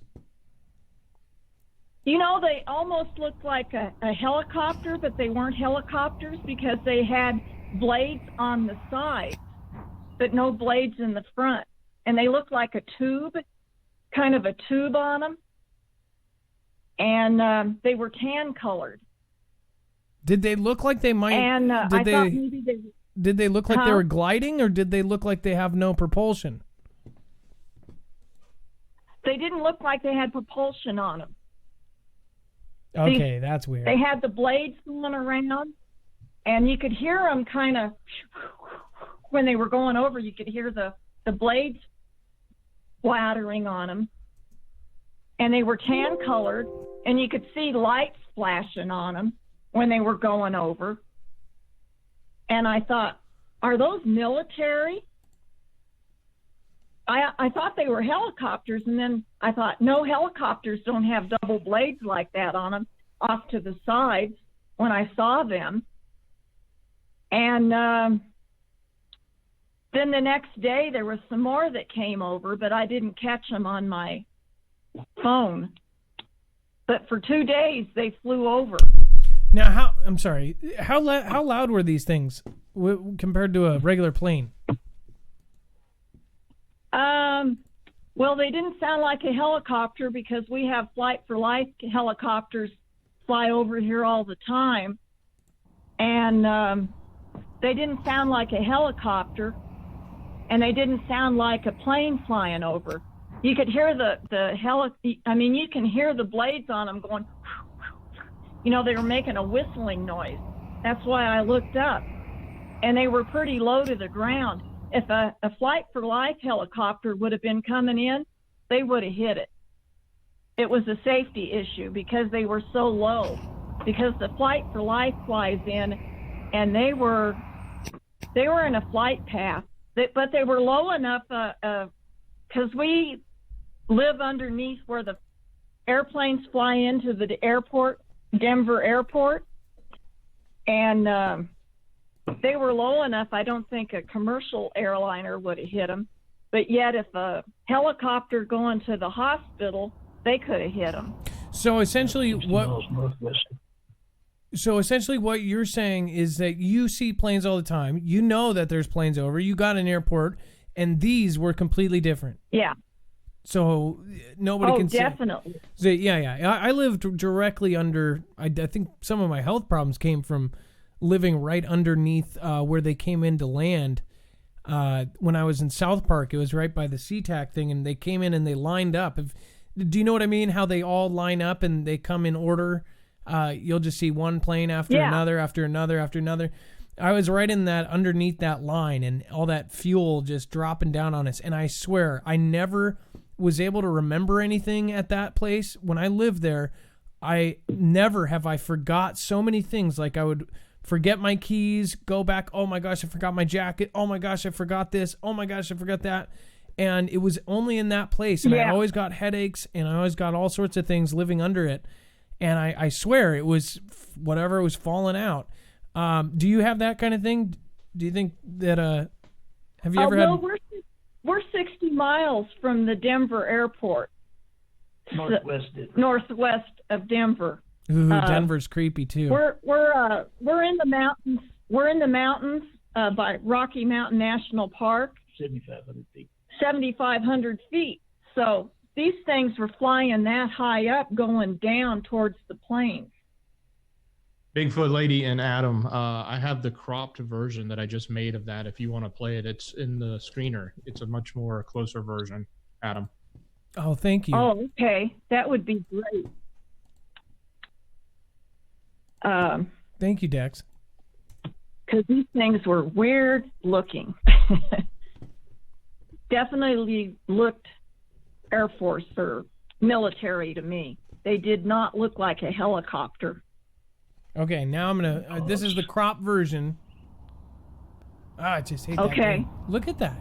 You know, they almost looked like a helicopter, but they weren't helicopters because they had blades on the sides, but no blades in the front. And they looked like a tube, kind of a tube on them. And they were tan-colored. Did they look like they might... And I thought maybe they... Did they look like they were gliding, or did they look like they have no propulsion? They didn't look like they had propulsion on them. Okay, that's weird. They had the blades going around, and you could hear them kind of... When they were going over, you could hear the blades splattering on them. And they were tan-colored, and you could see lights flashing on them when they were going over. And I thought, are those military? I thought they were helicopters, and then I thought, no, helicopters don't have double blades like that on them off to the sides when I saw them. And then the next day there was some more that came over, but I didn't catch them on my phone. But for 2 days they flew over. Now, how loud were these things compared to a regular plane? Well, they didn't sound like a helicopter because we have Flight for Life helicopters fly over here all the time. And they didn't sound like a helicopter, and they didn't sound like a plane flying over. You could hear you can hear the blades on them going, they were making a whistling noise. That's why I looked up. And they were pretty low to the ground. If a Flight for Life helicopter would have been coming in, they would have hit it. It was a safety issue because they were so low. Because the Flight for Life flies in, and they were in a flight path, but they were low enough because we live underneath where the airplanes fly into the airport, Denver airport, and they were low enough. I don't think a commercial airliner would have hit them, but yet if a helicopter going to the hospital, they could have hit them. So essentially, what you're saying is that you see planes all the time. You know that there's planes over. You got an airport, and these were completely different. Yeah. So nobody can see. Oh, definitely. So, yeah. I lived directly under. I think some of my health problems came from living right underneath where they came in to land. When I was in South Park, it was right by the SeaTac thing, and they came in and they lined up. Do you know what I mean? How they all line up and they come in order. You'll just see one plane after another, after another, after another. I was right in that, underneath that line, and all that fuel just dropping down on us. And I swear, I never was able to remember anything at that place. When I lived there, I forgot so many things. Like I would forget my keys, go back, oh my gosh, I forgot my jacket. Oh my gosh, I forgot this. Oh my gosh, I forgot that. And it was only in that place. And I always got headaches, and I always got all sorts of things living under it. And I swear it was whatever was falling out. Do you have that kind of thing? Do you think that, have you ever had? We're 60 miles from the Denver airport. Northwest of Denver. Ooh, Denver's creepy too. We're in the mountains. We're in the mountains by Rocky Mountain National Park. 7,500 feet. 7,500 feet. So these things were flying that high up, going down towards the plains. Bigfoot Lady and Adam, I have the cropped version that I just made of that. If you want to play it, it's in the screener. It's a much more closer version, Adam. Oh, thank you. Oh, okay. That would be great. Thank you, Dex. Because these things were weird looking. Definitely looked Air Force or military to me. They did not look like a helicopter. Okay, now I'm going to... this is the crop version. I just hate that. Okay. Look at that.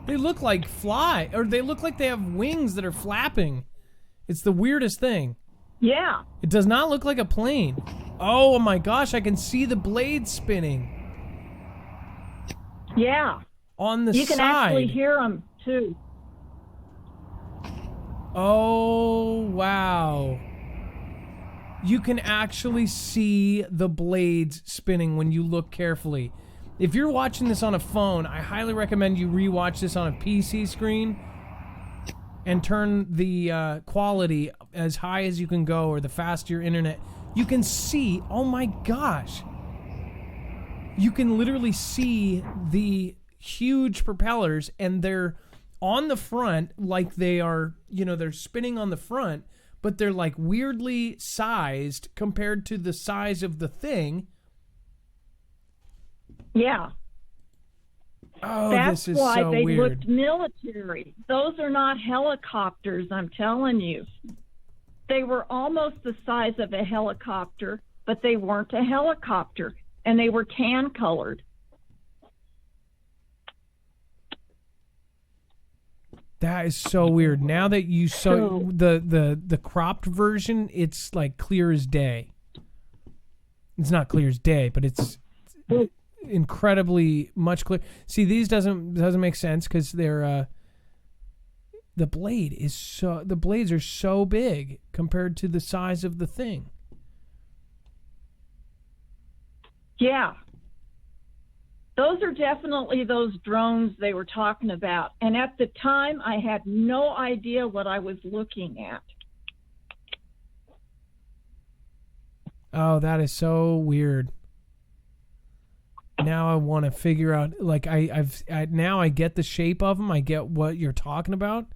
They look like they look like they have wings that are flapping. It's the weirdest thing. Yeah. It does not look like a plane. Oh my gosh, I can see the blades spinning. Yeah. On the side. You can actually hear them, too. Oh, wow. You can actually see the blades spinning when you look carefully. If you're watching this on a phone, I highly recommend you rewatch this on a PC screen and turn the quality as high as you can go, or the faster your internet. You can see, oh my gosh. You can literally see the huge propellers, and they're on the front like they are, they're spinning on the front, but they're like weirdly sized compared to the size of the thing. Yeah. Oh, that's this is why so they weird. looked military. Those are not helicopters, I'm telling you. They were almost the size of a helicopter, but they weren't a helicopter, and they were tan colored. That is so weird. Now that you saw the cropped version, it's like clear as day. It's not clear as day, but it's incredibly much clear. See, these doesn't make sense because they're the blades are so big compared to the size of the thing. Yeah. Those are definitely those drones they were talking about. And at the time, I had no idea what I was looking at. Oh, that is so weird. Now I want to figure out, like, now I get the shape of them. I get what you're talking about.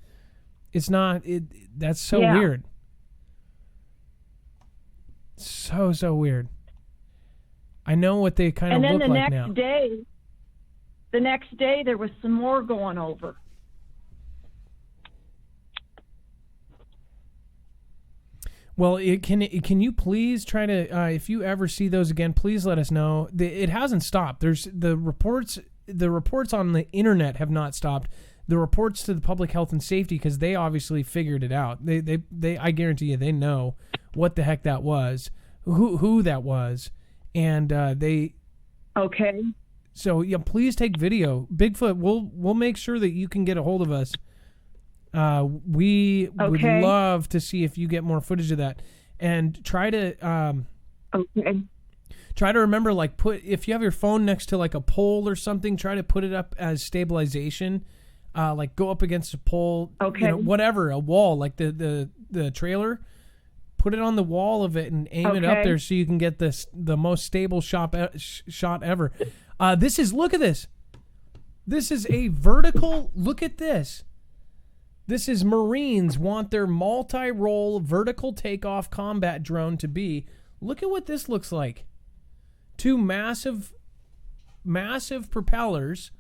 It's not, that's so weird. So weird. I know what they kind of look like now. The next day, there was some more going over. Well, can you please try to, if you ever see those again, please let us know. It hasn't stopped. There's the reports on the internet have not stopped. The reports to the public health and safety, because they obviously figured it out. They I guarantee you they know what the heck that was, who that was, and they. Okay. So yeah, please take video. Bigfoot, we'll make sure that you can get a hold of us. We would love to see if you get more footage of that, and try to try to remember, like, if you have your phone next to like a pole or something, try to put it up as stabilization. Like go up against a pole, whatever, a wall, like the trailer. Put it on the wall of it and aim it up there so you can get the most stable shot ever. Look at this. This is a vertical. Look at this. This is Marines want their multi-role vertical takeoff combat drone to be. Look at what this looks like. Two massive propellers,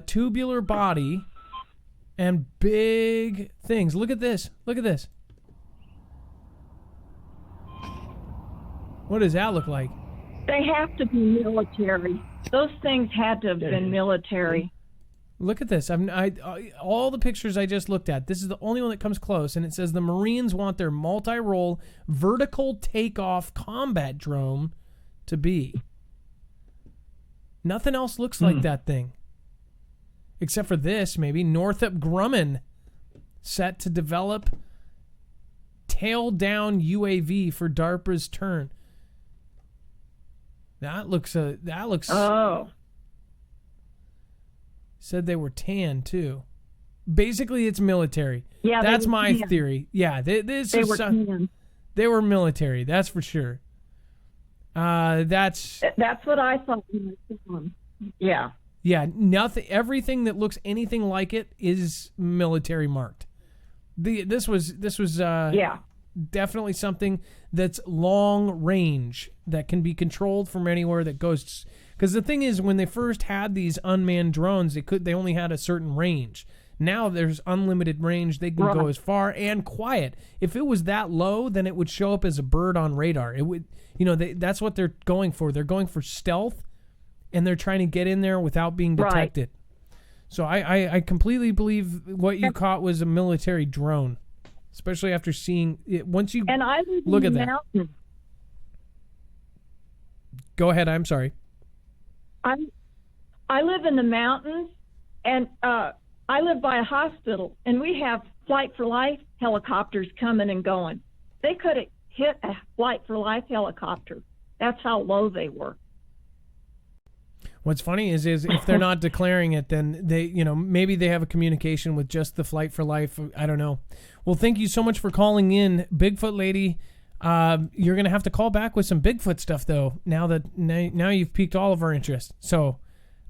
tubular body, and big things. Look at this. Look at this. What does that look like? They have to be military. Those things had to have been military. Look at this. All the pictures I just looked at, this is the only one that comes close, and it says the Marines want their multi-role vertical takeoff combat drone to be. Nothing else looks like that thing. Except for this, maybe. Northrop Grumman set to develop tail-down UAV for DARPA's turn. That looks. Oh. Said they were tan too. Basically, it's military. Yeah, that's my theory. Yeah, they were military. That's for sure. That's what I thought when I saw them. Yeah. Yeah, nothing. Everything that looks anything like it is military marked. This was definitely something that's long range that can be controlled from anywhere that goes. Because the thing is, when they first had these unmanned drones, they only had a certain range. Now there's unlimited range. They can go as far and quiet. If it was that low, then it would show up as a bird on radar. It would, that's what they're going for. They're going for stealth, and they're trying to get in there without being detected. So I completely believe what you caught was a military drone, especially after seeing it. Once you look at that. Mountains. Go ahead. I'm sorry. I live in the mountains, and I live by a hospital, and we have Flight for Life helicopters coming and going. They could have hit a Flight for Life helicopter. That's how low they were. What's funny is if they're not declaring it, then they, maybe they have a communication with just the Flight for Life. I don't know. Well, thank you so much for calling in, Bigfoot Lady. You're going to have to call back with some Bigfoot stuff, though, now you've piqued all of our interest. So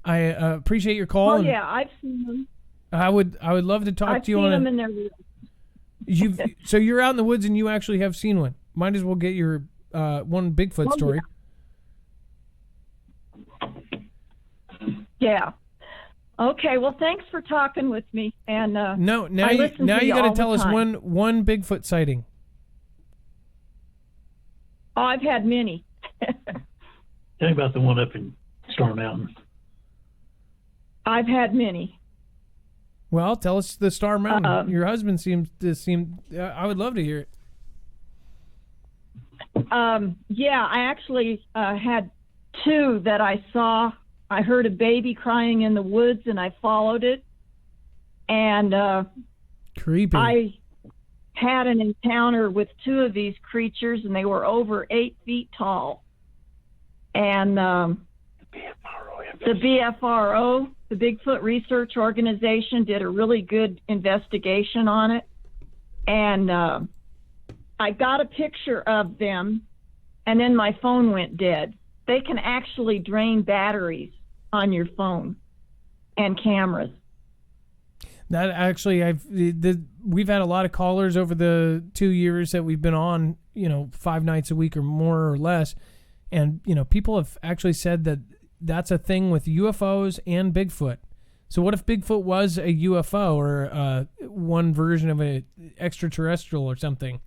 I appreciate your call. Oh, yeah, I've seen them. I would love to talk to you on it. I've seen them in their So you're out in the woods and you actually have seen one. Might as well get your one Bigfoot story. Yeah. Okay, well, thanks for talking with me. And now you got to tell us one Bigfoot sighting. Oh, I've had many. Tell me about the one up in Star Mountain. I've had many. Well, tell us the Star Mountain. Your husband seems. I would love to hear it. Yeah, I actually had two that I saw. I heard a baby crying in the woods, and I followed it. And creepy. I had an encounter with two of these creatures, and they were over 8 feet tall. And the BFRO, the Bigfoot Research Organization, did a really good investigation on it. And I got a picture of them, and then my phone went dead. They can actually drain batteries on your phone and cameras. That actually, we've had a lot of callers over the 2 years that we've been on, 5 nights a week or more or less. And, people have actually said that that's a thing with UFOs and Bigfoot. So what if Bigfoot was a UFO or one version of an extraterrestrial or something?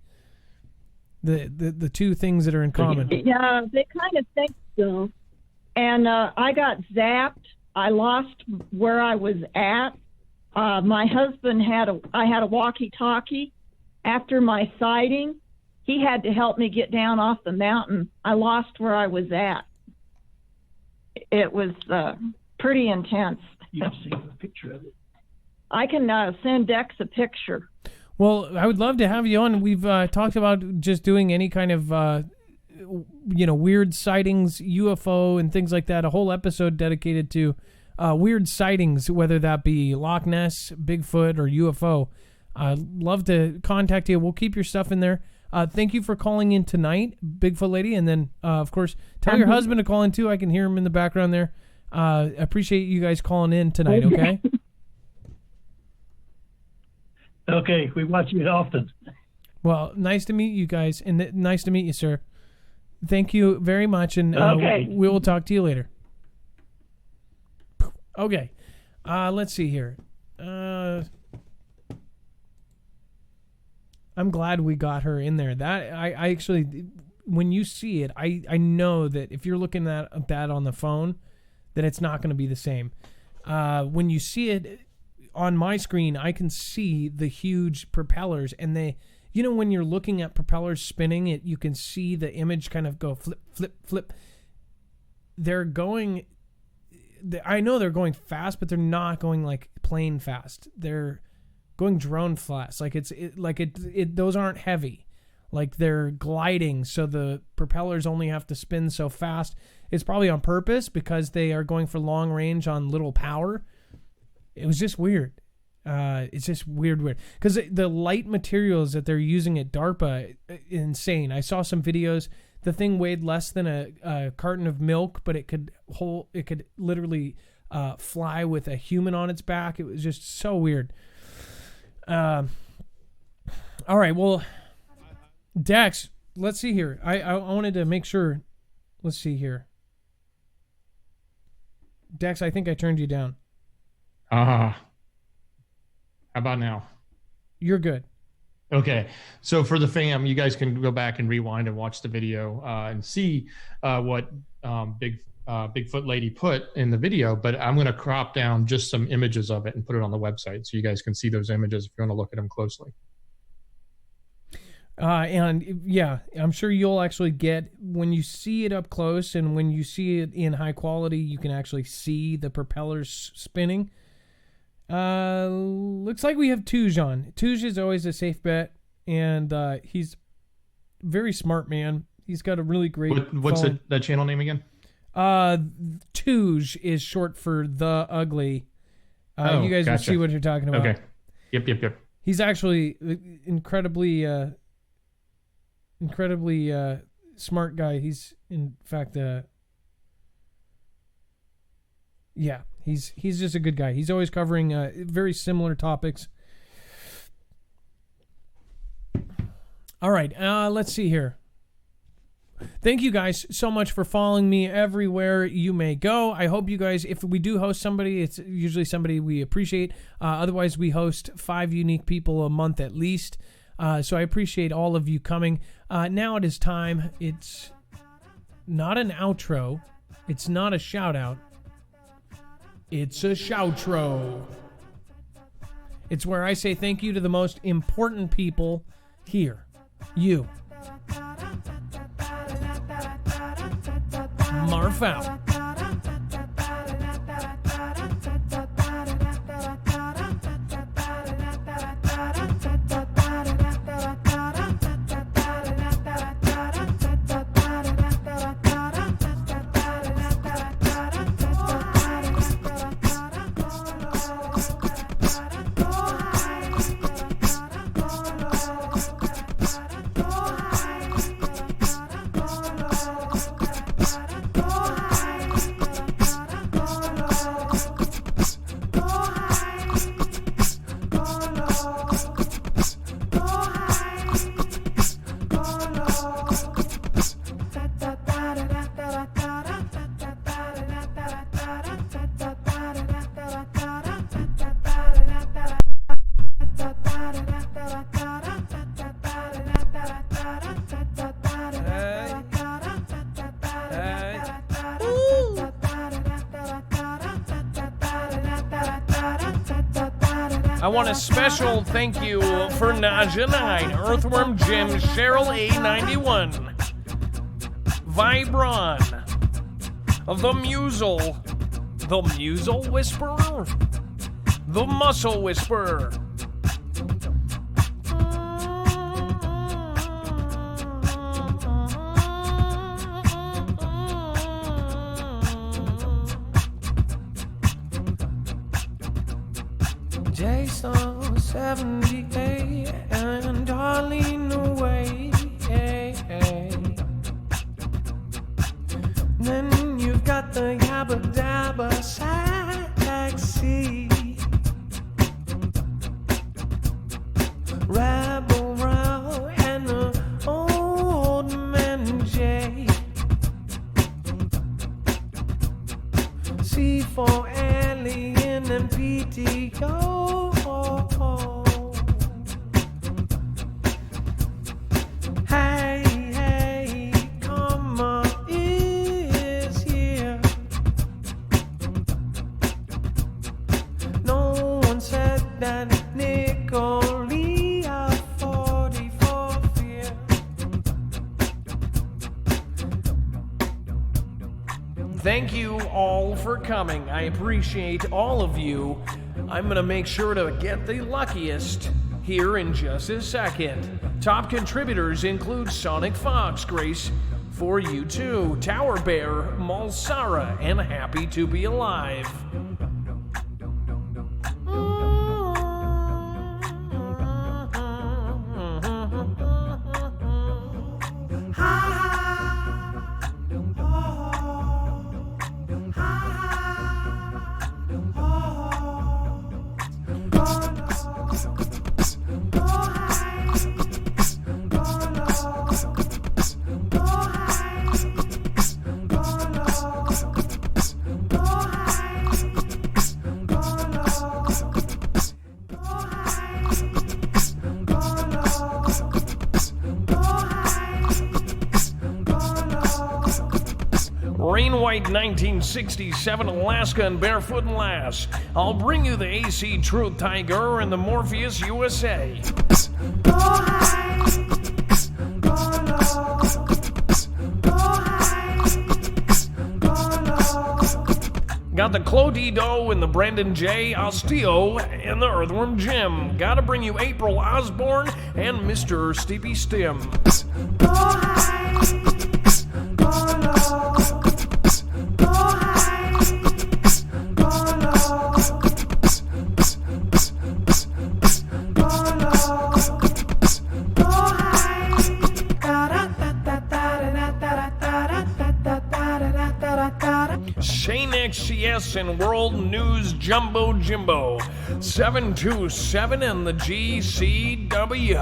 The two things that are in common. Yeah, they kind of think so. And I got zapped. I lost where I was at. My husband I had a walkie-talkie. After my sighting, he had to help me get down off the mountain. I lost where I was at. It was pretty intense. You have seen a picture of it. I can send Dex a picture. Well, I would love to have you on. We've talked about just doing any kind of, weird sightings, UFO and things like that. A whole episode dedicated to weird sightings, whether that be Loch Ness, Bigfoot, or UFO. I'd love to contact you. We'll keep your stuff in there. Thank you for calling in tonight, Bigfoot lady. And then, of course, tell your husband to call in too. I can hear him in the background there. Appreciate you guys calling in tonight, okay? Okay, we watch you often. Well, nice to meet you guys, and nice to meet you, sir. Thank you very much, and we will talk to you later. Okay, let's see here. I'm glad we got her in there. That I actually, when you see it, I know that if you're looking at that on the phone, that it's not going to be the same. When you see it on my screen, I can see the huge propellers, and they, when you're looking at propellers spinning, you can see the image kind of go flip, flip, flip. They're going, I know they're going fast, but they're not going like plane fast. They're going drone fast. Those aren't heavy. Like they're gliding, so the propellers only have to spin so fast. It's probably on purpose because they are going for long range on little power. It was just weird. It's just weird. Because the light materials that they're using at DARPA, insane. I saw some videos. The thing weighed less than a carton of milk, but it could literally fly with a human on its back. It was just so weird. All right, well, Dex, let's see here. I wanted to make sure. Let's see here. Dex, I think I turned you down. How about now? You're good. Okay. So for the fam, you guys can go back and rewind and watch the video and see what Bigfoot lady put in the video, but I'm going to crop down just some images of it and put it on the website so you guys can see those images if you want to look at them closely. And yeah, I'm sure you'll actually get, when you see it up close and when you see it in high quality, you can actually see the propellers spinning. Looks like we have Touge on. Touge is always a safe bet, and he's very smart man. He's got a really great What's that channel name again? Touge is short for The Ugly. You guys will see what you're talking about. Okay. Yep. He's actually incredibly smart guy. He's in fact he's just a good guy. He's always covering very similar topics. All right, let's see here. Thank you guys so much for following me everywhere you may go. I hope you guys, if we do host somebody, it's usually somebody we appreciate. Otherwise, we host 5 unique people a month at least. So I appreciate all of you coming. Now it is time. It's not an outro. It's not a shout out. It's a shoutro. It's where I say thank you to the most important people here. You. Marf out. I want a special thank you for Naja9, Earthworm Jim, Cheryl A91, Vibron, The Musel Whisperer, The Muscle Whisperer, Jason 78 and Darlene away. Then you've got the Yabba Dabba Taxi, Rebel Row and the Old Man J, C4 Alien and PTO. Hey, come on, is here. No one said that Nicolia 44 fear. Thank you all for coming. I appreciate all of you. I'm going to make sure to get the luckiest here in just a second. Top contributors include Sonic Fox, Grace for you too, Tower Bear, Malsara, and Happy to Be Alive. Rain White 1967, Alaska and Barefoot and Lass. I'll bring you the AC Truth Tiger and the Morpheus USA. Got the Clodido and the Brandon J. Osteo and the Earthworm Jim. Gotta bring you April Osborne and Mr. Steepy Stim. Shane XCS and World News Jumbo Jimbo 727 and the GCW.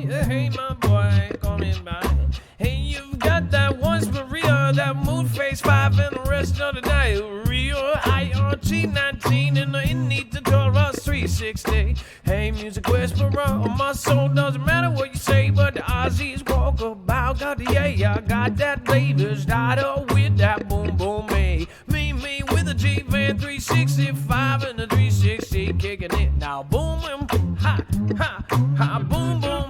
Hey, my boy, coming by. Hey, you've got that once Maria, that moon face 5 and the rest of the night. Rio, IRT 19 and the need to call us 360. Hey, music whisperer on my soul, doesn't matter what you say, but the Aussies walk about. Got the I got that baby starter with that boom boom me with a G-Van 365 and a 360 kicking it now. Boom, ha, ha, ha, boom, boom.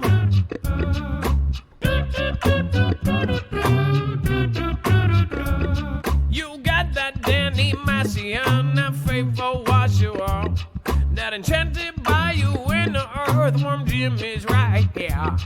You got that Danny Massey and that faithful washer off, that enchanted by you when the Earthworm Jim is right here.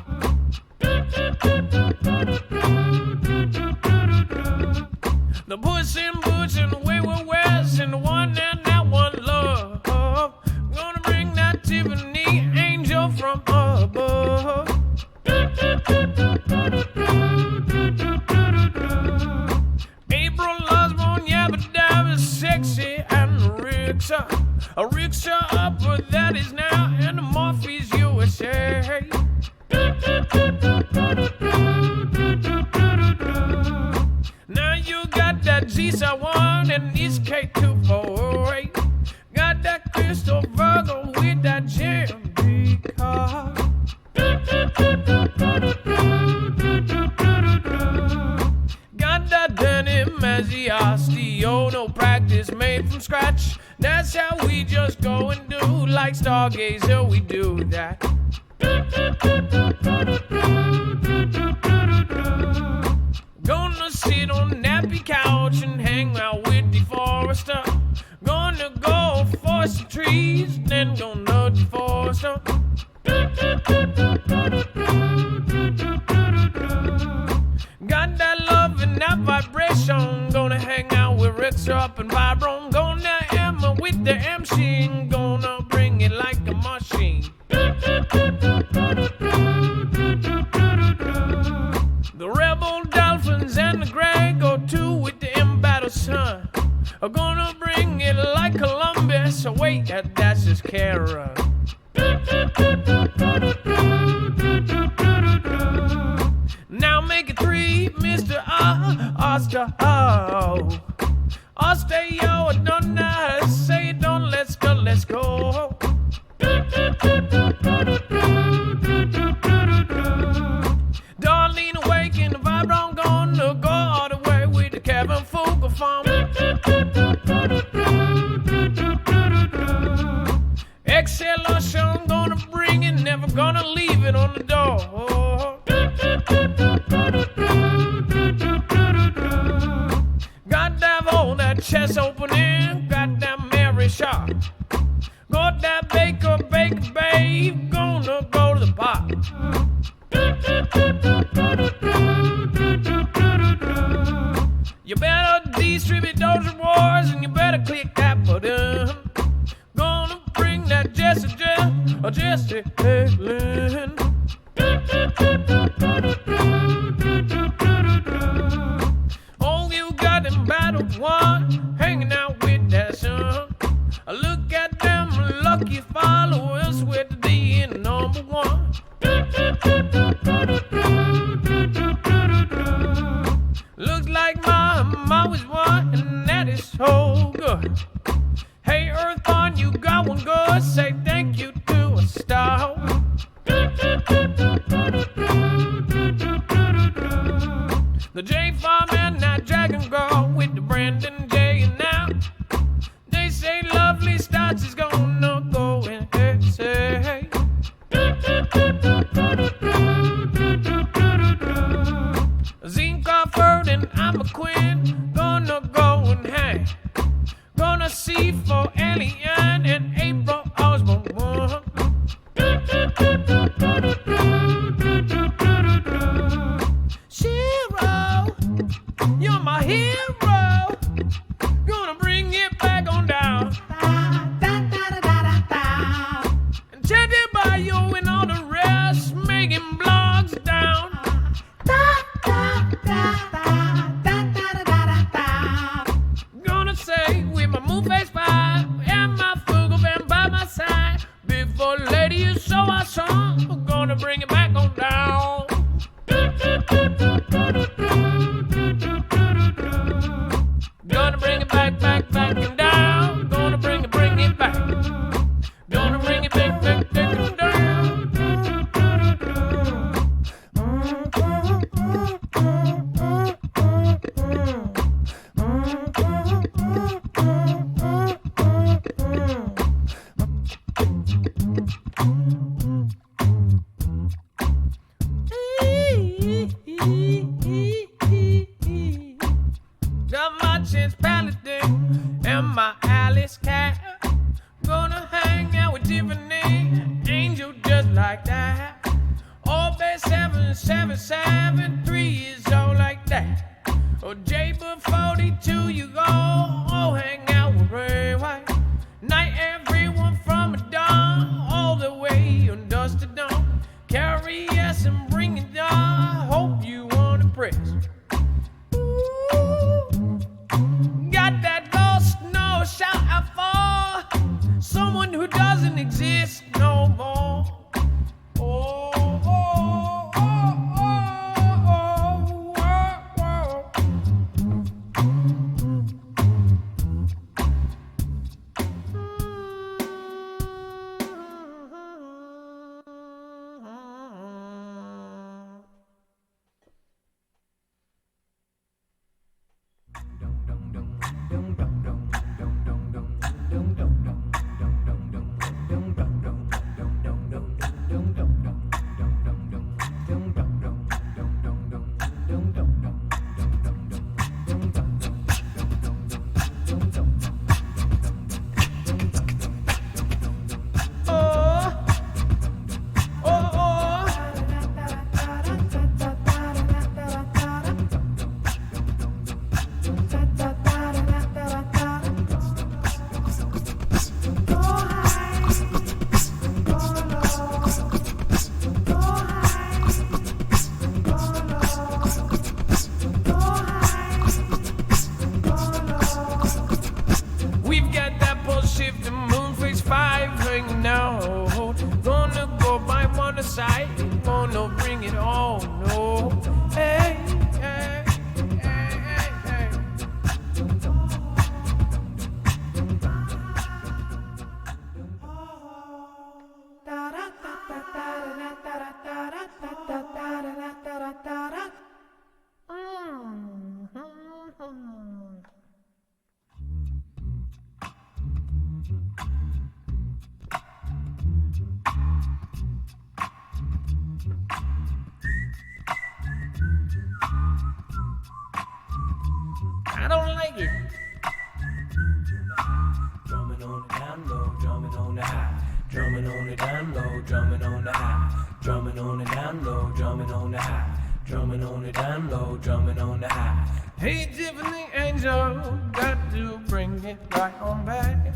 a rickshaw up, but that is now in the Morpheus USA. Now you got that G-1 and East K248. Got that Crystal Virgo with that GMB car. Got that Danny Mazziosti, no practice made from scratch. That's how we just go and do, like Stargazer, we do that. Gonna sit on the nappy couch and hang out with the forester. Gonna go for some trees, then gonna deforest 'em. Got that love and that vibration. Gonna hang out with Rex up and Vibron. Gonna hammer with the MC. Gonna bring it like a machine. The rebel dolphins and the gray go too with the embattled sun. Are gonna bring it like Columbus. So wait, that's just Kara. Now make it 3, Mr. Oscar. Oh, Osteo, I don't know how to say it. Don't let's go, let's go. Darlene awaken, the Vibron gonna go all the way with the Kevin Fogel farm. Exhalation gonna bring it, never gonna leave it on the door. Got that hold that chest opening, got that Mary Shaw. Got that Baker, babe, gonna go to the pop. You better distribute those rewards and you better click that button. Gonna bring that Jesse Helen. Oh, you got them battle one, hanging out with that son. Look at them lucky followers with the D in number 1. Looks like my mom was one, and that is so good. Hey, Earthborn, you got one good. Say thank you to a star. The J Farm and that Dragon Girl with the Brandon J. And now they say lovely starts is gonna go and say. Zine Crawford and I'm a queen. Gonna go and hang. Gonna see for Alien and April Osborne. Shiro, you're my hero. Gonna bring it back on down. And Chatty Bayou and all the rest making blogs down. Gonna say with my moon face 5 and my Fugle band by my side. Before lady you so I saw, gonna bring it back on down. Gonna bring it back and down. Gonna bring it back. Gonna bring it back and down. Got my Chance Paladin and my Alice cat. Gonna hang out with Tiffany, Angel just like that. All base 7773 is all like that. Oh, J-Book 42, you go, oh, hang out with Ray White. Night everyone from a dawn, all the way on dusk to dawn. Carry us and bring it down, hope you want to press. Got that lost snow shout out for doesn't exist no more. Oh, oh, oh, oh, oh, oh, We've got that pole shift and moon phase 5 hanging out. Gonna go by one side, gonna bring it on. No, hey, hey, hey, hey, hey. I don't like it. Drumming on the down low, drumming on the high. Drumming on the down low, drumming on the high. Drumming on the down low, drumming on the high. Drumming on the down low, drumming on the high. Hey, Tiffany Angel, got to bring it right on back.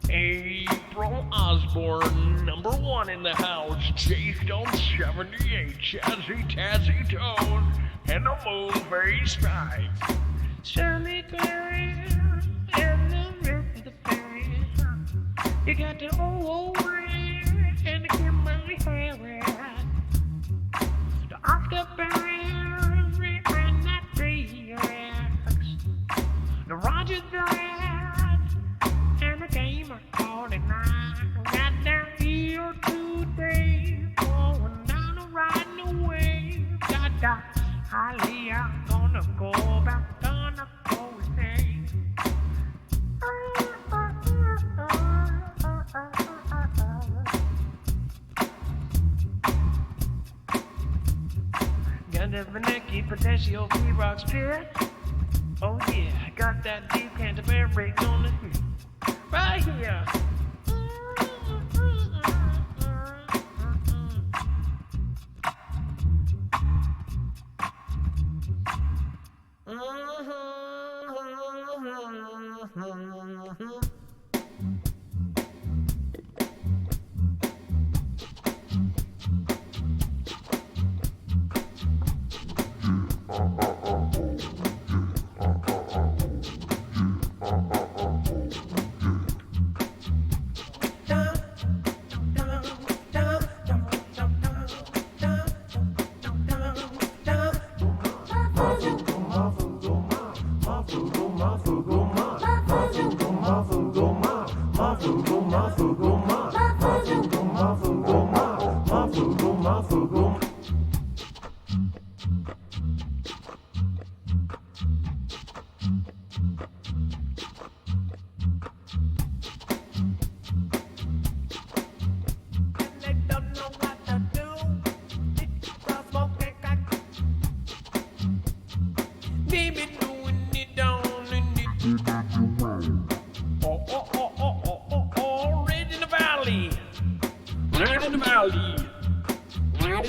April Osborne, number 1 in the house, chased on 78, Chazzy Tazzy Toes, and the moon phase 5. Shirley Clary, and the rest of the fairies. You got the old and the Kimberly Harris, the Oscar Berry, and that T-Rex, the Roger Dredd, and the Gamer 49. Got down here today, going down a riding away. Got that highly I'm gonna go back, gonna go insane. Got the Vaneki Potassium P-Rock Spirit. Oh yeah, got that deep Canterbury on the street. Right here.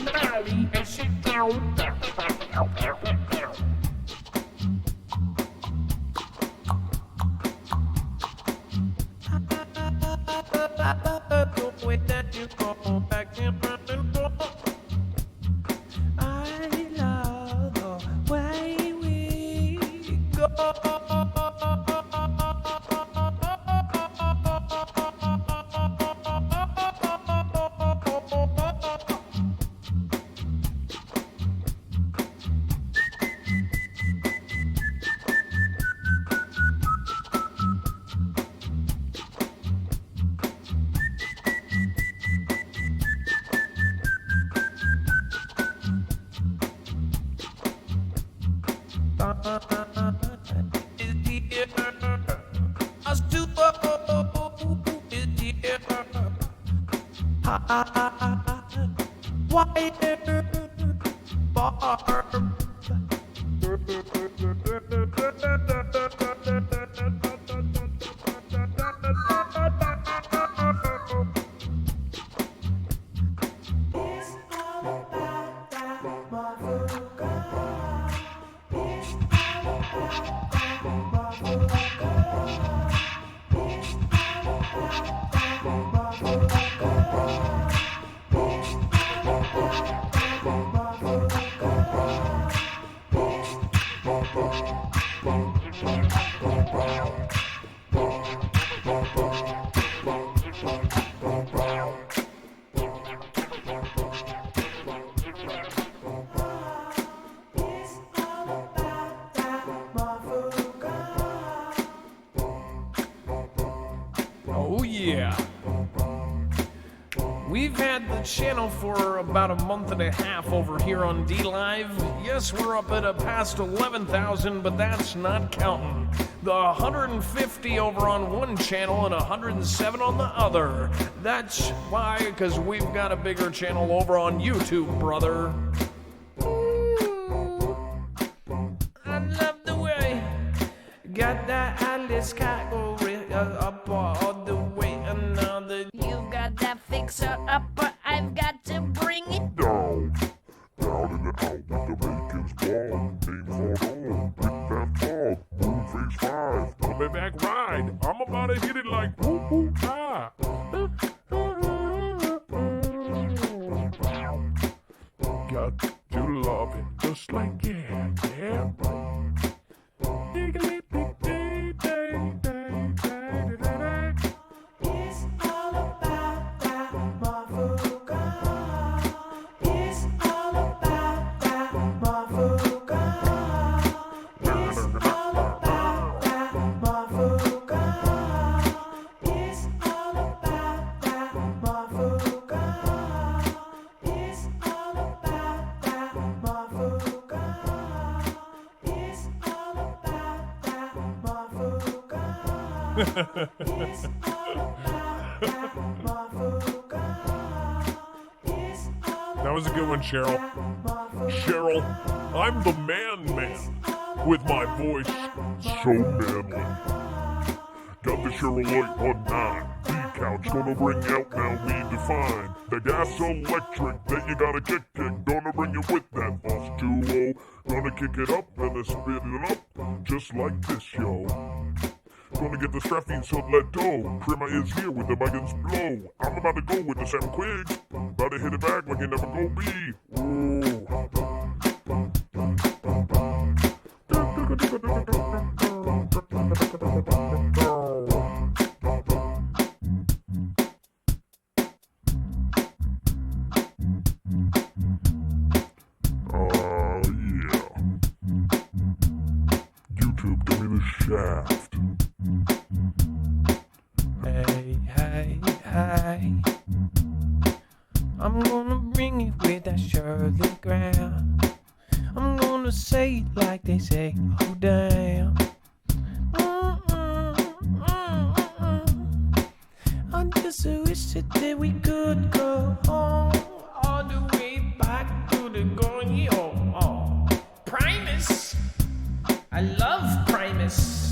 the valley and sit down. The way that you go back and running for. I love the way we go. Oh yeah. We've had the channel for about a month and a half over here on D-Live. Yes, we're up at a past 11,000, but that's not counting the 150 over on one channel and 107 on the other. That's why, because we've got a bigger channel over on YouTube, brother. Ooh, I love the way got that Alice Chicago up all the way another. You've got that fixer upper, I've got to bring it Down in the out with the bacon's ball. Names all on, with that ball. Moon phase 5. Coming back ride. I'm about to hit it like whoop whoop ah. Got to love it just like yeah. Diggly dig day day day day day. It's all about that Marfoogle. It's all about that Marfoogle. It's all about that Marfoogle. It's all about that Marfoogle. It's all about that Marfoogle. It's all about that Marfoogle. It's all about that Marfoogle. It's all That was a good one, Cheryl. Cheryl, I'm the man with my voice so manly. Got the Cheryl Light 19 D-couch gonna bring out now we define the gas electric that you gotta kick. Gonna bring you with that boss duo. Gonna kick it up and then spit it up just like this, yo. Gonna get the strapping so let go. Prima is here with the buttons blow. I'm about to go with the 7 quigs. About to hit it back like it never go be. Ooh. Oh yeah. YouTube, give me the shaft. Hey, hey, hey. I'm gonna bring it with that Shirley Graham. I'm gonna say it like they say, oh damn. I just wish that we could go home all the way back to the going home. Oh, Primus. I love Primus.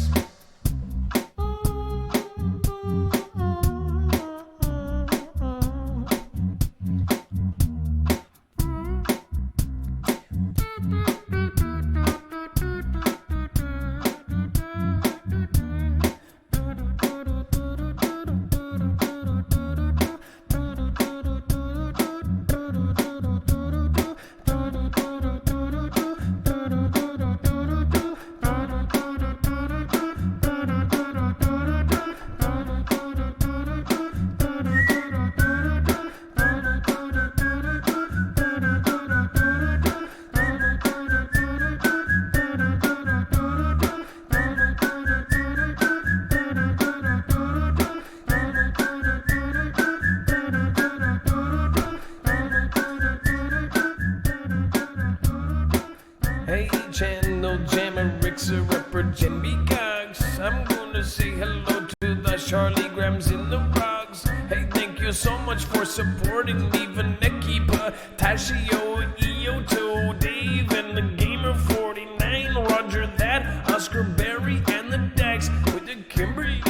George and B. Cox. I'm gonna say hello to the Charlie Grahams in the rocks. Hey, thank you so much for supporting me, Vanekipa, Tashio, Ioto, Dave, and the Gamer 49, Roger that, Oscar Berry, and the Dex, with the Kimberly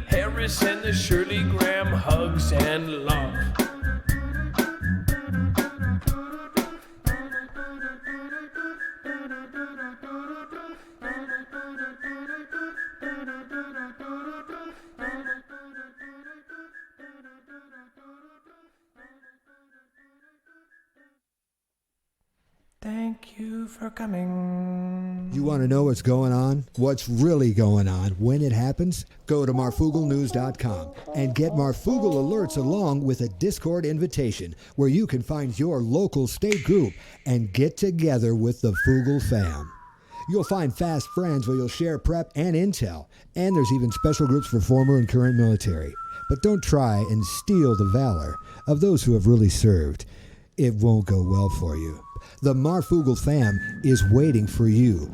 Harris and the Shirley Graham. Hugs and love. Thank you for coming. You want to know what's going on? What's really going on when it happens? Go to marfooglenews.com and get Marfoogle alerts along with a Discord invitation where you can find your local state group and get together with the Foogle fam. You'll find fast friends where you'll share prep and intel, and there's even special groups for former and current military. But don't try and steal the valor of those who have really served. It won't go well for you. The Marfoogle fam is waiting for you.